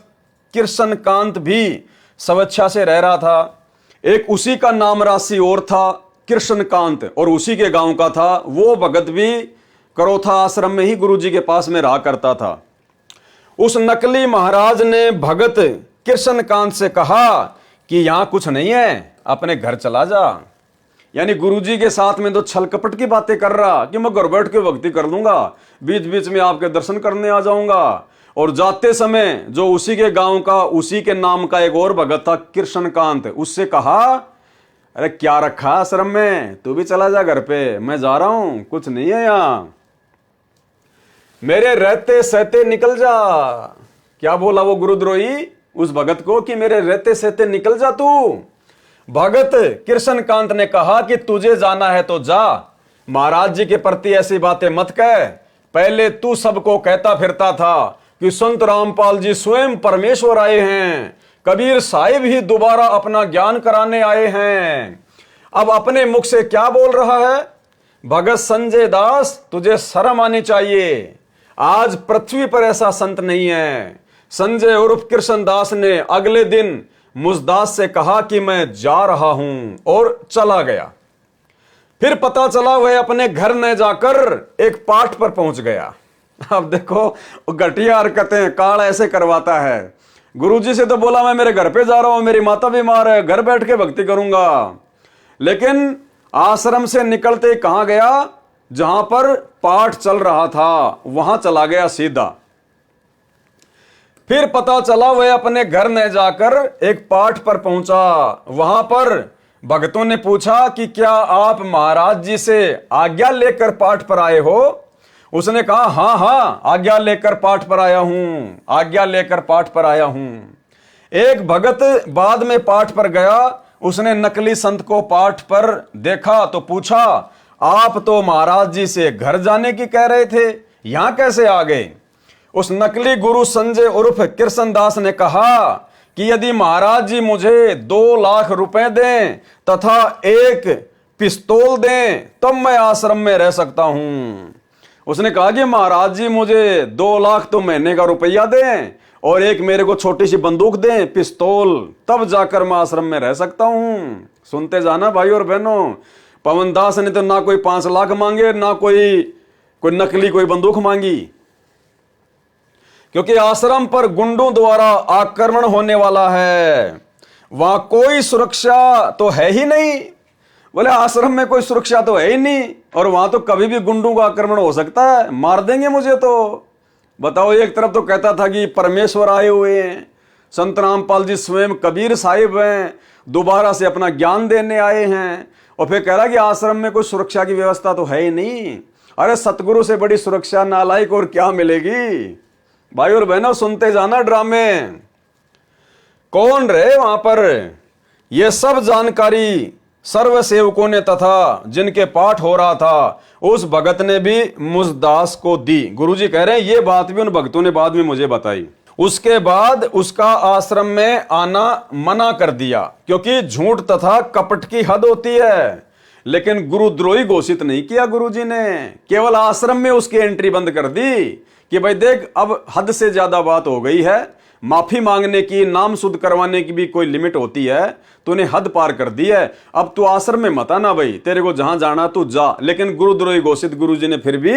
कृष्ण कांत भी स्वेच्छा से रह रहा था। एक उसी का नाम राशि और था कृष्ण कांत और उसी के गांव का था। वो भगत भी करोथा आश्रम में ही गुरुजी के पास में रहा करता था। उस नकली महाराज ने भगत कृष्ण कांत से कहा कि यहां कुछ नहीं है, अपने घर चला जा। यानी गुरुजी के साथ में तो छल कपट की बातें कर रहा कि मैं घर बैठ के भक्ति कर लूंगा, बीच बीच में आपके दर्शन करने आ जाऊंगा। और जाते समय जो उसी के गांव का, उसी के नाम का एक और भगत था कृष्णकांत, उससे कहा, अरे क्या रखा आश्रम में, तू भी चला जा घर पे, मैं जा रहा हूं, कुछ नहीं है यहां, मेरे रहते सहते निकल जा। क्या बोला वो गुरुद्रोही उस भगत को कि मेरे रहते सहते निकल जा तू। भगत कृष्णकांत ने कहा कि तुझे जाना है तो जा, महाराज जी के प्रति ऐसी बातें मत कह। पहले तू सबको कहता फिरता था कि संत रामपाल जी स्वयं परमेश्वर आए हैं, कबीर साहिब ही दोबारा अपना ज्ञान कराने आए हैं। अब अपने मुख से क्या बोल रहा है? भगत संजय दास, तुझे शर्म आनी चाहिए। आज पृथ्वी पर ऐसा संत नहीं है। संजय उर्फ कृष्ण दास ने अगले दिन मुझदास से कहा कि मैं जा रहा हूं और चला गया। फिर पता चला वह अपने घर न जाकर एक पाठ पर पहुंच गया। अब देखो घटिया हरकतें काल ऐसे करवाता है। गुरुजी से तो बोला मैं मेरे घर पे जा रहा हूं, मेरी माता बीमार है, घर बैठ के भक्ति करूंगा। लेकिन आश्रम से निकलते कहां गया? जहां पर पाठ चल रहा था वहां चला गया सीधा। फिर पता चला वह अपने घर न जाकर एक पाठ पर पहुंचा। वहां पर भक्तों ने पूछा कि क्या आप महाराज जी से आज्ञा लेकर पाठ पर आए हो? उसने कहा हां हां, आज्ञा लेकर पाठ पर आया हूं, आज्ञा लेकर पाठ पर आया हूं। एक भगत बाद में पाठ पर गया, उसने नकली संत को पाठ पर देखा तो पूछा, आप तो महाराज जी से घर जाने की कह रहे थे, यहां कैसे आ गए? उस नकली गुरु संजय उर्फ कृष्णदास ने कहा कि यदि महाराज जी मुझे 2 लाख रुपए दें तथा एक पिस्तौल दें तब मैं आश्रम में रह सकता हूं। उसने कहा कि महाराज जी मुझे 2 लाख तो महीने का रुपया दें और एक मेरे को छोटी सी बंदूक दें, पिस्तौल, तब जाकर मैं आश्रम में रह सकता हूं। सुनते जाना भाई और बहनों, पवन दास ने तो ना कोई 5 लाख मांगे, ना कोई नकली कोई बंदूक मांगी, क्योंकि आश्रम पर गुंडों द्वारा आक्रमण होने वाला है, वहां कोई सुरक्षा तो है ही नहीं। बोले आश्रम में कोई सुरक्षा तो है ही नहीं और वहां तो कभी भी गुंडों का आक्रमण हो सकता है, मार देंगे मुझे तो। बताओ, एक तरफ तो कहता था कि परमेश्वर आए हुए हैं, संत रामपाल जी स्वयं कबीर साहिब हैं, दोबारा से अपना ज्ञान देने आए हैं, और फिर कह रहा कि आश्रम में कोई सुरक्षा की व्यवस्था तो है ही नहीं। अरे सतगुरु से बड़ी सुरक्षा नालायक और क्या मिलेगी। भाई और बहनों, सुनते जाना ड्रामे। कौन रहे वहां पर, यह सब जानकारी सर्व सेवकों ने तथा जिनके पाठ हो रहा था उस भगत ने भी मुझदास को दी। गुरुजी कह रहे हैं ये बात भी उन भक्तों ने बाद में मुझे बताई। उसके बाद उसका आश्रम में आना मना कर दिया, क्योंकि झूठ तथा कपट की हद होती है। लेकिन गुरुद्रोही घोषित नहीं किया गुरुजी ने, केवल आश्रम में उसकी एंट्री बंद कर दी कि भाई देख अब हद से ज्यादा बात हो गई है, माफी मांगने की, नाम शुद्ध करवाने की भी कोई लिमिट होती है, तूने हद पार कर दी है, अब तू आश्रम में मत आना भाई, तेरे को जहां जाना तू जा। लेकिन गुरुद्रोही घोषित गुरुजी ने फिर भी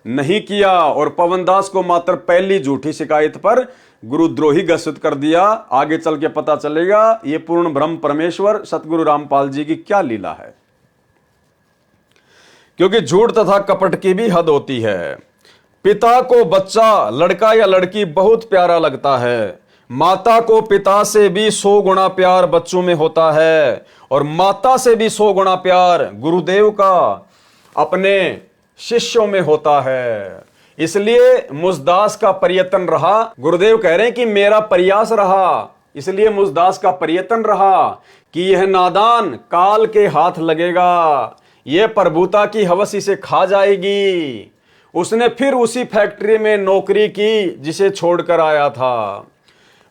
नहीं किया और पवनदास को मात्र पहली झूठी शिकायत पर गुरुद्रोही घोषित कर दिया। आगे चल के पता चलेगा ये पूर्ण ब्रह्म परमेश्वर सतगुरु रामपाल जी की क्या लीला है, क्योंकि झूठ तथा कपट की भी हद होती है। पिता को बच्चा, लड़का या लड़की बहुत प्यारा लगता है, माता को पिता से भी 100 गुना प्यार बच्चों में होता है, और माता से भी 100 गुना प्यार गुरुदेव का अपने शिष्यों में होता है। इसलिए मुझदास का प्रयत्न रहा, गुरुदेव कह रहे हैं कि मेरा प्रयास रहा, इसलिए मुझदास का प्रयत्न रहा कि यह नादान काल के हाथ लगेगा, यह प्रभुता की हवस इसे खा जाएगी। उसने फिर उसी फैक्ट्री में नौकरी की जिसे छोड़कर आया था।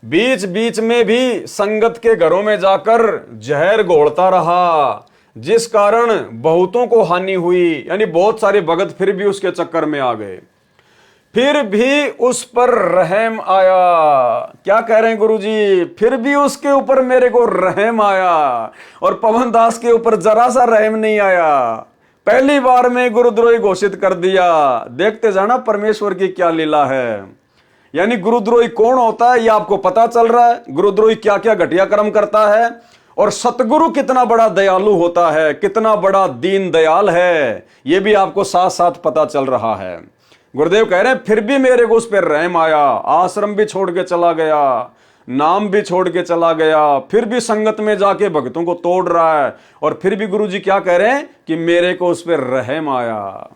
बीच बीच में भी संगत के घरों में जाकर जहर घोलता रहा, जिस कारण बहुतों को हानि हुई, यानी बहुत सारे भगत फिर भी उसके चक्कर में आ गए। फिर भी उस पर रहम आया। क्या कह रहे हैं गुरुजी, फिर भी उसके ऊपर मेरे को रहम आया, और पवनदास के ऊपर जरा सा रहम नहीं आया। पहली बार में गुरुद्रोही घोषित कर दिया। देखते जाना परमेश्वर की क्या लीला है। यानी गुरुद्रोही कौन होता है ये आपको पता चल रहा है, गुरुद्रोही क्या क्या घटिया कर्म करता है, और सतगुरु कितना बड़ा दयालु होता है, कितना बड़ा दीन दयाल है, ये भी आपको साथ साथ पता चल रहा है। गुरुदेव कह रहे हैं फिर भी मेरे को उस पर रहम आया, आश्रम भी छोड़ के चला गया, नाम भी छोड़ के चला गया, फिर भी संगत में जाके भक्तों को तोड़ रहा है, और फिर भी गुरुजी क्या कह रहे हैं कि मेरे को उस पर रहम आया।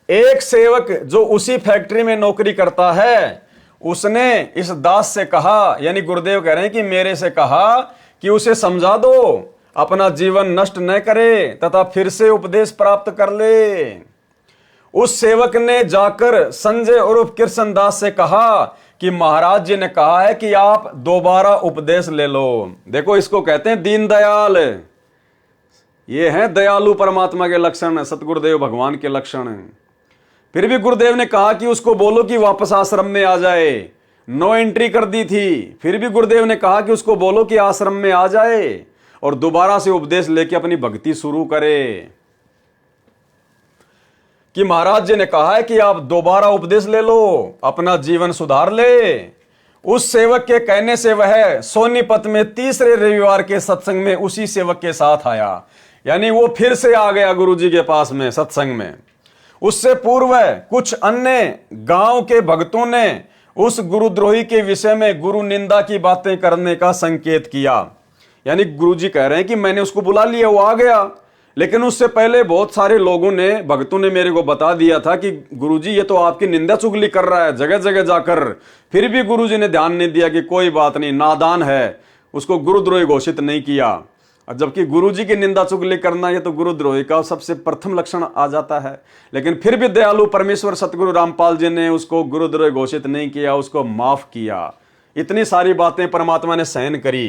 एक सेवक जो उसी फैक्ट्री में नौकरी करता है, उसने इस दास से कहा, यानी गुरुदेव कह रहे हैं कि मेरे से कहा कि उसे समझा दो, अपना जीवन नष्ट न करे तथा फिर से उपदेश प्राप्त कर ले। उस सेवक ने जाकर संजय उर्फ कृष्णदास से कहा कि महाराज जी ने कहा है कि आप दोबारा उपदेश ले लो। देखो इसको कहते हैं दीन दयाल, ये हैं दयालु परमात्मा के लक्षण, सतगुरुदेव भगवान के लक्षण। फिर भी गुरुदेव ने कहा कि उसको बोलो कि वापस आश्रम में आ जाए, नो एंट्री कर दी थी। फिर भी गुरुदेव ने कहा कि उसको बोलो कि आश्रम में आ जाए और दोबारा से उपदेश लेके अपनी भक्ति शुरू करे। कि महाराज जी ने कहा है कि आप दोबारा उपदेश ले लो, अपना जीवन सुधार ले। उस सेवक के कहने से वह सोनीपत में तीसरे रविवार के सत्संग में उसी सेवक के साथ आया, यानी वो फिर से आ गया गुरुजी के पास में सत्संग में। उससे पूर्व कुछ अन्य गांव के भक्तों ने उस गुरुद्रोही के विषय में गुरु निंदा की बातें करने का संकेत किया। यानी गुरुजी कह रहे हैं कि मैंने उसको बुला लिया, वो आ गया, लेकिन उससे पहले बहुत सारे लोगों ने, भक्तों ने मेरे को बता दिया था कि गुरुजी ये तो आपकी निंदा चुगली कर रहा है जगह जगह जाकर। फिर भी गुरुजी ने ध्यान नहीं दिया कि कोई बात नहीं, नादान है, उसको गुरुद्रोही घोषित नहीं किया। जबकि गुरुजी की निंदा चुगली करना ये तो गुरुद्रोही का सबसे प्रथम लक्षण आ जाता है। लेकिन फिर भी दयालु परमेश्वर सतगुरु रामपाल जी ने उसको गुरुद्रोही घोषित नहीं किया, उसको माफ किया। इतनी सारी बातें परमात्मा ने सहन करी।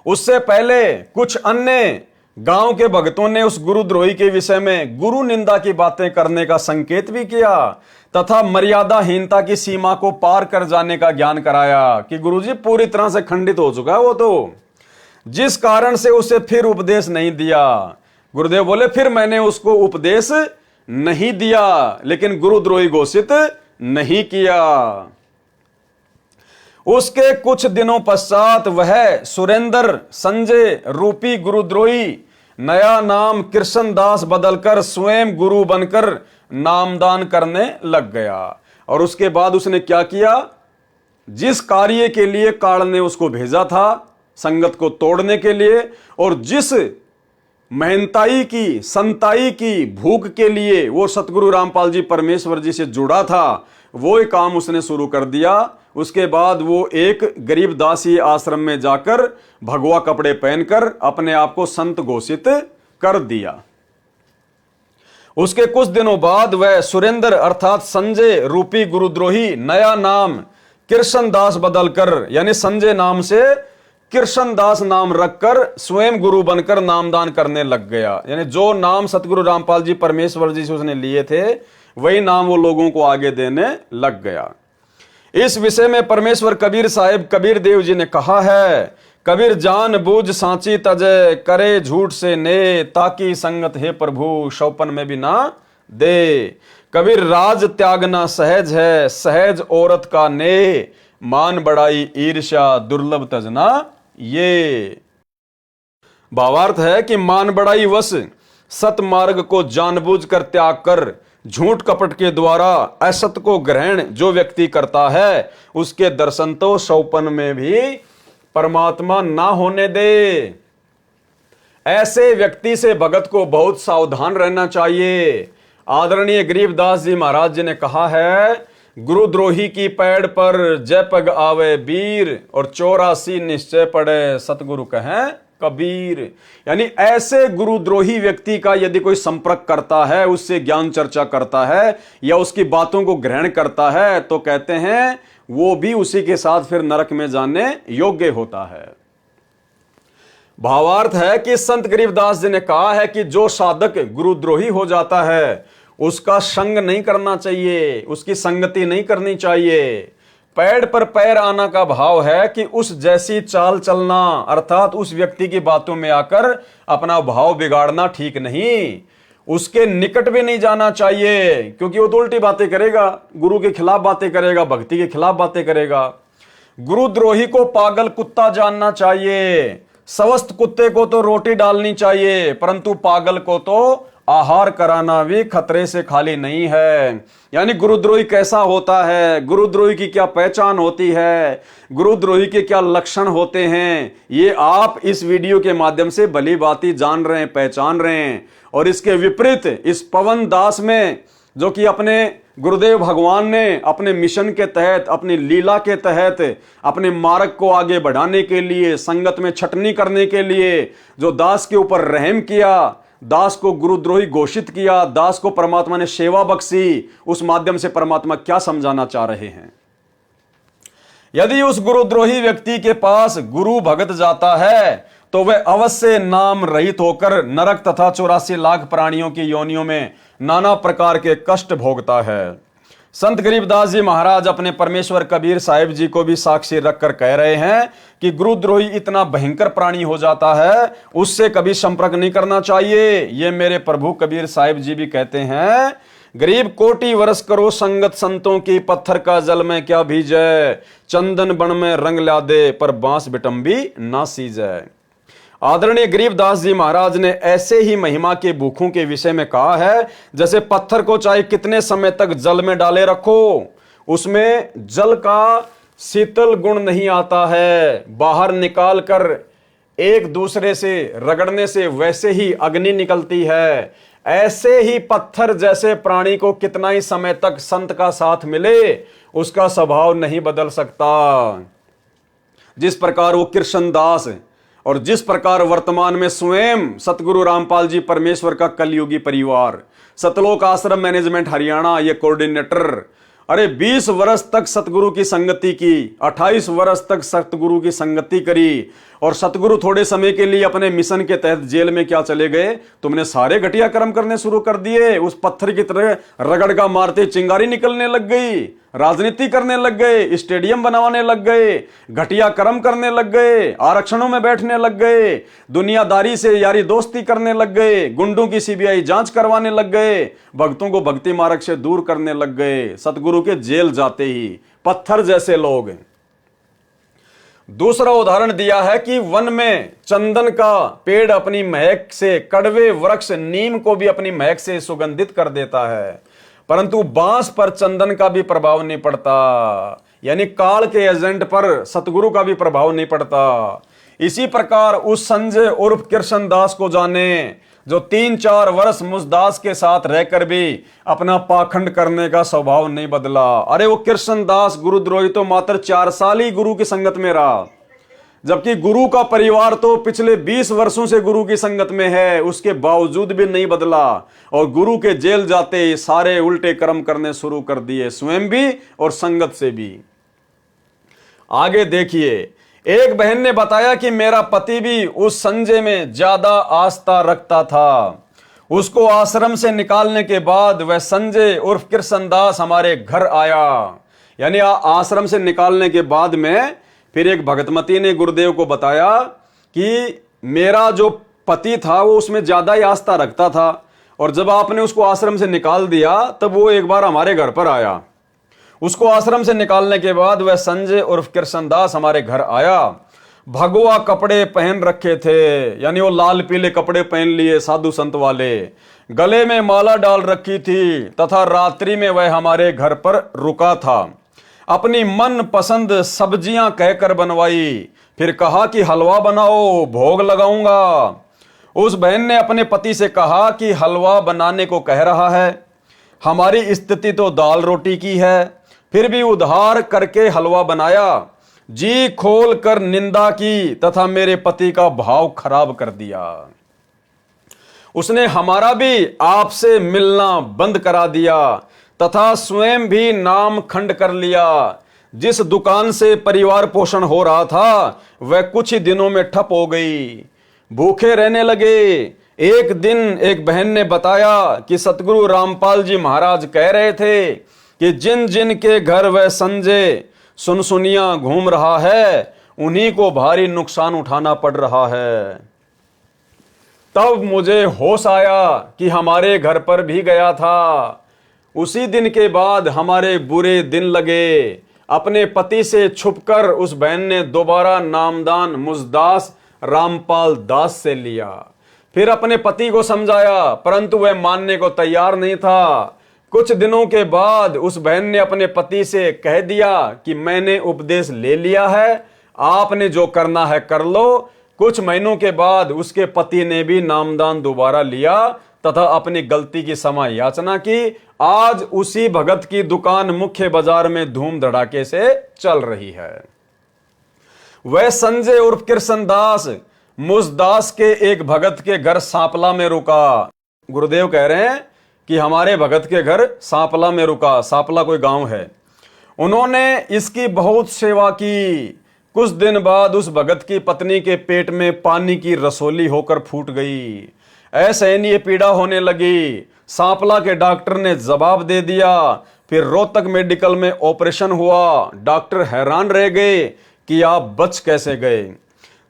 उससे पहले कुछ अन्य गांव के भक्तों ने उस गुरुद्रोही के विषय में गुरु निंदा की बातें करने का संकेत भी किया तथा मर्यादाहीनता की सीमा को पार कर जाने का ज्ञान कराया कि गुरुजी पूरी तरह से खंडित हो चुका है वो तो, जिस कारण से उसे फिर उपदेश नहीं दिया। गुरुदेव बोले फिर मैंने उसको उपदेश नहीं दिया, लेकिन गुरुद्रोही घोषित नहीं किया। उसके कुछ दिनों पश्चात वह सुरेंद्र संजय रूपी गुरुद्रोही नया नाम कृष्णदास बदलकर स्वयं गुरु बनकर नामदान करने लग गया। और उसके बाद उसने क्या किया, जिस कार्य के लिए काल ने उसको भेजा था संगत को तोड़ने के लिए, और जिस महंताई की संताई की भूख के लिए वो सतगुरु रामपाल जी परमेश्वर जी से जुड़ा था, वो एक काम उसने शुरू कर दिया। उसके बाद वो एक गरीब दासी आश्रम में जाकर भगवा कपड़े पहनकर अपने आप को संत घोषित कर दिया। उसके कुछ दिनों बाद वह सुरेंद्र अर्थात संजय रूपी गुरुद्रोही नया नाम कृष्णदास बदलकर, यानी संजय नाम से कृष्णदास नाम रखकर स्वयं गुरु बनकर नामदान करने लग गया। यानी जो नाम सतगुरु रामपाल जी परमेश्वर जी से उसने लिए थे वही नाम वो लोगों को आगे देने लग गया। इस विषय में परमेश्वर कबीर साहिब कबीर देव जी ने कहा है, कबीर जान बूझ सांची तजय करे झूठ से ने, ताकि संगत है प्रभु शौपन में भी ना दे। कबीर राज त्यागना सहज है, सहज औरत का ने, मान बढ़ाई ईर्ष्या दुर्लभ तजना ये। भावार्थ है कि मान बढ़ाई वश सत मार्ग को जानबूझकर त्याग कर झूठ कपट के द्वारा असत को ग्रहण जो व्यक्ति करता है उसके दर्शन तो शौपन में भी परमात्मा ना होने दे। ऐसे व्यक्ति से भगत को बहुत सावधान रहना चाहिए। आदरणीय गरीबदास जी महाराज जी ने कहा है, गुरुद्रोही की पैड़ पर जय पग आवे वीर, और 84 निश्चय पड़े सतगुरु कहें कबीर। यानी ऐसे गुरुद्रोही व्यक्ति का यदि कोई संपर्क करता है, उससे ज्ञान चर्चा करता है या उसकी बातों को ग्रहण करता है, तो कहते हैं वो भी उसी के साथ फिर नरक में जाने योग्य होता है। भावार्थ है कि संत गरीबदास जी ने कहा है कि जो साधक गुरुद्रोही हो जाता है उसका संग नहीं करना चाहिए, उसकी संगति नहीं करनी चाहिए। पैर पर पैर आना का भाव है कि उस जैसी चाल चलना, अर्थात उस व्यक्ति की बातों में आकर अपना भाव बिगाड़ना ठीक नहीं। उसके निकट भी नहीं जाना चाहिए, क्योंकि वो तो उल्टी बातें करेगा, गुरु के खिलाफ बातें करेगा, भक्ति के खिलाफ बातें करेगा। गुरुद्रोही को पागल कुत्ता जानना चाहिए। स्वस्थ कुत्ते को तो रोटी डालनी चाहिए, परंतु पागल को तो आहार कराना भी खतरे से खाली नहीं है। यानी गुरुद्रोही कैसा होता है, गुरुद्रोही की क्या पहचान होती है, गुरुद्रोही के क्या लक्षण होते हैं, ये आप इस वीडियो के माध्यम से भली भांति जान रहे हैं, पहचान रहे हैं। और इसके विपरीत इस पवन दास में, जो कि अपने गुरुदेव भगवान ने अपने मिशन के तहत, अपनी लीला के तहत, अपने मार्ग को आगे बढ़ाने के लिए, संगत में छटनी करने के लिए जो दास के ऊपर रहम किया, दास को गुरुद्रोही घोषित किया, दास को परमात्मा ने सेवा बख्शी, उस माध्यम से परमात्मा क्या समझाना चाह रहे हैं। यदि उस गुरुद्रोही व्यक्ति के पास गुरु भगत जाता है तो वह अवश्य नाम रहित होकर नरक तथा 84 लाख प्राणियों की योनियों में नाना प्रकार के कष्ट भोगता है। संत गरीबदास जी महाराज अपने परमेश्वर कबीर साहिब जी को भी साक्षी रखकर कह रहे हैं कि गुरुद्रोही इतना भयंकर प्राणी हो जाता है, उससे कभी संपर्क नहीं करना चाहिए। ये मेरे प्रभु कबीर साहिब जी भी कहते हैं, गरीब कोटि वर्ष करो संगत संतों की, पत्थर का जल में क्या भीजे, चंदन बन में रंग ला दे, पर बांस बिटम्बी ना सीजे। आदरणीय गरीबदास जी महाराज ने ऐसे ही महिमा के भूखों के विषय में कहा है, जैसे पत्थर को चाहे कितने समय तक जल में डाले रखो, उसमें जल का शीतल गुण नहीं आता है, बाहर निकाल कर एक दूसरे से रगड़ने से वैसे ही अग्नि निकलती है। ऐसे ही पत्थर जैसे प्राणी को कितना ही समय तक संत का साथ मिले, उसका स्वभाव नहीं बदल सकता। जिस प्रकार वो कृष्णदास और जिस प्रकार वर्तमान में स्वयं सतगुरु रामपाल जी परमेश्वर का कलयुगी परिवार, सतलोक आश्रम मैनेजमेंट हरियाणा, ये कोऑर्डिनेटर, अरे 20 वर्ष तक सतगुरु की संगति की, 28 वर्ष तक सतगुरु की संगति करी, और सतगुरु थोड़े समय के लिए अपने मिशन के तहत जेल में क्या चले गए, तुमने सारे घटिया कर्म करने शुरू कर दिए। उस पत्थर की तरह रगड़गा मारते चिंगारी निकलने लग गई, राजनीति करने लग गए, स्टेडियम बनवाने लग गए, घटिया कर्म करने लग गए, आरक्षणों में बैठने लग गए, दुनियादारी से यारी दोस्ती करने लग गए, गुंडों की सीबीआई जांच करवाने लग गए, भक्तों को भक्ति मार्ग से दूर करने लग गए। सतगुरु के जेल जाते ही पत्थर जैसे लोग। दूसरा उदाहरण दिया है कि वन में चंदन का पेड़ अपनी महक से, कड़वे वृक्ष नीम को भी अपनी महक से सुगंधित कर देता है, परंतु बांस पर चंदन का भी प्रभाव नहीं पड़ता, यानी काल के एजेंट पर सतगुरु का भी प्रभाव नहीं पड़ता। इसी प्रकार उस संजय उर्फ कृष्णदास को जाने, जो 3-4 वर्ष मुसदास के साथ रहकर भी अपना पाखंड करने का स्वभाव नहीं बदला। अरे वो कृष्णदास गुरुद्रोही तो मात्र 4 साल ही गुरु की संगत में रहा, जबकि गुरु का परिवार तो पिछले 20 वर्षों से गुरु की संगत में है, उसके बावजूद भी नहीं बदला। और गुरु के जेल जाते ही सारे उल्टे कर्म करने शुरू कर दिए, स्वयं भी और संगत से भी। आगे देखिए, एक बहन ने बताया कि मेरा पति भी उस संजय में ज्यादा आस्था रखता था। उसको आश्रम से निकालने के बाद वह संजय उर्फ कृष्णदास हमारे घर आया। यानी आश्रम से निकालने के बाद में फिर एक भगतमती ने गुरुदेव को बताया कि मेरा जो पति था वो उसमें ज्यादा ही आस्था रखता था, और जब आपने उसको आश्रम से निकाल दिया तब वो एक बार हमारे घर पर आया। उसको आश्रम से निकालने के बाद वह संजय उर्फ कृष्णदास हमारे घर आया। भगवा कपड़े पहन रखे थे, यानी वो लाल पीले कपड़े पहन लिए साधु संत वाले, गले में माला डाल रखी थी, तथा रात्रि में वह हमारे घर पर रुका था। अपनी मन पसंद सब्जियां कहकर बनवाई, फिर कहा कि हलवा बनाओ, भोग लगाऊंगा। उस बहन ने अपने पति से कहा कि हलवा बनाने को कह रहा है, हमारी स्थिति तो दाल रोटी की है, फिर भी उधार करके हलवा बनाया। जी खोल कर निंदा की तथा मेरे पति का भाव खराब कर दिया। उसने हमारा भी आपसे मिलना बंद करा दिया तथा स्वयं भी नाम खंड कर लिया। जिस दुकान से परिवार पोषण हो रहा था वह कुछ ही दिनों में ठप हो गई, भूखे रहने लगे। एक दिन एक बहन ने बताया कि सतगुरु रामपाल जी महाराज कह रहे थे कि जिन जिन के घर वह संजय सुनसुनिया घूम रहा है उन्हीं को भारी नुकसान उठाना पड़ रहा है। तब मुझे होश आया कि हमारे घर पर भी गया था। उसी दिन के बाद हमारे बुरे दिन लगे। अपने पति से छुपकर उस बहन ने दोबारा नामदान मुसदास रामपाल दास से लिया। फिर अपने पति को समझाया, परंतु वह मानने को तैयार नहीं था। कुछ दिनों के बाद उस बहन ने अपने पति से कह दिया कि मैंने उपदेश ले लिया है, आपने जो करना है कर लो। कुछ महीनों के बाद उसके पति ने भी नामदान दोबारा लिया तथा अपनी गलती की क्षमा याचना की। आज उसी भगत की दुकान मुख्य बाजार में धूम धड़ाके से चल रही है। वह संजय उर्फ कृष्णदास मुसदास के एक भगत के घर सांपला में रुका। गुरुदेव कह रहे हैं कि हमारे भगत के घर सांपला में रुका। सांपला कोई गांव है। उन्होंने इसकी बहुत सेवा की। कुछ दिन बाद उस भगत की पत्नी के पेट में पानी की रसोली होकर फूट गई। असहनीय पीड़ा होने लगी। सांपला के डॉक्टर ने जवाब दे दिया। फिर रोहतक मेडिकल में ऑपरेशन हुआ। डॉक्टर हैरान रह गए कि आप बच कैसे गए।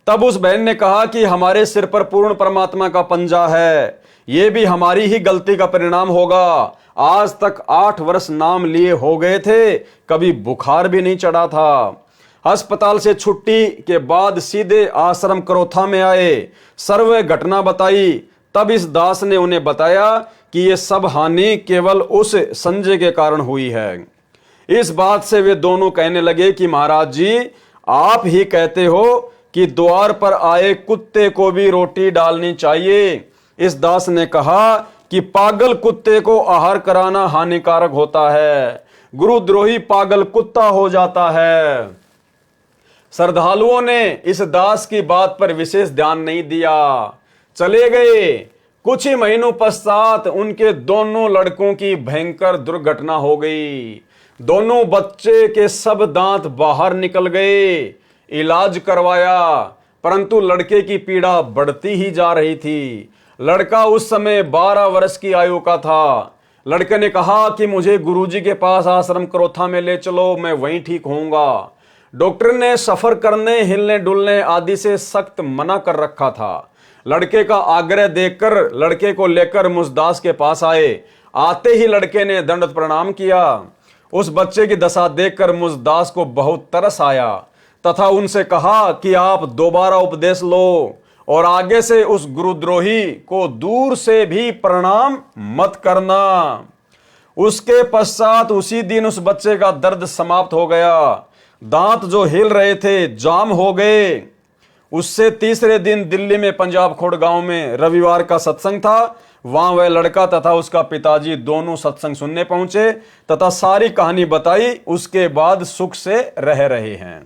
तब उस बहन ने कहा कि हमारे सिर पर पूर्ण परमात्मा का पंजा है, ये भी हमारी ही गलती का परिणाम होगा। आज तक 8 वर्ष नाम लिए हो गए थे, कभी बुखार भी नहीं चढ़ा था। अस्पताल से छुट्टी के बाद सीधे आश्रम करोथा में आए, सर्व घटना बताई। तब इस दास ने उन्हें बताया कि ये सब हानि केवल उस संजय के कारण हुई है। इस बात से वे दोनों कहने लगे कि महाराज जी, आप ही कहते हो कि द्वार पर आए कुत्ते को भी रोटी डालनी चाहिए। इस दास ने कहा कि पागल कुत्ते को आहार कराना हानिकारक होता है, गुरुद्रोही पागल कुत्ता हो जाता है। श्रद्धालुओं ने इस दास की बात पर विशेष ध्यान नहीं दिया, चले गए। कुछ ही महीनों पश्चात उनके दोनों लड़कों की भयंकर दुर्घटना हो गई। दोनों बच्चे के सब दांत बाहर निकल गए। इलाज करवाया, परंतु लड़के की पीड़ा बढ़ती ही जा रही थी। लड़का उस समय 12 वर्ष की आयु का था। लड़के ने कहा कि मुझे गुरुजी के पास आश्रम करोथा में ले चलो, मैं वहीं ठीक होऊंगा। डॉक्टर ने सफर करने, हिलने डुलने आदि से सख्त मना कर रखा था। लड़के का आग्रह देखकर लड़के को लेकर मुसदास के पास आए। आते ही लड़के ने दंडवत प्रणाम किया। उस बच्चे की दशा देखकर मुसदास को बहुत तरस आया तथा उनसे कहा कि आप दोबारा उपदेश लो और आगे से उस गुरुद्रोही को दूर से भी प्रणाम मत करना। उसके पश्चात उसी दिन उस बच्चे का दर्द समाप्त हो गया। दांत जो हिल रहे थे जाम हो गए। उससे तीसरे दिन दिल्ली में पंजाब खोड़ गांव में रविवार का सत्संग था। वहां वह लड़का तथा उसका पिताजी दोनों सत्संग सुनने पहुंचे तथा सारी कहानी बताई। उसके बाद सुख से रह रहे हैं।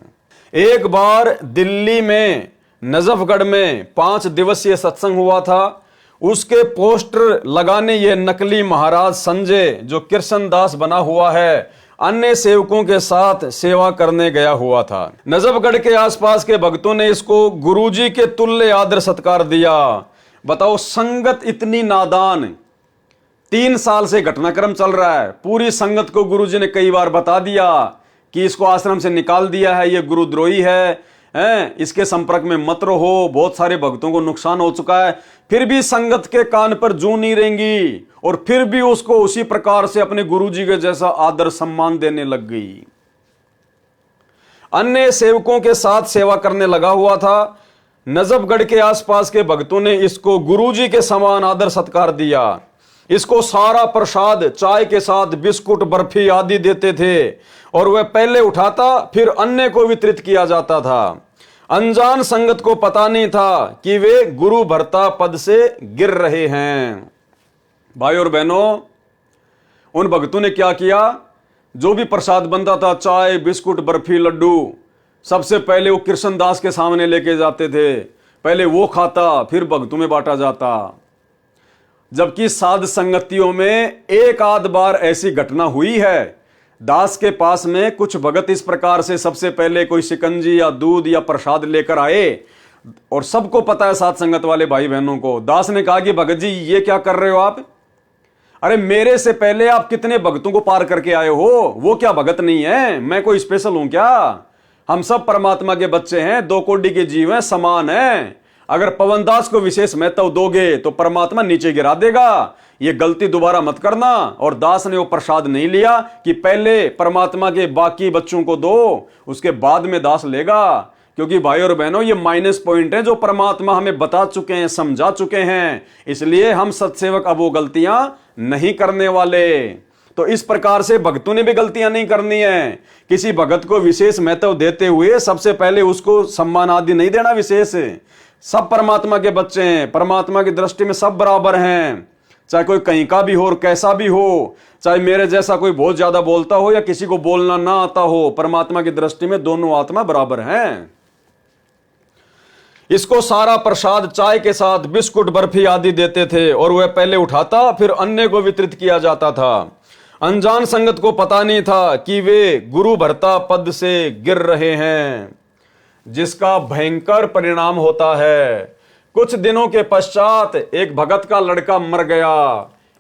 एक बार दिल्ली में नजफगढ़ में 5 दिवसीय सत्संग हुआ था। उसके पोस्टर लगाने ये नकली महाराज संजय, जो कृष्णदास बना हुआ है, अन्य सेवकों के साथ सेवा करने गया हुआ था। नजफगढ़ के आसपास के भक्तों ने इसको गुरुजी के तुल्य आदर सत्कार दिया। बताओ, संगत इतनी नादान। 3 साल से घटनाक्रम चल रहा है। पूरी संगत को गुरुजी ने कई बार बता दिया कि इसको आश्रम से निकाल दिया है, ये गुरुद्रोही है, इसके संपर्क में मत रहो, बहुत सारे भक्तों को नुकसान हो चुका है। फिर भी संगत के कान पर जूं नहीं रहेंगी और फिर भी उसको उसी प्रकार से अपने गुरुजी के जैसा आदर सम्मान देने लग गई। अन्य सेवकों के साथ सेवा करने लगा हुआ था। नजफगढ़ के आसपास के भक्तों ने इसको गुरुजी के समान आदर सत्कार दिया। इसको सारा प्रसाद चाय के साथ बिस्कुट, बर्फी आदि देते थे और वह पहले उठाता फिर अन्य को वितरित किया जाता था। अनजान संगत को पता नहीं था कि वे गुरु भर्ता पद से गिर रहे हैं। भाई और बहनों, उन भक्तों ने क्या किया? जो भी प्रसाद बनता था, चाय, बिस्कुट, बर्फी, लड्डू, सबसे पहले वो कृष्णदास के सामने लेके जाते थे। पहले वो खाता, फिर भक्तों में बांटा जाता। जबकि साध संगतियों में एक आध बार ऐसी घटना हुई है। दास के पास में कुछ भगत इस प्रकार से सबसे पहले कोई शिकंजी या दूध या प्रसाद लेकर आए और सबको पता है, साध संगत वाले भाई बहनों को। दास ने कहा कि भगत जी, ये क्या कर रहे हो आप? अरे मेरे से पहले आप कितने भक्तों को पार करके आए हो, वो क्या भगत नहीं है? मैं कोई स्पेशल हूं क्या? हम सब परमात्मा के बच्चे हैं, 2 कोटि के जीव हैं, समान हैं। अगर पवनदास को विशेष महत्व दोगे तो परमात्मा नीचे गिरा देगा। ये गलती दोबारा मत करना। और दास ने वो प्रसाद नहीं लिया कि पहले परमात्मा के बाकी बच्चों को दो, उसके बाद में दास लेगा। क्योंकि भाई और बहनों, ये माइनस पॉइंट है जो परमात्मा हमें बता चुके हैं, समझा चुके हैं। इसलिए हम सत्सेवक अब वो गलतियां नहीं करने वाले। तो इस प्रकार से भक्तों ने भी गलतियां नहीं करनी है। किसी भगत को विशेष महत्व देते हुए सबसे पहले उसको सम्मान आदि नहीं देना विशेष। सब परमात्मा के बच्चे हैं, परमात्मा की दृष्टि में सब बराबर हैं। चाहे कोई कहीं का भी हो और कैसा भी हो, चाहे मेरे जैसा कोई बहुत ज्यादा बोलता हो या किसी को बोलना ना आता हो, परमात्मा की दृष्टि में दोनों आत्मा बराबर हैं। इसको सारा प्रसाद चाय के साथ बिस्कुट, बर्फी आदि देते थे और वह पहले उठाता फिर अन्य को वितरित किया जाता था। अनजान संगत को पता नहीं था कि वे गुरु भर्ता पद से गिर रहे हैं, जिसका भयंकर परिणाम होता है। कुछ दिनों के पश्चात एक भगत का लड़का मर गया।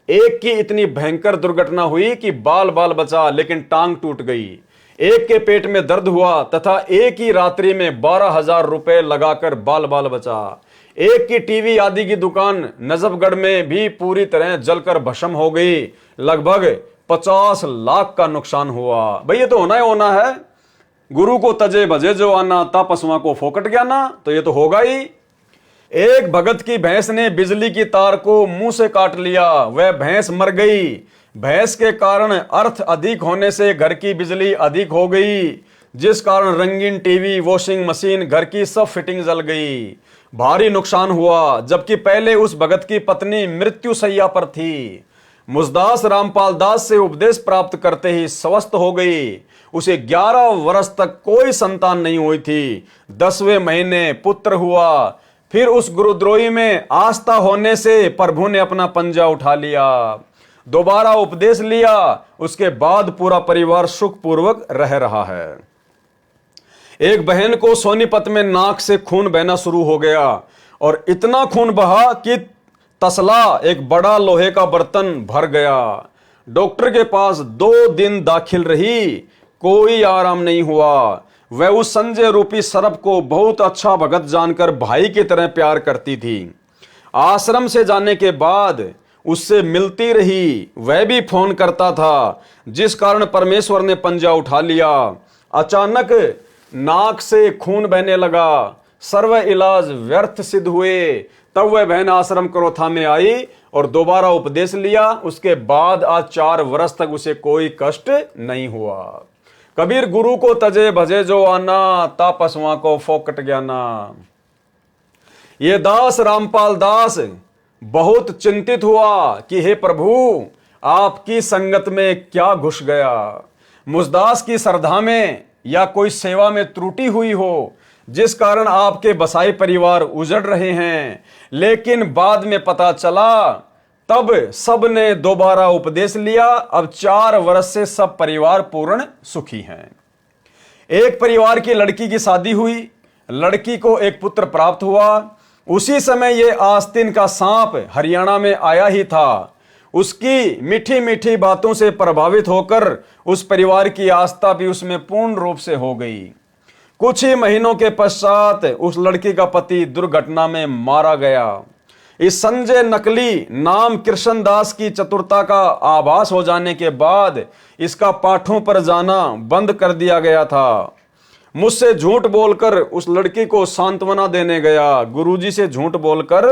एक की इतनी भयंकर दुर्घटना हुई कि बाल बाल बचा, लेकिन टांग टूट गई। एक के पेट में दर्द हुआ तथा एक ही रात्रि में 12,000 रुपए लगाकर बाल बाल बचा। एक की टीवी आदि की दुकान नजफगढ़ में भी पूरी तरह जलकर भस्म हो गई। लगभग 50 लाख का नुकसान हुआ। भाई ये तो होना ही होना है। गुरु को तजे भजे जो आना, ता पशुओं को फोकट गया ना, तो ये तो होगा ही। एक भगत की भैंस ने बिजली की तार को मुंह से काट लिया। वह भैंस मर गई। भैंस के कारण अर्थ अधिक होने से घर की बिजली अधिक हो गई, जिस कारण रंगीन टीवी, वॉशिंग मशीन, घर की सब फिटिंग जल गई। भारी नुकसान हुआ। जबकि पहले उस भगत की पत्नी मृत्यु शैया पर थी। मुसदास रामपाल दास से उपदेश प्राप्त करते ही स्वस्थ हो गई। उसे 11 वर्ष तक कोई संतान नहीं हुई थी। 10वें महीने पुत्र हुआ। फिर उस गुरुद्रोही में आस्था होने से प्रभु ने अपना पंजा उठा लिया, दोबारा उपदेश लिया। उसके बाद पूरा परिवार सुखपूर्वक रह रहा है। एक बहन को सोनीपत में नाक से खून बहना शुरू हो गया और इतना खून बहा कि तसला, एक बड़ा लोहे का बर्तन, भर गया। डॉक्टर के पास 2 दिन दाखिल रही, कोई आराम नहीं हुआ। वह उस संजय रूपी सर्प को बहुत अच्छा भगत जानकर भाई की तरह प्यार करती थी। आश्रम से जाने के बाद उससे मिलती रही, वह भी फोन करता था, जिस कारण परमेश्वर ने पंजा उठा लिया। अचानक नाक से खून बहने लगा, सर्व इलाज व्यर्थ सिद्ध हुए। तब वह बहन आश्रम करोथा में आई और दोबारा उपदेश लिया। उसके बाद आज 4 वर्ष तक उसे कोई कष्ट नहीं हुआ। कबीर गुरु को तजे भजे जो आना, तापसवा को फोकट ज्ञाना। ये दास रामपाल दास बहुत चिंतित हुआ कि हे प्रभु, आपकी संगत में क्या घुस गया। मुझदास की श्रद्धा में या कोई सेवा में त्रुटि हुई हो, जिस कारण आपके बसाई परिवार उजड़ रहे हैं। लेकिन बाद में पता चला, तब सब ने दोबारा उपदेश लिया। अब 4 वर्ष से सब परिवार पूर्ण सुखी हैं। एक परिवार की लड़की की शादी हुई, लड़की को एक पुत्र प्राप्त हुआ। उसी समय ये आस्तीन का सांप हरियाणा में आया ही था। उसकी मीठी मीठी बातों से प्रभावित होकर उस परिवार की आस्था भी उसमें पूर्ण रूप से हो गई। कुछ ही महीनों के पश्चात उस लड़की का पति दुर्घटना में मारा गया। इस संजय नकली नाम कृष्णदास की चतुरता का आभास हो जाने के बाद इसका पाठों पर जाना बंद कर दिया गया था। मुझसे झूठ बोलकर उस लड़की को सांत्वना देने गया, गुरुजी से झूठ बोलकर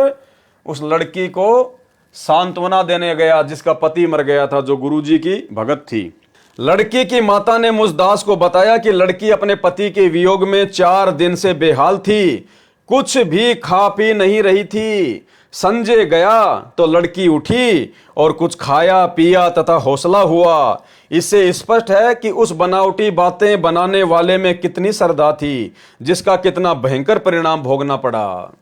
उस लड़की को सांत्वना देने गया जिसका पति मर गया था, जो गुरुजी की भगत थी। लड़की की माता ने मुझ दास को बताया कि लड़की अपने पति के वियोग में 4 दिन से बेहाल थी, कुछ भी खा पी नहीं रही थी। संजय गया तो लड़की उठी और कुछ खाया पिया तथा हौसला हुआ। इससे स्पष्ट है कि उस बनावटी बातें बनाने वाले में कितनी श्रद्धा थी, जिसका कितना भयंकर परिणाम भोगना पड़ा।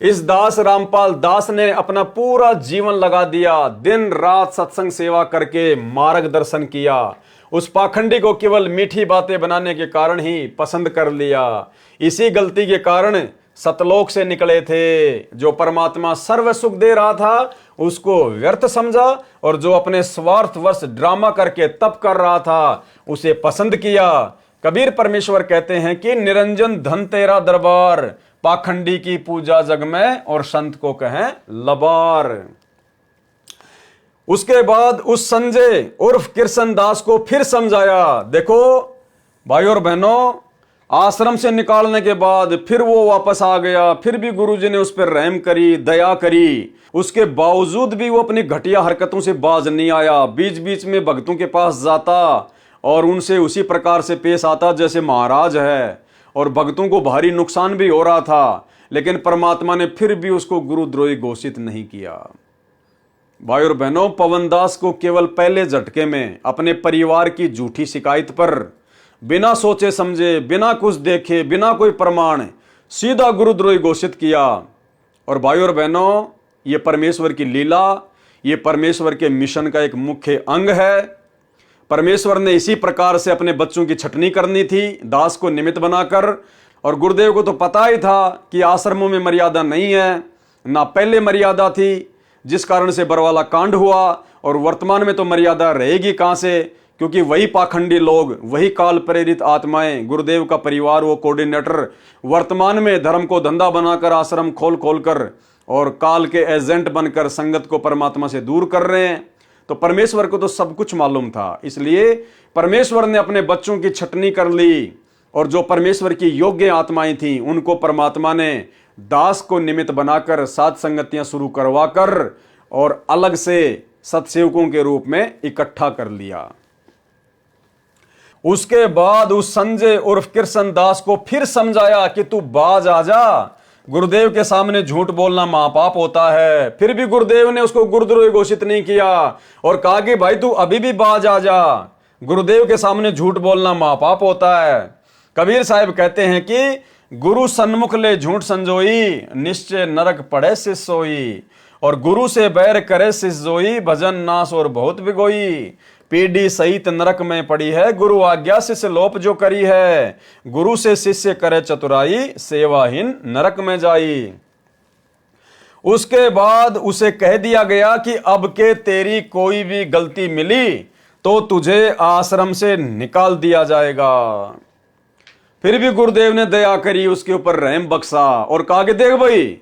इस दास रामपाल दास ने अपना पूरा जीवन लगा दिया, दिन रात सत्संग सेवा करके मार्गदर्शन किया। उस पाखंडी को केवल मीठी बातें बनाने के कारण ही पसंद कर लिया। इसी गलती के कारण सतलोक से निकले थे। जो परमात्मा सर्व सुख दे रहा था उसको व्यर्थ समझा, और जो अपने स्वार्थवश ड्रामा करके तप कर रहा था उसे पसंद किया। कबीर परमेश्वर कहते हैं कि निरंजन धन तेरा दरबार, पाखंडी की पूजा जग में और संत को कहें लबार। उसके बाद उस संजय उर्फ कृष्णदास को फिर समझाया। देखो भाइयों और बहनों, आश्रम से निकालने के बाद फिर वो वापस आ गया, फिर भी गुरुजी ने उस पर रहम करी, दया करी। उसके बावजूद भी वो अपनी घटिया हरकतों से बाज नहीं आया। बीच बीच में भक्तों के पास जाता और उनसे उसी प्रकार से पेश आता जैसे महाराज है, और भक्तों को भारी नुकसान भी हो रहा था। लेकिन परमात्मा ने फिर भी उसको गुरुद्रोही घोषित नहीं किया। भाई और बहनों, पवनदास को केवल पहले झटके में अपने परिवार की झूठी शिकायत पर बिना सोचे समझे, बिना कुछ देखे, बिना कोई प्रमाण सीधा गुरुद्रोही घोषित किया। और भाई और बहनों, ये परमेश्वर की लीला, ये परमेश्वर के मिशन का एक मुख्य अंग है। परमेश्वर ने इसी प्रकार से अपने बच्चों की छटनी करनी थी, दास को निमित्त बनाकर। और गुरुदेव को तो पता ही था कि आश्रमों में मर्यादा नहीं है, ना पहले मर्यादा थी, जिस कारण से बरवाला कांड हुआ। और वर्तमान में तो मर्यादा रहेगी कहां से, क्योंकि वही पाखंडी लोग, वही काल प्रेरित आत्माएं, गुरुदेव का परिवार, वो कोऑर्डिनेटर वर्तमान में धर्म को धंधा बनाकर आश्रम खोल खोल कर और काल के एजेंट बनकर संगत को परमात्मा से दूर कर रहे हैं। तो परमेश्वर को तो सब कुछ मालूम था, इसलिए परमेश्वर ने अपने बच्चों की छटनी कर ली। और जो परमेश्वर की योग्य आत्माएं थीं उनको परमात्मा ने दास को निमित्त बनाकर सात संगतियां शुरू करवाकर और अलग से सत्सेवकों के रूप में इकट्ठा कर लिया। उसके बाद उस संजय उर्फ कृष्णदास को फिर समझाया कि तू बाज आ जा, गुरुदेव के सामने झूठ बोलना महापाप होता है। फिर भी गुरुदेव ने उसको गुरुद्रोही घोषित नहीं किया और कहा कि भाई तू अभी भी बाज आ जा, गुरुदेव के सामने झूठ बोलना महापाप होता है। कबीर साहब कहते हैं कि गुरु सन्मुख ले झूठ संजोई, निश्चय नरक पड़े शिष्य सोई। और गुरु से बैर करे शिष्य जोई, भजन नाश और बहुत बिगोई। पीढ़ी सहित नरक में पड़ी है, गुरु आज्ञा शिष्य लोप जो करी है। गुरु से शिष्य करे चतुराई, सेवाहीन नरक में जाई। उसके बाद उसे कह दिया गया कि अब के तेरी कोई भी गलती मिली तो तुझे आश्रम से निकाल दिया जाएगा। फिर भी गुरुदेव ने दया करी, उसके ऊपर रहम बख्शा और कहा कि देख भाई,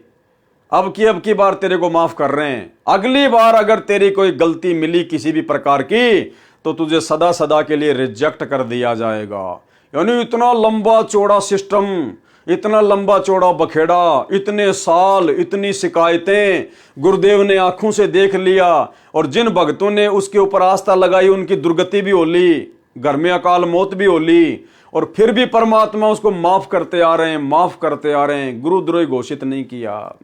अब की बार तेरे को माफ कर रहे हैं, अगली बार अगर तेरी कोई गलती मिली किसी भी प्रकार की तो तुझे सदा सदा के लिए रिजेक्ट कर दिया जाएगा। यानी इतना लंबा चौड़ा सिस्टम, इतना लंबा चौड़ा बखेड़ा, इतने साल, इतनी शिकायतें गुरुदेव ने आंखों से देख लिया। और जिन भक्तों ने उसके ऊपर आस्था लगाई उनकी दुर्गति भी होली, घर में अकाल मौत भी होली, और फिर भी परमात्मा उसको माफ करते आ रहे हैं, माफ करते आ रहे हैं, गुरुद्रोही घोषित नहीं किया।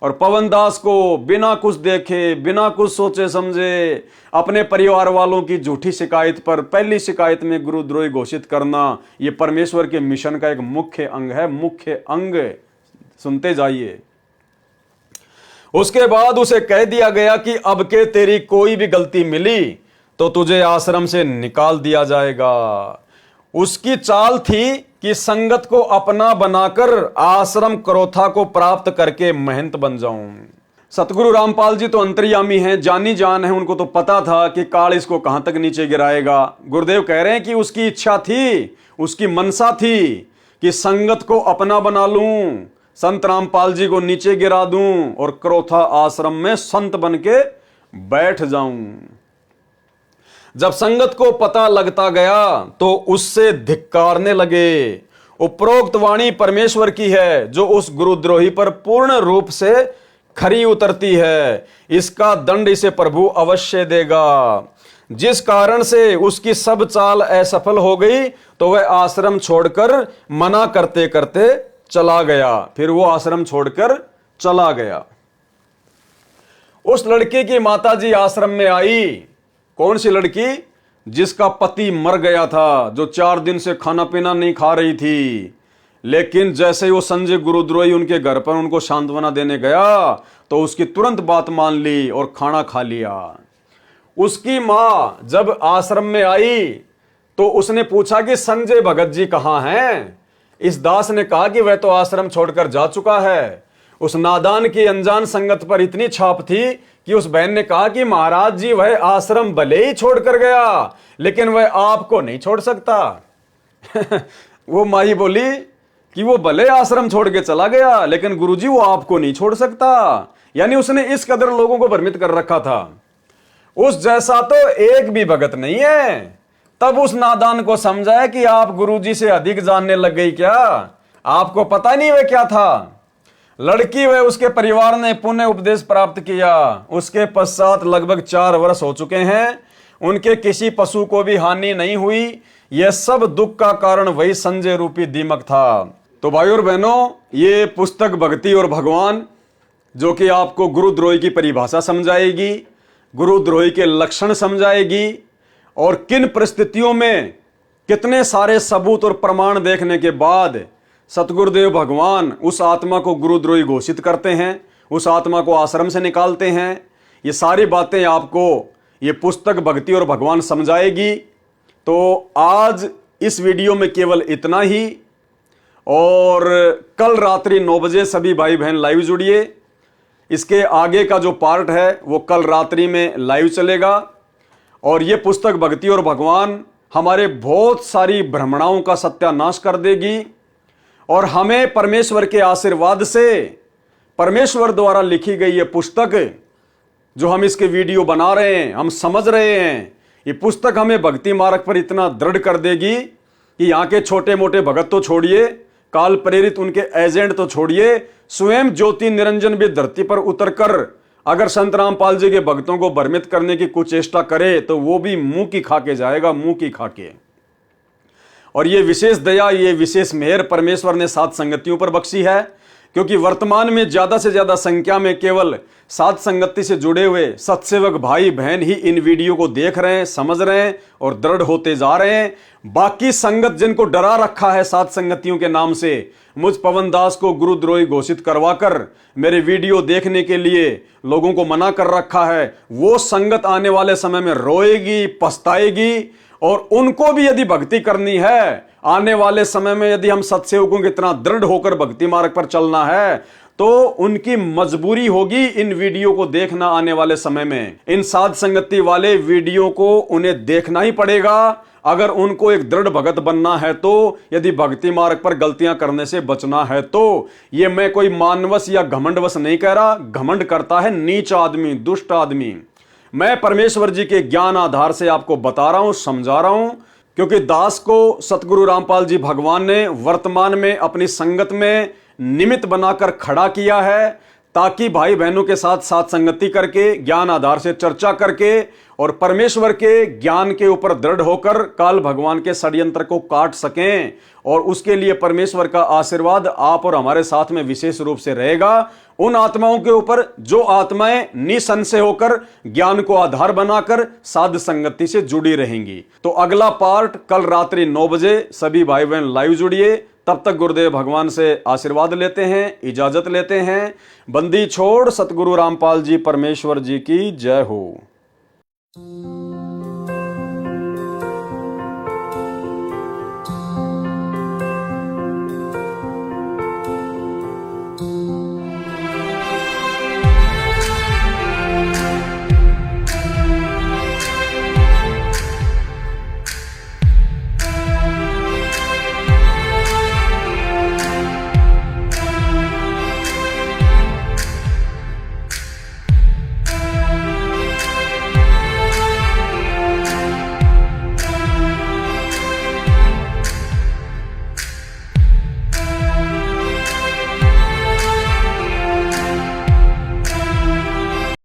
और पवन दास को बिना कुछ देखे, बिना कुछ सोचे समझे, अपने परिवार वालों की झूठी शिकायत पर पहली शिकायत में गुरुद्रोही घोषित करना, यह परमेश्वर के मिशन का एक मुख्य अंग है, मुख्य अंग। सुनते जाइए। उसके बाद उसे कह दिया गया कि अब के तेरी कोई भी गलती मिली तो तुझे आश्रम से निकाल दिया जाएगा। उसकी चाल थी कि संगत को अपना बनाकर आश्रम क्रोथा को प्राप्त करके महंत बन जाऊं। सतगुरु रामपाल जी तो अंतर्यामी हैं, जानी जान है, उनको तो पता था कि काल इसको कहां तक नीचे गिराएगा। गुरुदेव कह रहे हैं कि उसकी इच्छा थी, उसकी मनसा थी कि संगत को अपना बना लूं, संत रामपाल जी को नीचे गिरा दूं और क्रोथा आश्रम में संत बन के बैठ जाऊं। जब संगत को पता लगता गया तो उससे धिक्कारने लगे। उपरोक्त वाणी परमेश्वर की है जो उस गुरुद्रोही पर पूर्ण रूप से खरी उतरती है। इसका दंड इसे प्रभु अवश्य देगा। जिस कारण से उसकी सब चाल असफल हो गई तो वह आश्रम छोड़कर मना करते करते चला गया। फिर वो आश्रम छोड़कर चला गया। उस लड़के की माताजी आश्रम में आई। कौन सी लड़की? जिसका पति मर गया था, जो 4 दिन से खाना पीना नहीं खा रही थी। लेकिन जैसे ही वो संजय गुरुद्रोही उनके घर पर उनको सांत्वना देने गया तो उसकी तुरंत बात मान ली और खाना खा लिया। उसकी मां जब आश्रम में आई तो उसने पूछा कि संजय भगत जी कहां हैं? इस दास ने कहा कि वह तो आश्रम छोड़कर जा चुका है। उस नादान की अनजान संगत पर इतनी छाप थी कि उस बहन ने कहा कि महाराज जी वह आश्रम भले ही छोड़कर गया लेकिन वह आपको नहीं छोड़ सकता। वो माई बोली कि वो भले आश्रम छोड़ के चला गया लेकिन गुरुजी वो आपको नहीं छोड़ सकता। यानी उसने इस कदर लोगों को भ्रमित कर रखा था। उस जैसा तो एक भी भगत नहीं है। तब उस नादान को समझाया कि आप गुरुजी से अधिक जानने लग गई क्या? आपको पता नहीं वह क्या था। लड़की व उसके परिवार ने पुण्य उपदेश प्राप्त किया। उसके पश्चात लगभग 4 वर्ष हो चुके हैं। उनके किसी पशु को भी हानि नहीं हुई। यह सब दुख का कारण वही संजय रूपी दीमक था। तो भाई और बहनों, ये पुस्तक भक्ति और भगवान जो कि आपको गुरुद्रोही की परिभाषा समझाएगी, गुरुद्रोही के लक्षण समझाएगी और किन परिस्थितियों में कितने सारे सबूत और प्रमाण देखने के बाद सतगुरुदेव भगवान उस आत्मा को गुरुद्रोही घोषित करते हैं, उस आत्मा को आश्रम से निकालते हैं। ये सारी बातें आपको ये पुस्तक भक्ति और भगवान समझाएगी। तो आज इस वीडियो में केवल इतना ही। और कल रात्रि 9 बजे सभी भाई बहन लाइव जुड़िए। इसके आगे का जो पार्ट है वो कल रात्रि में लाइव चलेगा। और ये पुस्तक भक्ति और भगवान हमारे बहुत सारी भ्रमणाओं का सत्यानाश कर देगी और हमें परमेश्वर के आशीर्वाद से, परमेश्वर द्वारा लिखी गई ये पुस्तक जो हम इसके वीडियो बना रहे हैं, हम समझ रहे हैं, ये पुस्तक हमें भक्ति मार्ग पर इतना दृढ़ कर देगी कि यहाँ के छोटे मोटे भगत तो छोड़िए, काल प्रेरित उनके एजेंट तो छोड़िए, स्वयं ज्योति निरंजन भी धरती पर उतरकर अगर संत रामपाल जी के भक्तों को भ्रमित करने की कुछ चेष्टा करे तो वो भी मुंह की खा के जाएगा, मुंह की खा के। और ये विशेष दया, ये विशेष मेहर परमेश्वर ने 7 संगतियों पर बख्शी है क्योंकि वर्तमान में ज्यादा से ज्यादा संख्या में केवल साध संगति से जुड़े हुए सत्सेवक भाई बहन ही इन वीडियो को देख रहे हैं, समझ रहे हैं और दृढ़ होते जा रहे हैं। बाकी संगत जिनको डरा रखा है साध संगतियों के नाम से, मुझ पवन दास को गुरुद्रोही घोषित करवाकर मेरे वीडियो देखने के लिए लोगों को मना कर रखा है, वो संगत आने वाले समय में रोएगी, पछताएगी। और उनको भी यदि भक्ति करनी है, आने वाले समय में यदि हम सत्सेवकों की तरह दृढ़ होकर भक्ति मार्ग पर चलना है, तो उनकी मजबूरी होगी इन वीडियो को देखना। आने वाले समय में इन साध संगति वाले वीडियो को उन्हें देखना ही पड़ेगा अगर उनको एक दृढ़ भगत बनना है तो, यदि भक्ति मार्ग पर गलतियां करने से बचना है तो। ये मैं कोई मानवश या घमंडवश नहीं कह रहा, घमंड करता है नीच आदमी, दुष्ट आदमी। मैं परमेश्वर जी के ज्ञान आधार से आपको बता रहा हूं, समझा रहा हूं, क्योंकि दास को सतगुरु रामपाल जी भगवान ने वर्तमान में अपनी संगत में निमित्त बनाकर खड़ा किया है, ताकि भाई बहनों के साथ साथ संगति करके ज्ञान आधार से चर्चा करके और परमेश्वर के ज्ञान के ऊपर दृढ़ होकर काल भगवान के षड्यंत्र को काट सकें। और उसके लिए परमेश्वर का आशीर्वाद आप और हमारे साथ में विशेष रूप से रहेगा उन आत्माओं के ऊपर जो आत्माएं निसंशय होकर ज्ञान को आधार बनाकर साध संगति से जुड़ी रहेंगी। तो अगला पार्ट कल रात्रि 9 बजे सभी भाई बहन लाइव जुड़िए। तब तक गुरुदेव भगवान से आशीर्वाद लेते हैं, इजाजत लेते हैं। बंदी छोड़ सतगुरु रामपाल जी परमेश्वर जी की जय हो।